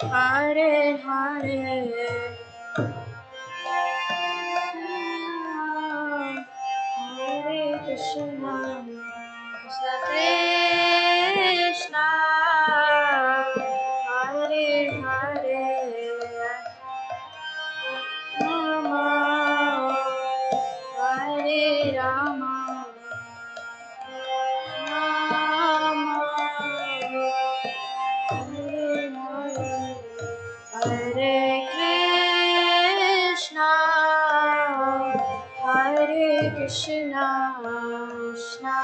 Hare Hare. Hare Krishna, Krishna Krishna, Hare Hare, Rama, Hare Rama, Rama, Hare Hare, Hare Krishna, Hare Krishna, Krishna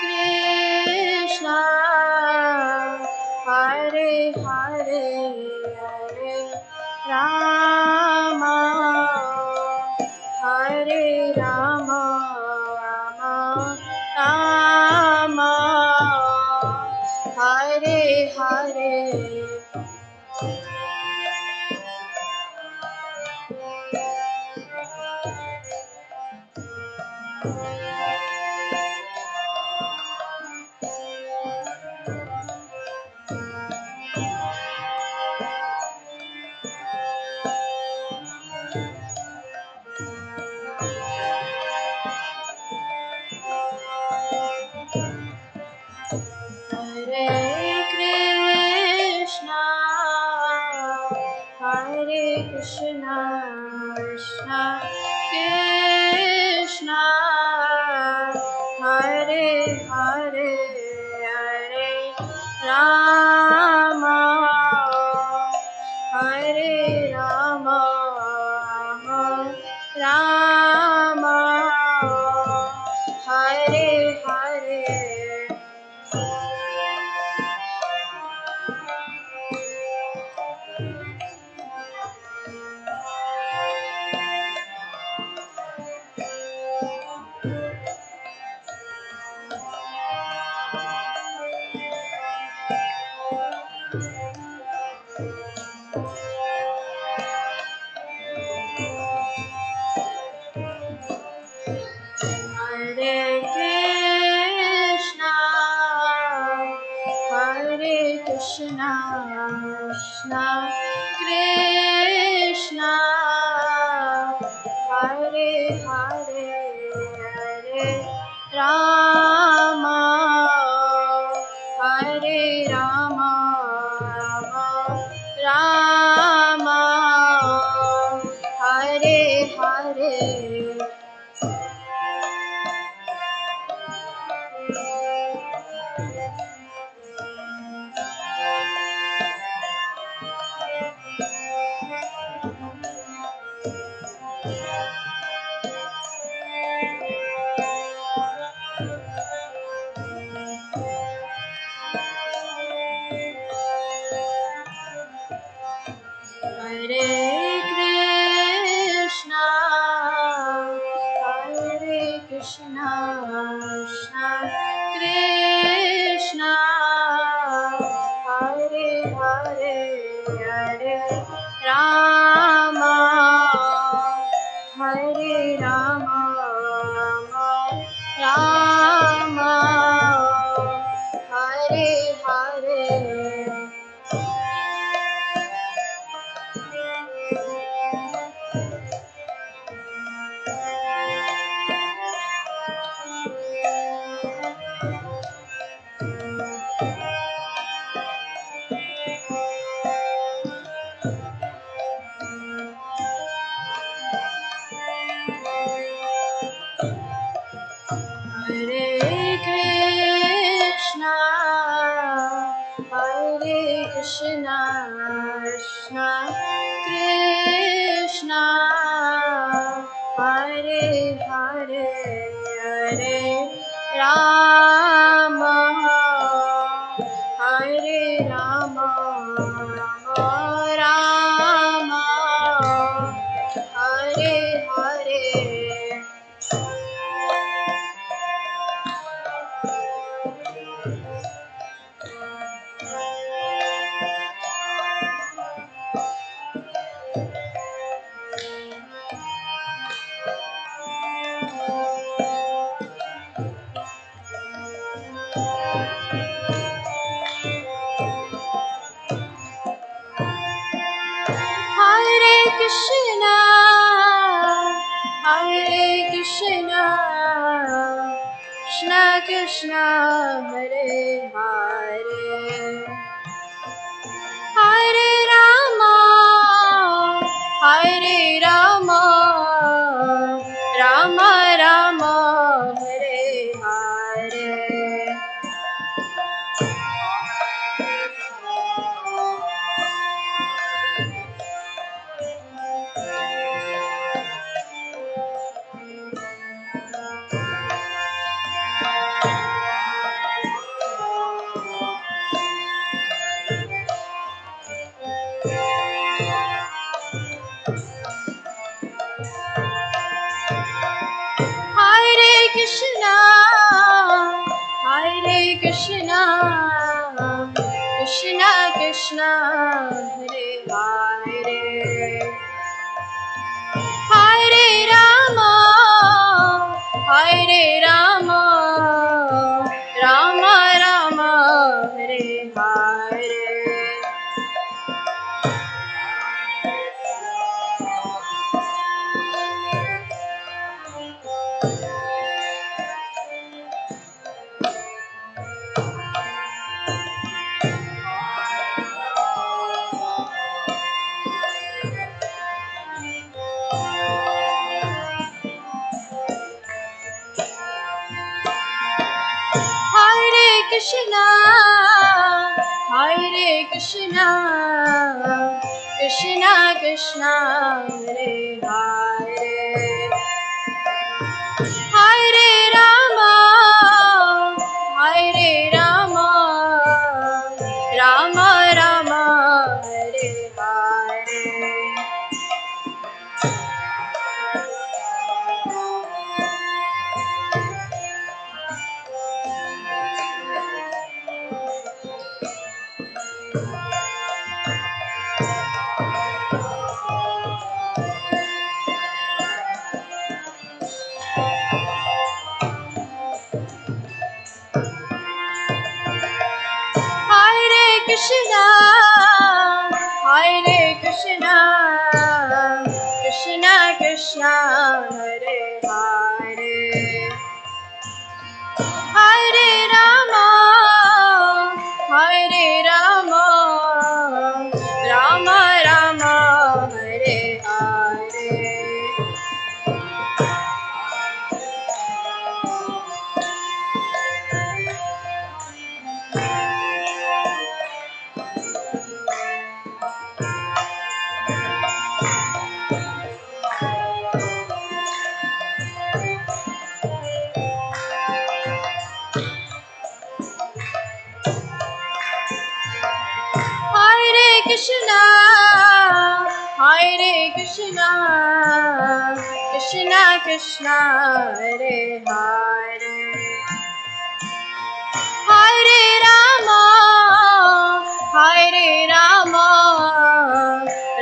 Krishna, Hare Hare, Hare Rama, Hare Rama, Rama Rama, Hare Hare. Hare Krishna, Hare Krishna, Krishna Krishna, Hare Hare, Hare Rama, Hare Rama, Rama Rama, Hare Hare. Krishna Krishna Krishna Hare Hare Hare Rama Hare Rama Rama Hare Hare Hare Krishna Krishna Krishna Hare Hare Hare Rama Hare Rama Rama Hare Hare Hare Krishna Krishna Krishna Hare Hare Hare Rama Hare Rama Rama Hare Hare Hare Krishna Krishna Krishna Hare Hare Hare Rama Rama Rama Hare Hare Hare Krishna Krishna Krishna Hare Hare Hare Rama Rama Rama Hare Hare Hare Krishna Krishna Krishna Hare Hare Hare Rama Rama Rama Hare Hare Hare Krishna, Krishna Krishna, Hare Hare, Hare Rama, Hare Rama, Rama Rama, Hare Hare. Hare Krishna, Hare Krishna, Krishna Krishna, Hare Hare, Hare Rama, Hare Rama,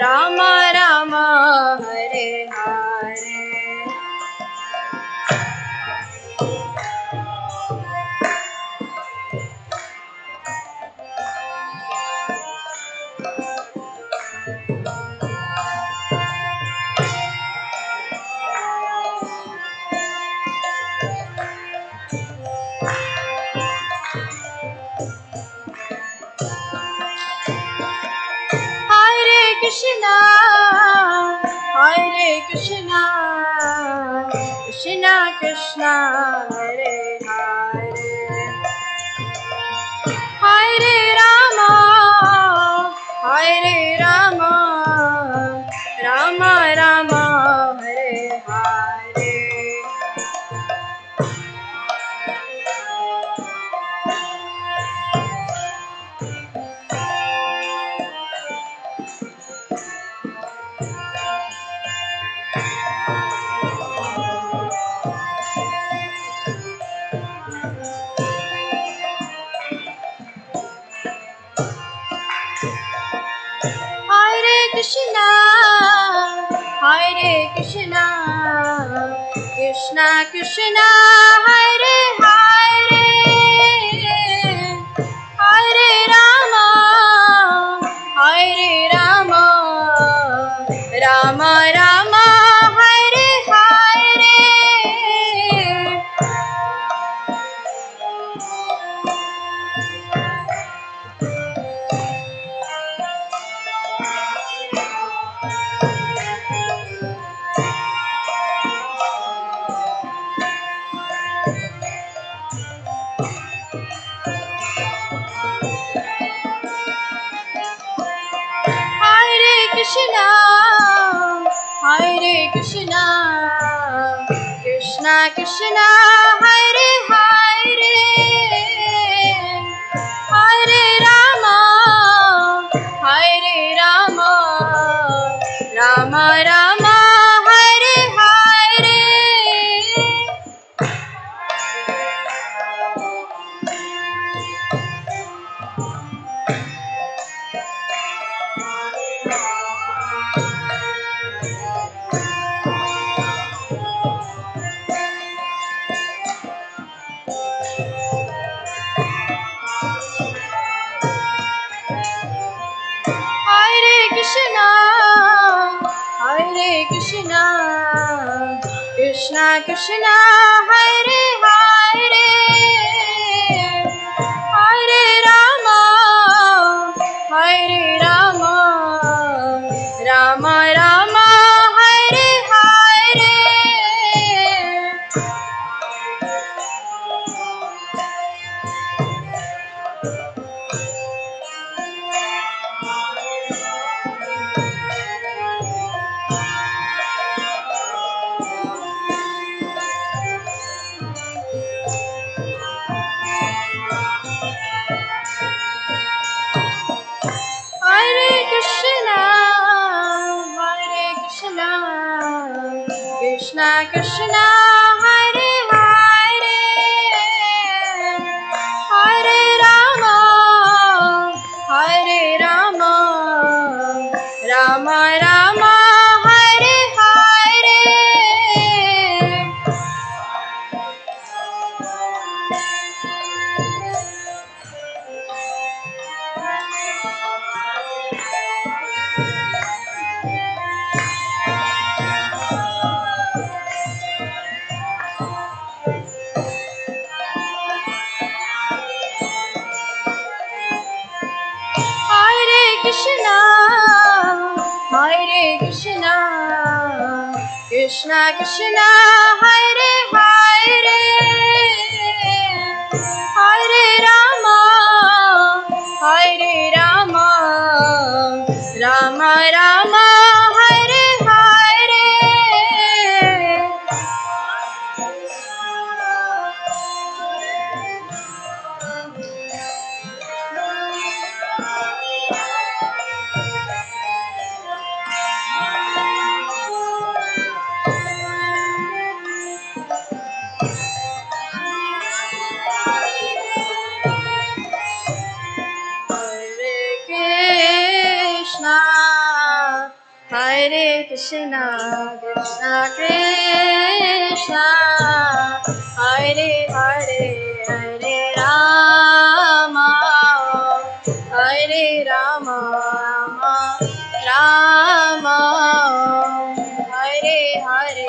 Rama Rama, Hare Hare. Hare Krishna, Hare Krishna, Krishna Krishna, Hare Hare, Hare Rama, Hare Rama, Rama Rama, Hare Hare. Hare Krishna, Hare Krishna, Krishna Krishna, Hare Hare, Hare Rama, Hare Rama, Rama Rama, Hare Hare. Hare Krishna, Hare Krishna, Krishna Krishna, Hare Hare, Hare Rama, Hare Rama, Rama Rama, Hare Hare. Hare Krishna, Hare Krishna, Krishna Krishna, Hare Hare, Hare Rama, Hare Rama, Rama Rama, Hare Hare. Hare Krishna, Hare Krishna, Krishna Krishna, Hare Hare, Hare Rama, Hare Rama, Rama Rama, Hare Hare. Krishna Krishna Hare Hare Hare Rama Hare Rama Rama Rama Hare Hare Hare Krishna Krishna Krishna Hare Hare Hare Rama Hare Rama Rama Hare Hare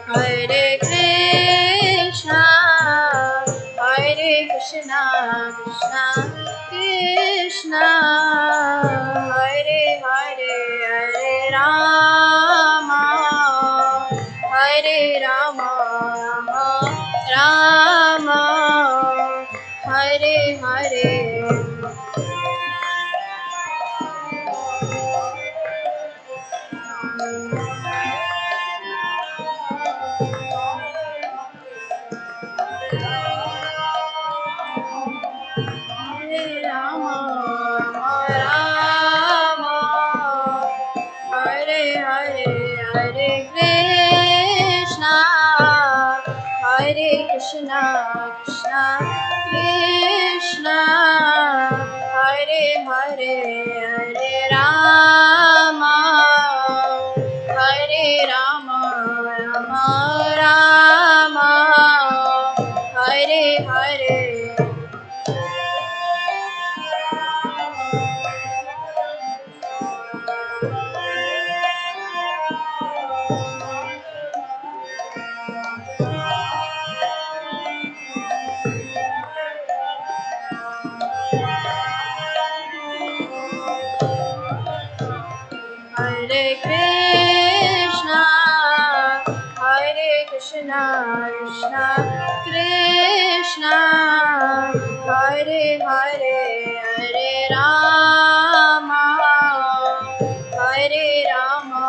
Hare Krishna Krishna Krishna Hare Hare Hare Rama Hare Rama Rama Hare Hare Hare Rama Rama Hare Hare Hare Krishna Krishna Krishna Hare Hare Hare Rama Hare Rama Rama Hare Hare Hare Krishna Krishna Krishna Hare Hare Hare Rama Hare Rama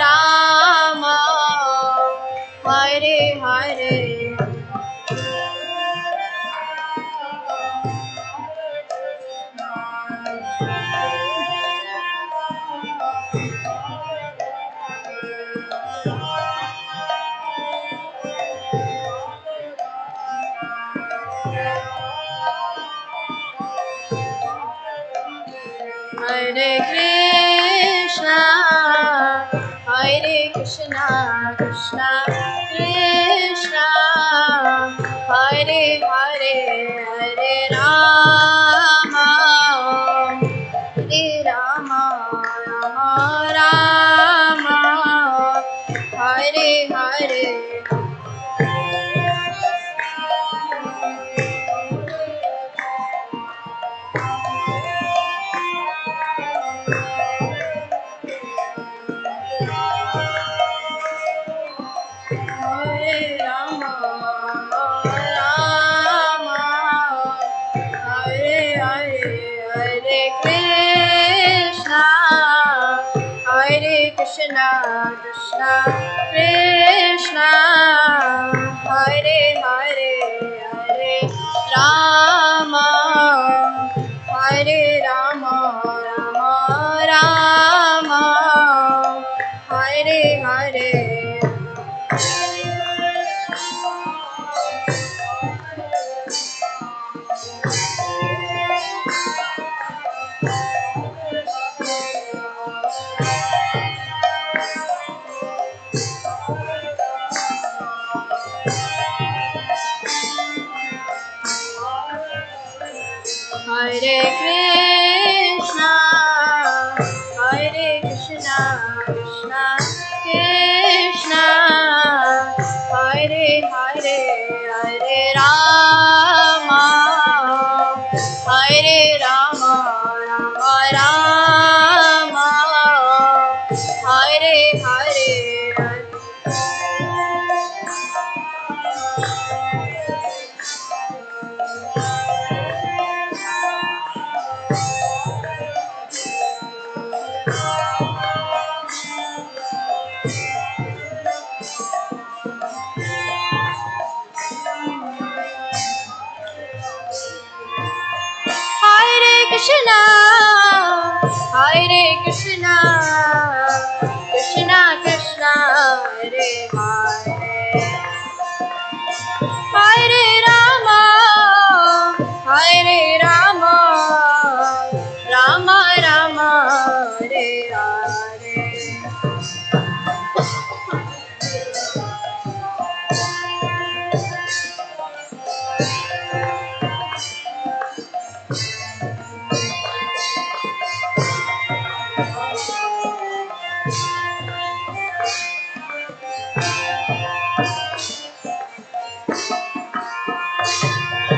Rama Hare Hare Hare Krishna Krishna Krishna Hare Hare Hare Rama Hare Rama Rama Hare Hare Hare Rama Rama Hare Hare Hare Krishna Krishna Krishna Hare Hare Hare Rama Hare Rama Rama Hare Hare Hare Krishna, Hare Krishna, Krishna Krishna, Hare Hare, Hare Rama, Hare Rama, Rama Rama, Hare Hare. Hare Krishna, Hare Krishna, Krishna Krishna, Hare Hare, Hare Rama, Hare Rama, Rama Rama, Hare Hare.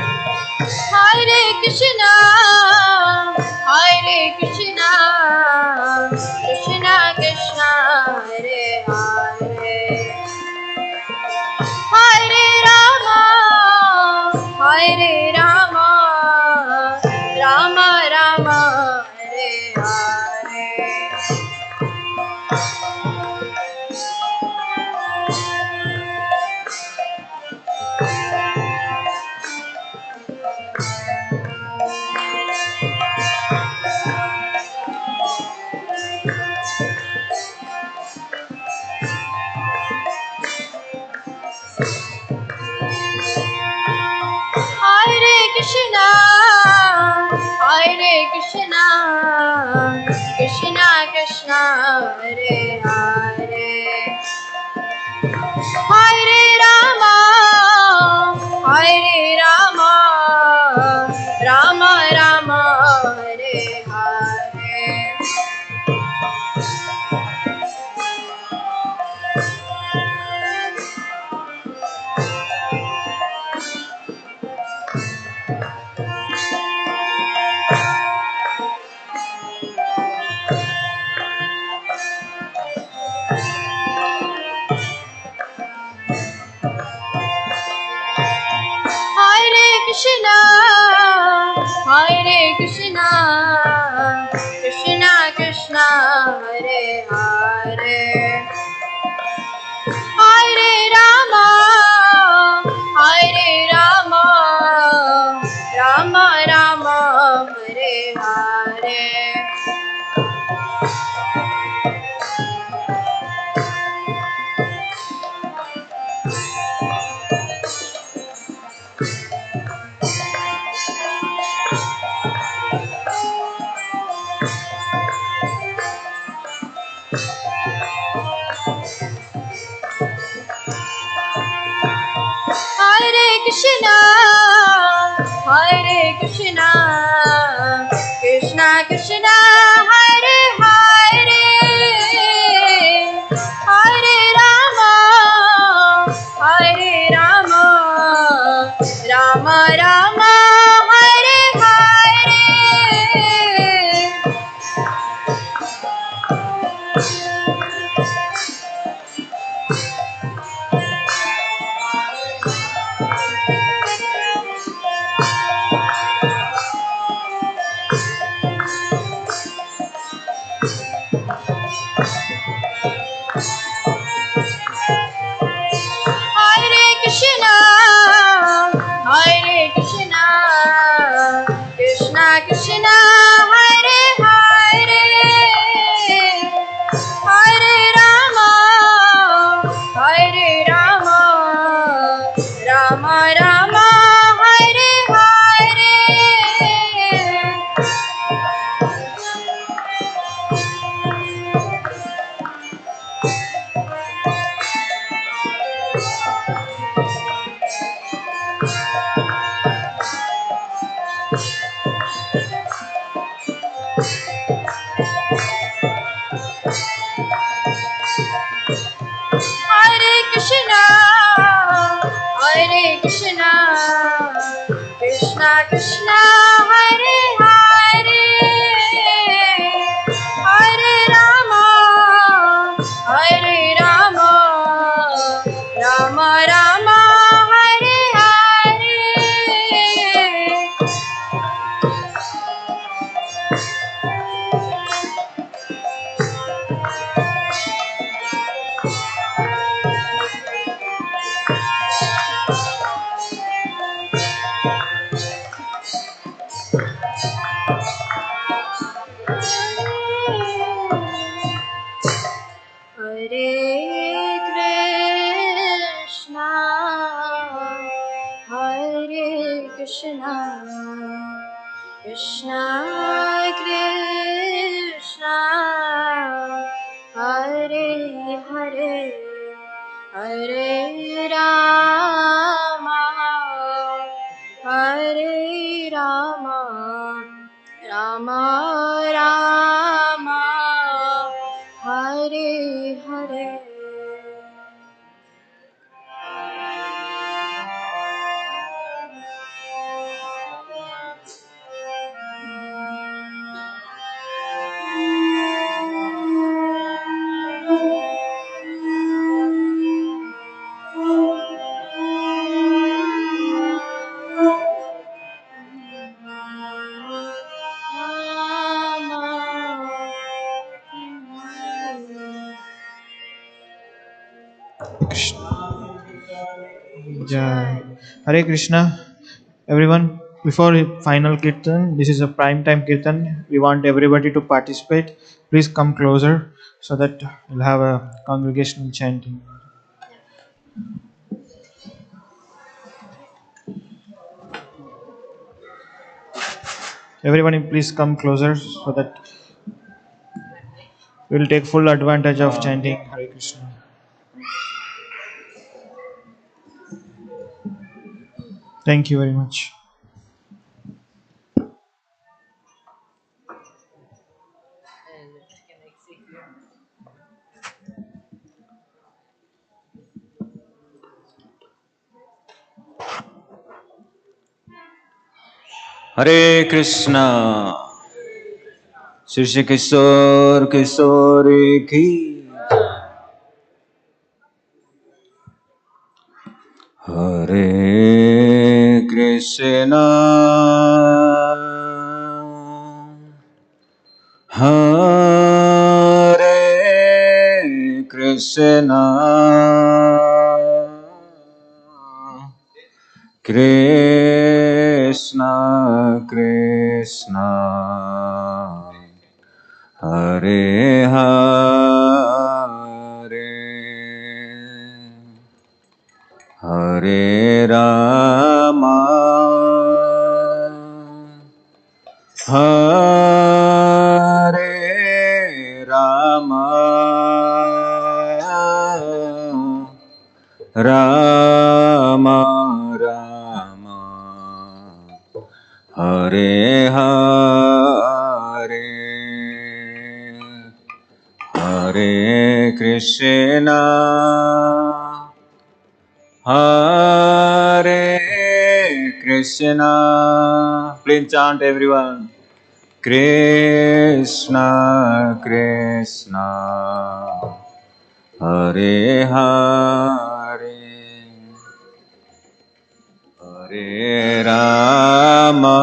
Hare Krishna, Hare Krishna, Krishna Krishna, Hare Hare, Hare Rama, Hare Rama, Rama Rama, Hare Hare. Hare Krishna, Hare Krishna, Krishna Krishna, Hare Hare, Hare Rama, Hare Rama, Rama Rama, Hare Hare. Hare Krishna, Hare Krishna, Krishna Krishna, Hare Hare, Hare Rama, Hare Rama, Rama Rama, Hare Hare. Hare Krishna, Hare Krishna, Krishna Krishna, Hare Hare, Hare Rama, Hare Rama, Rama Rama, Hare Hare. Hare Krishna, Hare Krishna, Krishna Krishna, Hare Hare, Hare Rama, Hare Rama, Rama Rama, Hare Hare. Krishna, Krishna Krishna, Hare Hare, Hare Rama, Hare Rama, Rama Rama, Hare Hare. Hare Krishna, Hare Krishna, Krishna Krishna, Hare Hare, Hare Rama, Hare Rama, Rama Rama, Hare Hare. Jai. Hare Krishna. Everyone, before final kirtan, this is a prime time kirtan. We want everybody to participate. Please come closer so that we'll have a congregational chanting. Everybody, please come closer so that we'll take full advantage of chanting Hare Krishna. Thank you very much. Hare Krishna. Shri Kishore Kishore ki. Hare Krishna. Hare Krishna. Krishna Krishna, Hare Hare, Hare Rama, Hare Rama, Rama Rama, Hare Hare, Hare Krishna, Hare Krishna. Please chant everyone. Krishna Krishna, Hare Hare, Hare Rama,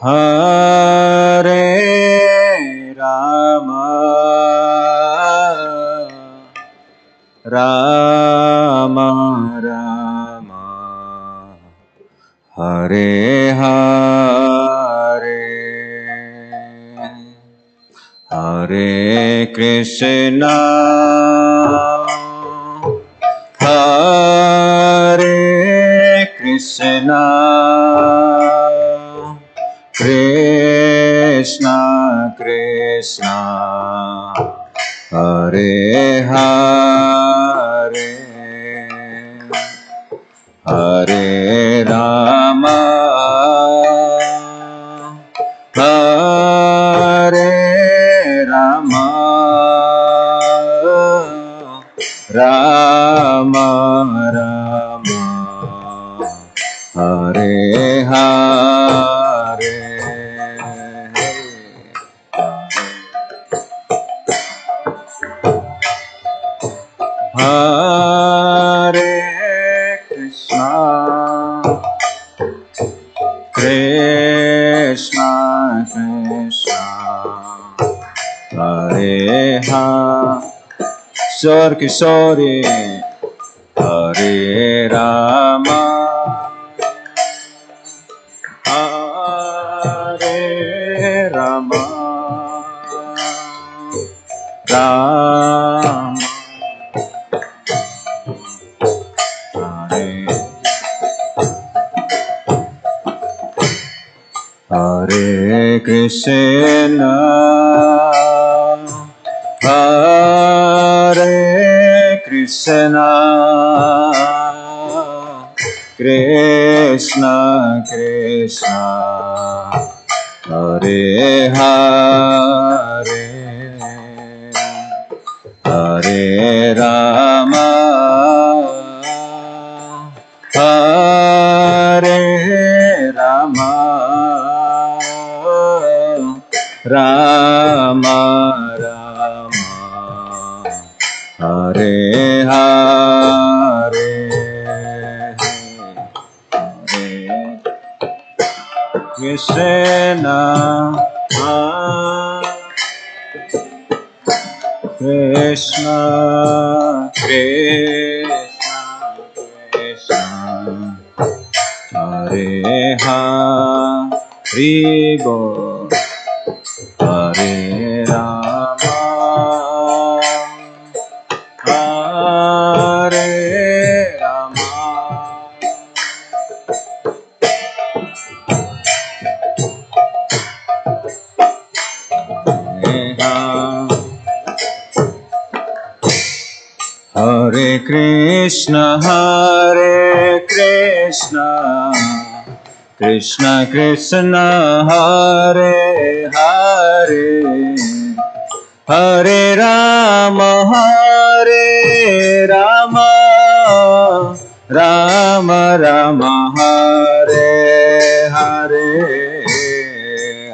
Hare Rama, Rama Rama, Hare Hare, Hare Krishna, Hare Krishna, Krishna Krishna, Hare Hare, Hare Rama, Hare Rama, Rama Rama, Hare Hare, Hare Krishna, Krishna Krishna, Hare Hare, Kishore Kishore, Hare Rama, Hare Rama, Rama Hare, Hare Krishna, Hare Krishna, Krishna Krishna, Hare Hare, Hare Rama, Hare Rama, Rama Rama, Hare Hare, Hare Krishna, Krishna Krishna Krishna, Hare Hare Bol, Hare Rama, Hare Rama, Hare Krishna, Krishna Krishna, Hare Hare, Hare Rama, Rama Rama, Hare Hare,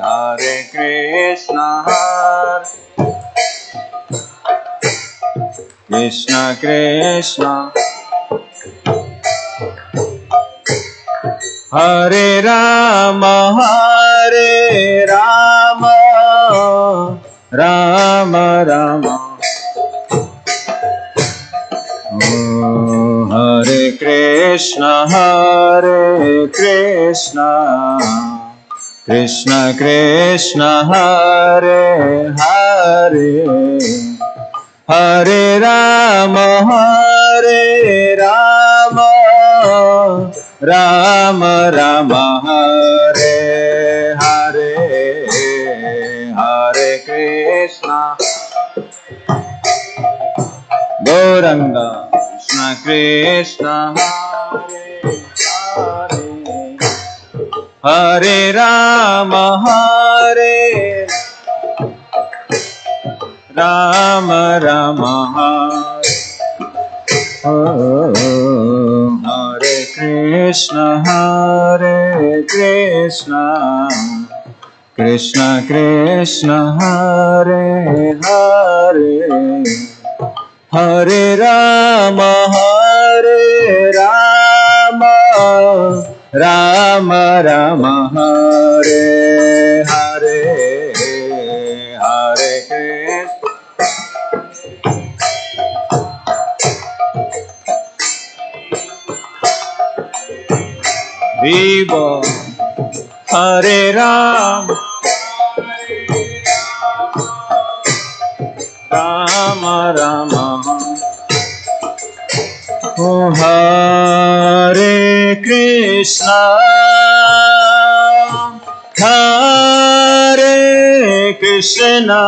Hare Krishna, Krishna Krishna, Hare Rama, Rama Rama, oh, Hare Krishna, Krishna Krishna, Hare Hare, Hare Rama, Rama Rama, Hare Hare, Hare Krishna, Gauranga, Krishna Krishna, Hare Rama, Rama Rama, oh, Hare Krishna, Krishna Krishna, Hare Hare, Hare Rama, Rama Rama, Hare Hare, Hare Krishna, Viva, Hare Rama, Rama Rama, oh, Hare Krishna, Hare Krishna,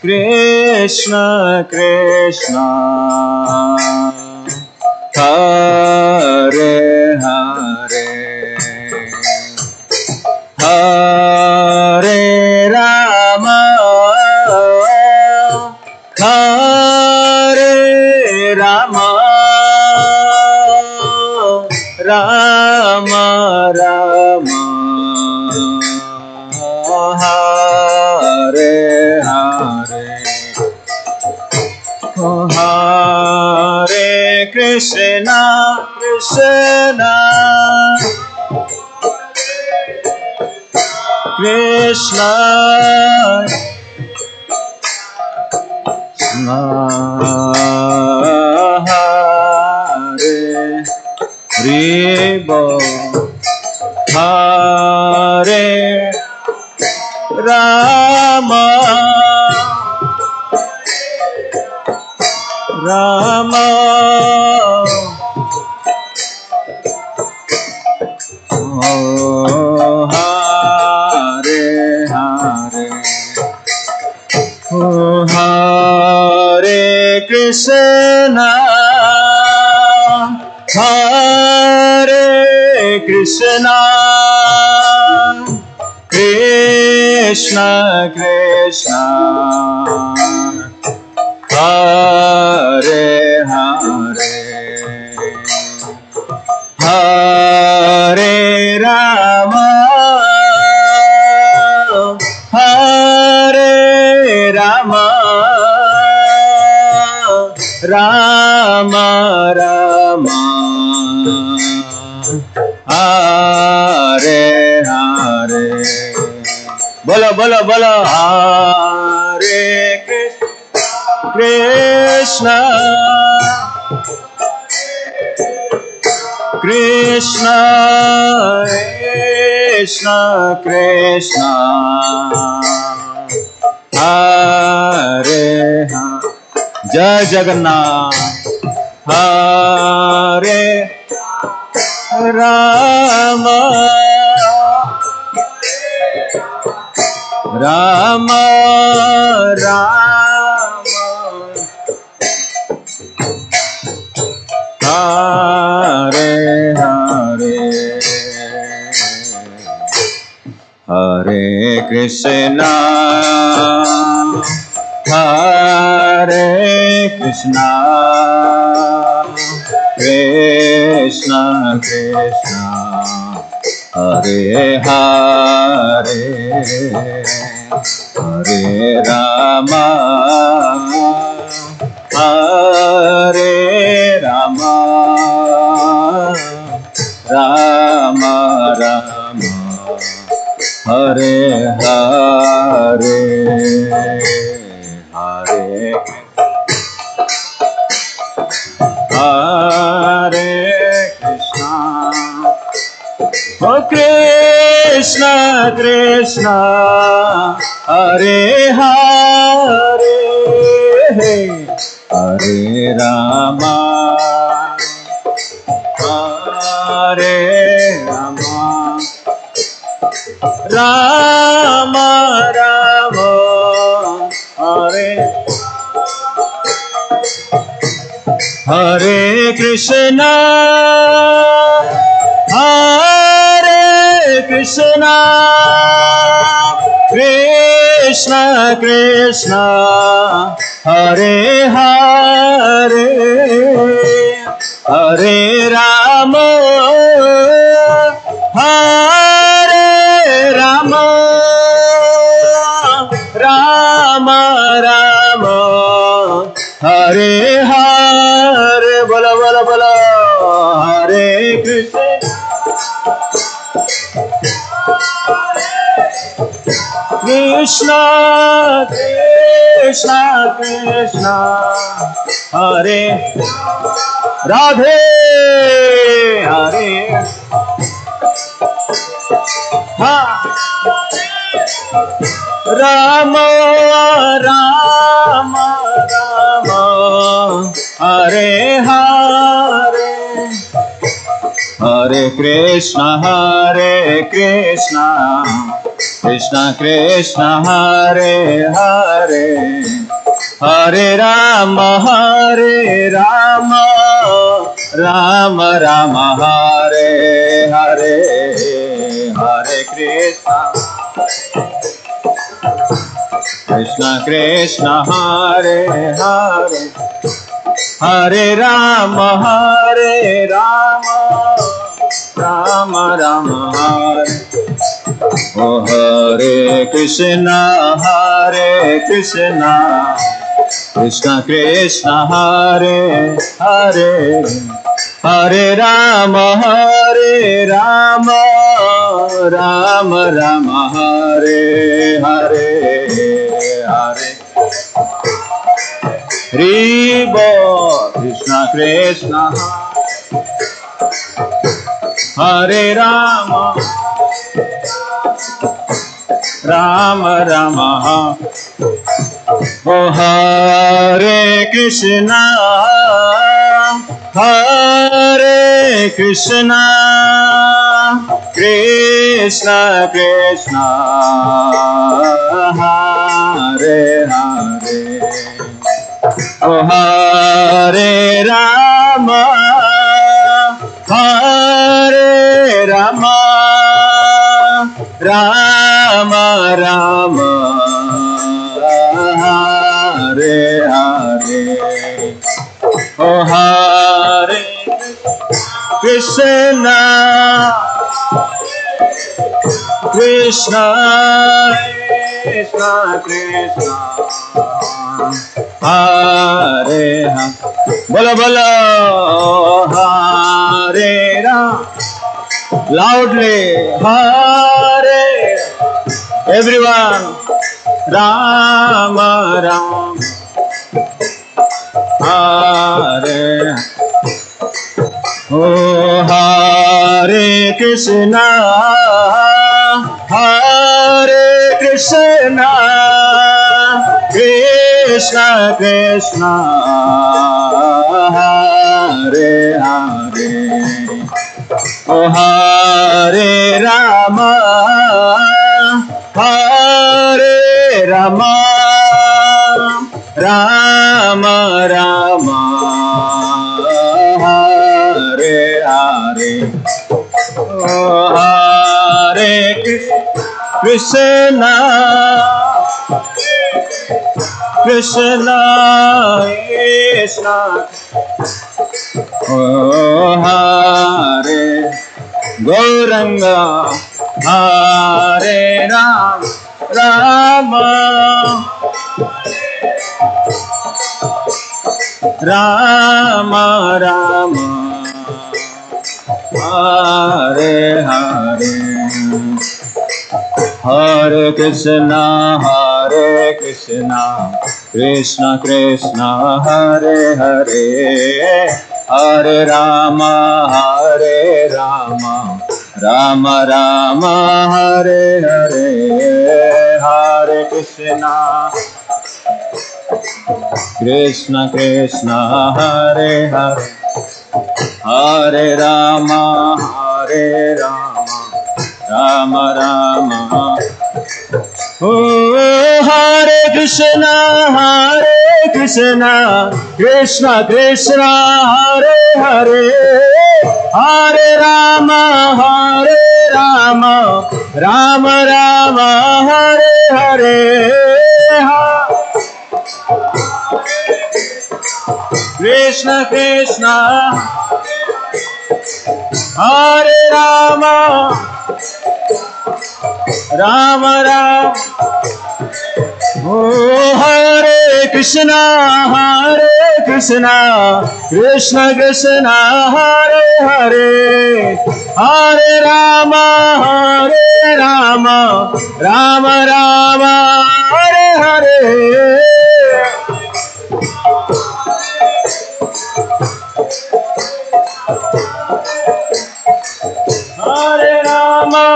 Krishna Krishna, Hare Hare, Hare Rama, Hare Krishna, Krishna Krishna Hare Hare Bol Hare Rama Rama Oh Hare Hare Oh Hare Krishna Hare Krishna Krishna Krishna Hare Hare Hare Rama Hare Rama Rama Rama Hare Hare Bolo bolo bolo Hare Krishna Krishna Krishna Krishna Hare Hare Jai Jagannath Hare Rama Rama Rama Hare Hare Hare Krishna Hare Krishna Krishna Krishna Hare Hare Hare Rama Hare Rama Rama Rama Hare Hare Hare Hare Krishna Oh Krishna Krishna Hare Hare Hare Rama Hare Rama Rama Rama Hare Hare Krishna Hare Krishna Krishna Krishna Hare Hare Hare Rama Hare Rama Rama Rama Hare Hare Bola bola bola Hare Krishna Krishna Krishna Krishna Hare Radhe Hare Ha Rama Rama Rama Hare Hare Hare Krishna Krishna Krishna Hare Hare Hare Rama Rama Rama Hare Hare Hare Krishna Krishna Hare Hare Hare Rama Rama Hare Oh Hare Krishna Krishna Krishna Hare Hare Hare Rama Rama Rama Hare Hare Hare Ribo Krishna Krishna Hare Rama Rama Rama Oh Hare Krishna Krishna Krishna Hare Hare Oh Hare Rama Rama Rama Hare Hare Oh Hare Krishna Krishna Krishna Krishna Hare Hare Bolo bolo Hare Ram loudly Hare everyone Rama Ram Hare Oh Hare Krishna Krishna Krishna Hare Hare Oh Hare Rama Rama Rama Hare Hare Oh Hare Krishna Krishna Krishna Oh Hare Gauranga Hare Rama Rama Rama Hare Hare Hare Krishna Krishna Krishna Hare Hare Hare Rama Rama Rama Hare Hare Hare Krishna Krishna Krishna Hare Hare Hare Rama Rama Rama Oh Hare Krishna Krishna Krishna Hare Hare Hare Rama Rama Rama Hare Hare Krishna Krishna Hare Rama Rama Rama Oh Hare Krishna Krishna Krishna Hare Hare Hare Rama Rama Rama Hare Hare Hare Rama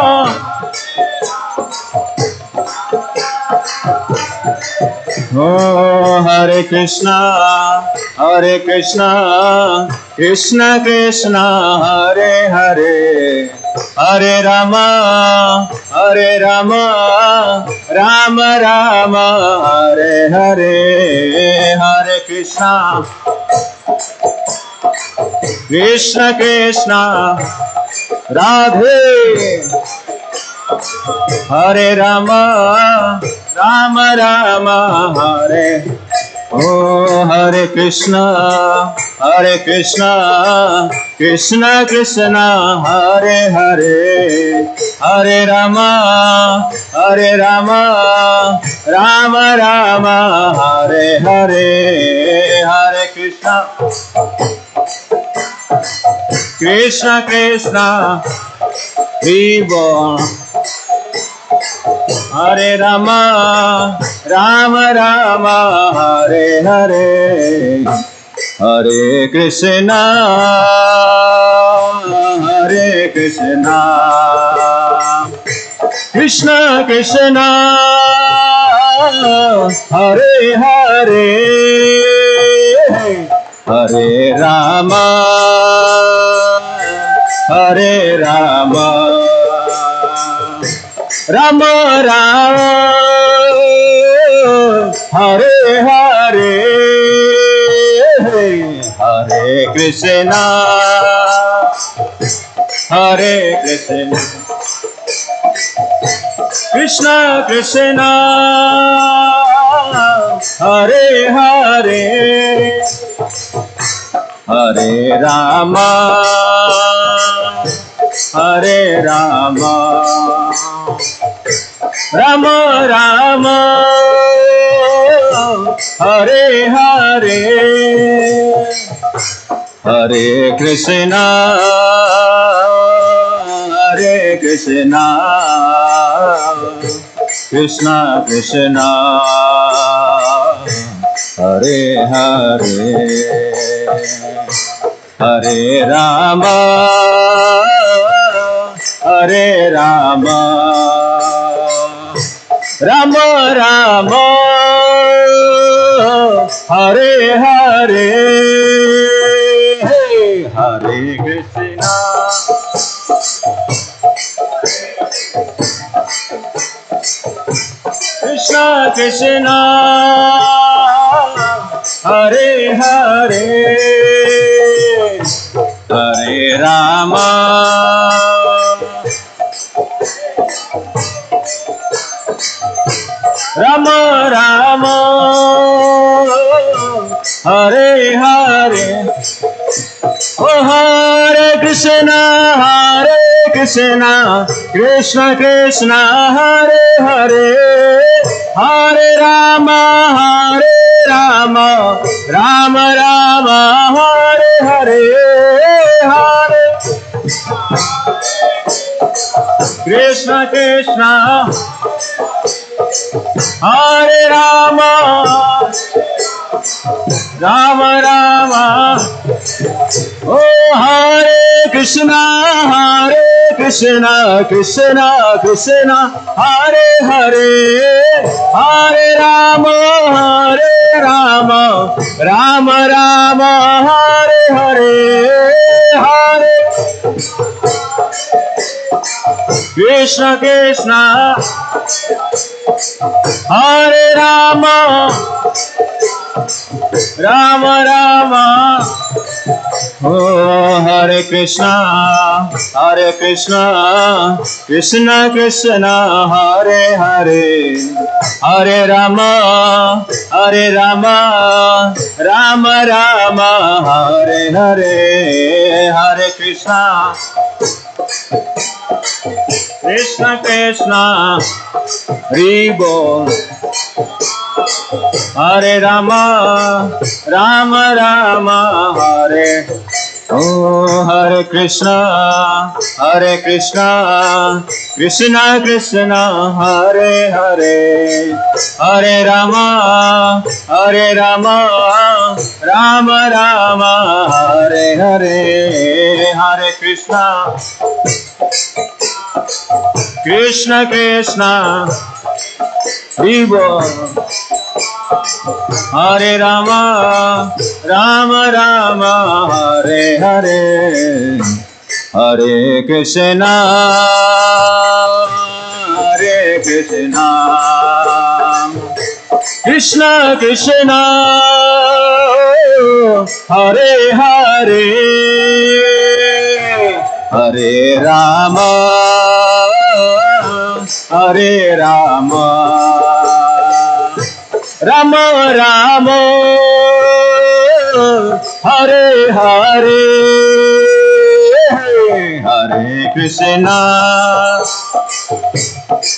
Oh Hare Krishna Krishna Krishna Hare Hare Hare Rama Rama Rama Hare Hare Hare Krishna Krishna Radhe Hare Rama Rama Hare Oh, Hare Krishna, Krishna Krishna, Hare Hare, Hare Rama, Rama Rama, Hare Hare, Hare Krishna, Krishna Krishna, Hare Hare Rama, Rama Rama, Hare Hare, Hare Krishna, Krishna Krishna, Hare Hare, Hare Rama, Rama Rama, Hare Hare, Hare Krishna, Krishna Krishna, Hare Hare, Hare Rama, Rama Rama, Hare Hare, Hare Krishna, Krishna Krishna, Hare Hare, Hare Rama, Rama Rama, Hare Hare, Hare Krishna, Krishna Krishna, Hare Hare, Hare Rama, Rama Rama, Hare Hare, Oh Hare Krishna, Krishna Krishna, Hare Hare, Hare Rama, Rama Rama, Hare Hare, Hare Krishna Krishna, Hare Rama, Rama Rama, Oh Hare Krishna, Krishna Krishna, Hare Hare, Hare Rama, Rama Rama, Hare Hare, Hare Krishna Krishna, Hare Rama, Rama Rama, Oh Hare Krishna, Krishna Krishna, Hare Hare, Hare Rama, Rama Rama, Hare Hare, Hare Krishna, Krishna Krishna, Hare Bol, Hare Rama, Rama, Hare, Oh Hare Krishna, Krishna Krishna, Hare Hare, Hare Rama, Rama Rama, Hare Hare, Hare Krishna, Krishna Krishna, Hare Bol, Hare Rama, Rama, Hare Hare, Hare Krishna, Krishna Krishna, Hare Hare, Hare Rama, Ram Ram Hare Hare Hare Krishna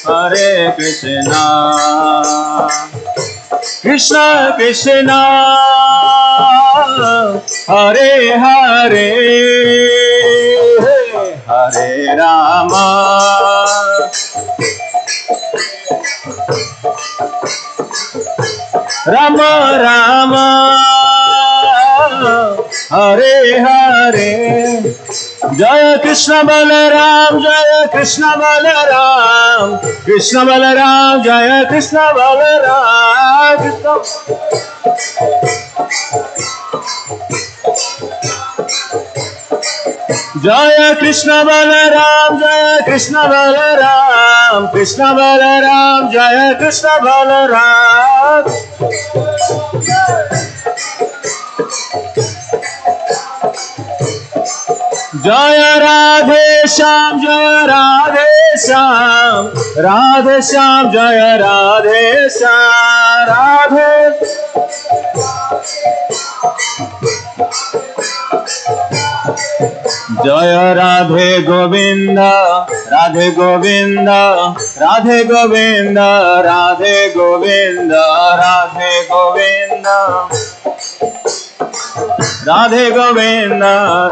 Hare Krishna Krishna Krishna Hare Hare Hare Rama Rama Rama Hare Hare Jaya Krishna Balaram Jaya Krishna Balaram Krishna Balaram Jaya Krishna Balaram Krishna Jaya Krishna Balaram Jaya Krishna Balaram Krishna Balaram Jaya Krishna Balaram Jaya Radhe Shyam Jaya Radhe Shyam Radhe Shyam Jaya Radhe Shyam Radhe Jaya Radhe Govinda Radhe Govinda Radhe Govinda Radhe Govinda Radhe Govinda Radhe Govinda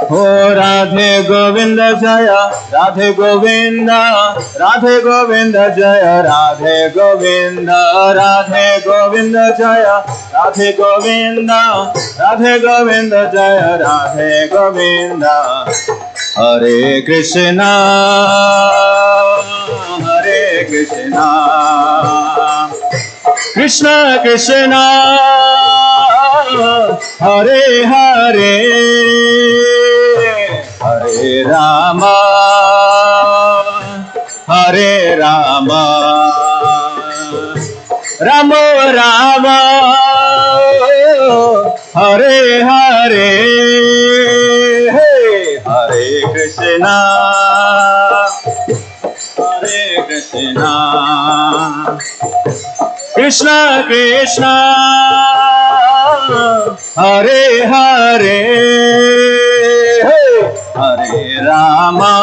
Oh Radhe Govinda Jaya Radhe Govinda Radhe Govinda Jaya Radhe Govinda Radhe Govinda Jaya Radhe Govinda Radhe Govinda Jaya Radhe Govinda Hare Krishna Hare Krishna Krishna Krishna Hare Hare Hare Rama Hare Rama Rama Rama Hare Hare Hare Krishna Hare Krishna Krishna Krishna Hare Hare Hare Rama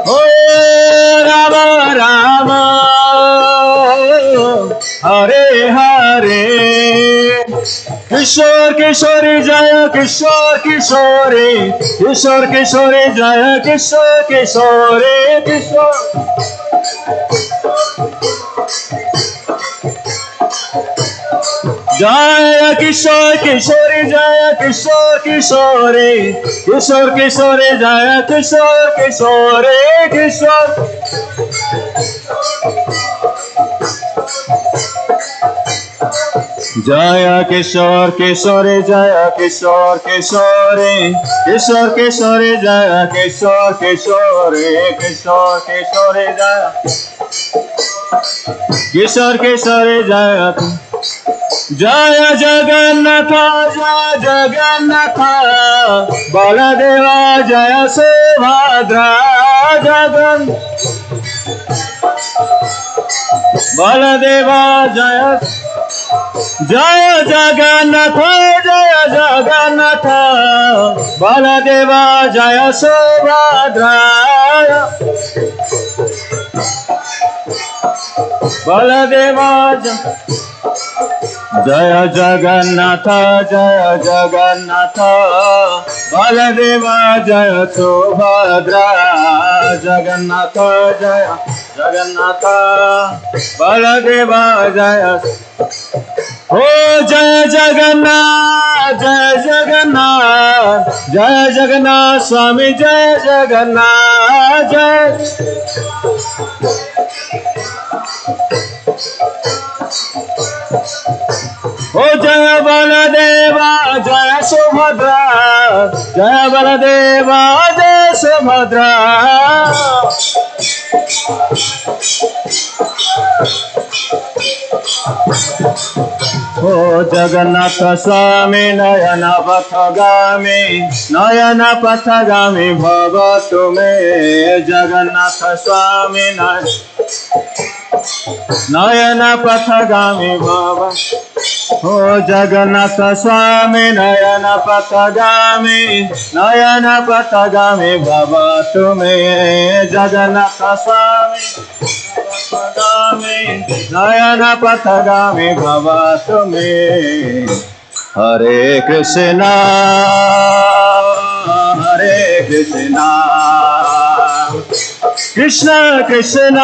Oh Rama Rama Hare Hare Kishore Kishore Jaya Kishore Kishore Kishore Kishore Jaya Kishore Kishore Kishore Jaya Kishore Kishore Jaya Kishore Kishore Kishore Kishore Jaya Kishore Kishore Kishore Jaya Kishore Kishore Jaya Kishore Kishore Kishore Kishore Jaya Kishore Kishore Kishore Kishore Jaya Kishore Kishore Jaya Jaya Jagannatha Jaya Jagannatha Baladeva Jaya Subhadra Jagan Baladeva Jaya Jaya Jagannatha Jaya Jagannatha Baladeva Jaya Subhadra Baladeva Jaya Jagannatha Jaya Jagannatha Baladeva Jaya Subhadra Jagannatha Jaya Jagannatha Baladeva Jaya Oh Jaya Jagannath Jaya Jagannath Jaya Jagannath Swami Jaya Jagannath Jaya Oh Jaya Baladeva Jaya Subhadra Jaya Baladeva Jaya Subhadra ओ जगन्नाथ स्वामी नयन पथगामी भव तुमे जगन्नाथ स्वामी नयन पथगामी भव ओ जगन्नाथ स्वामी नयन पथगामी भव तुमे जगन्नाथ स्वामी नयन पथगामी भव तुमे हरे कृष्णा कृष्ण कृष्ण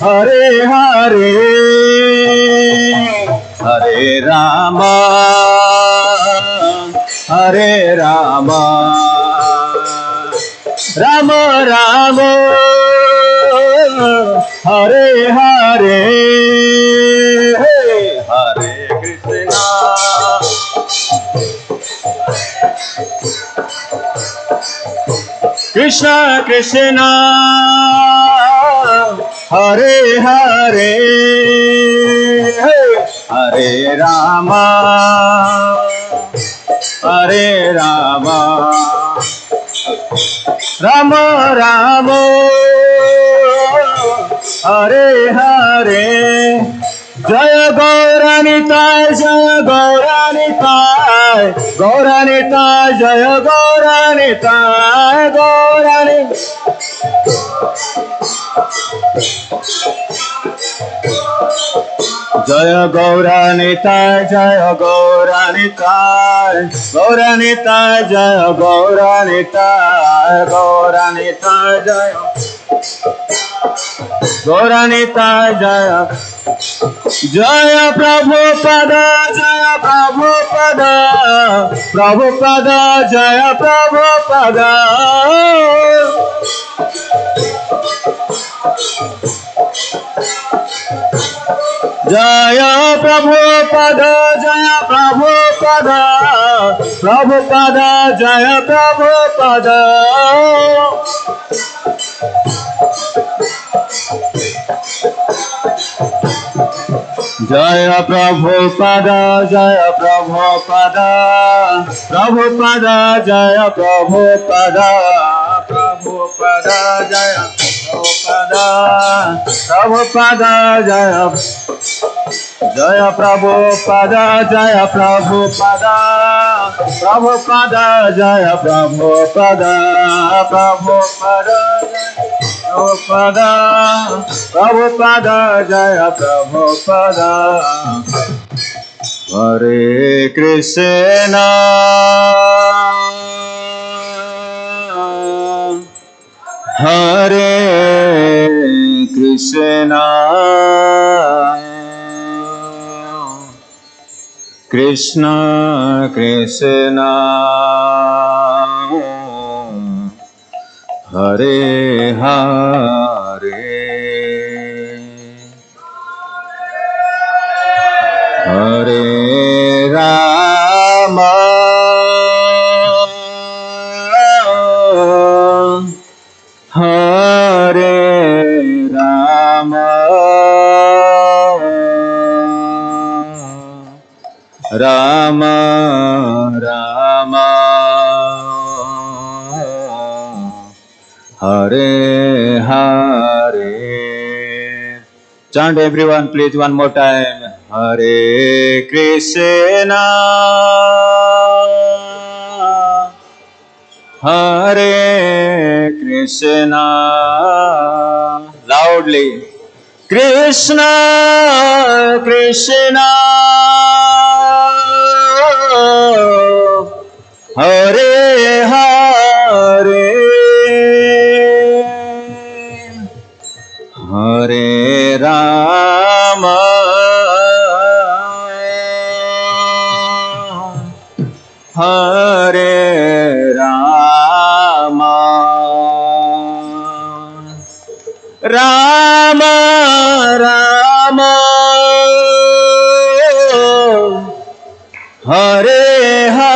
हरे हरे हरे राम राम राम हरे हरे हरे कृष्णा कृष्ण कृष्ण हरे हरे हरे राम राम राम हरे हरे जय गौरानिताय जय गौरानिताय गौरानिताय जय गौरानिताय जय गौरानिताय जय गौरानिताय गौरानिताय जय गौरानिताय गौरानिताय जय गौरानिताय जय जय प्रभुपद जय प्रभुपद प्रभुपद जय प्रभुपद जय प्रभुपद जय प्रभुपद प्रभुपद जय प्रभुपद जय प्रभुपद जय प्रभुपद प्रभुपद जय प्रभुपद प्रभुपद जय प्रभुपद जय जय प्रभुपद जय प्रभुपद प्रभुपद जय प्रभुपद प्रभुपद प्रभुपद जय प्रभुपद हरे कृष्ण हरे कृष्ण कृष्ण कृष्ण हरे हरे हरे राम हरे Ram Ram Ram Hare Hare chant everyone please one more time Hare Krishna Hare Krishna loudly Krishna Krishna Hare Hare Hare Rama Hare Rama Rama Rama Hare Hare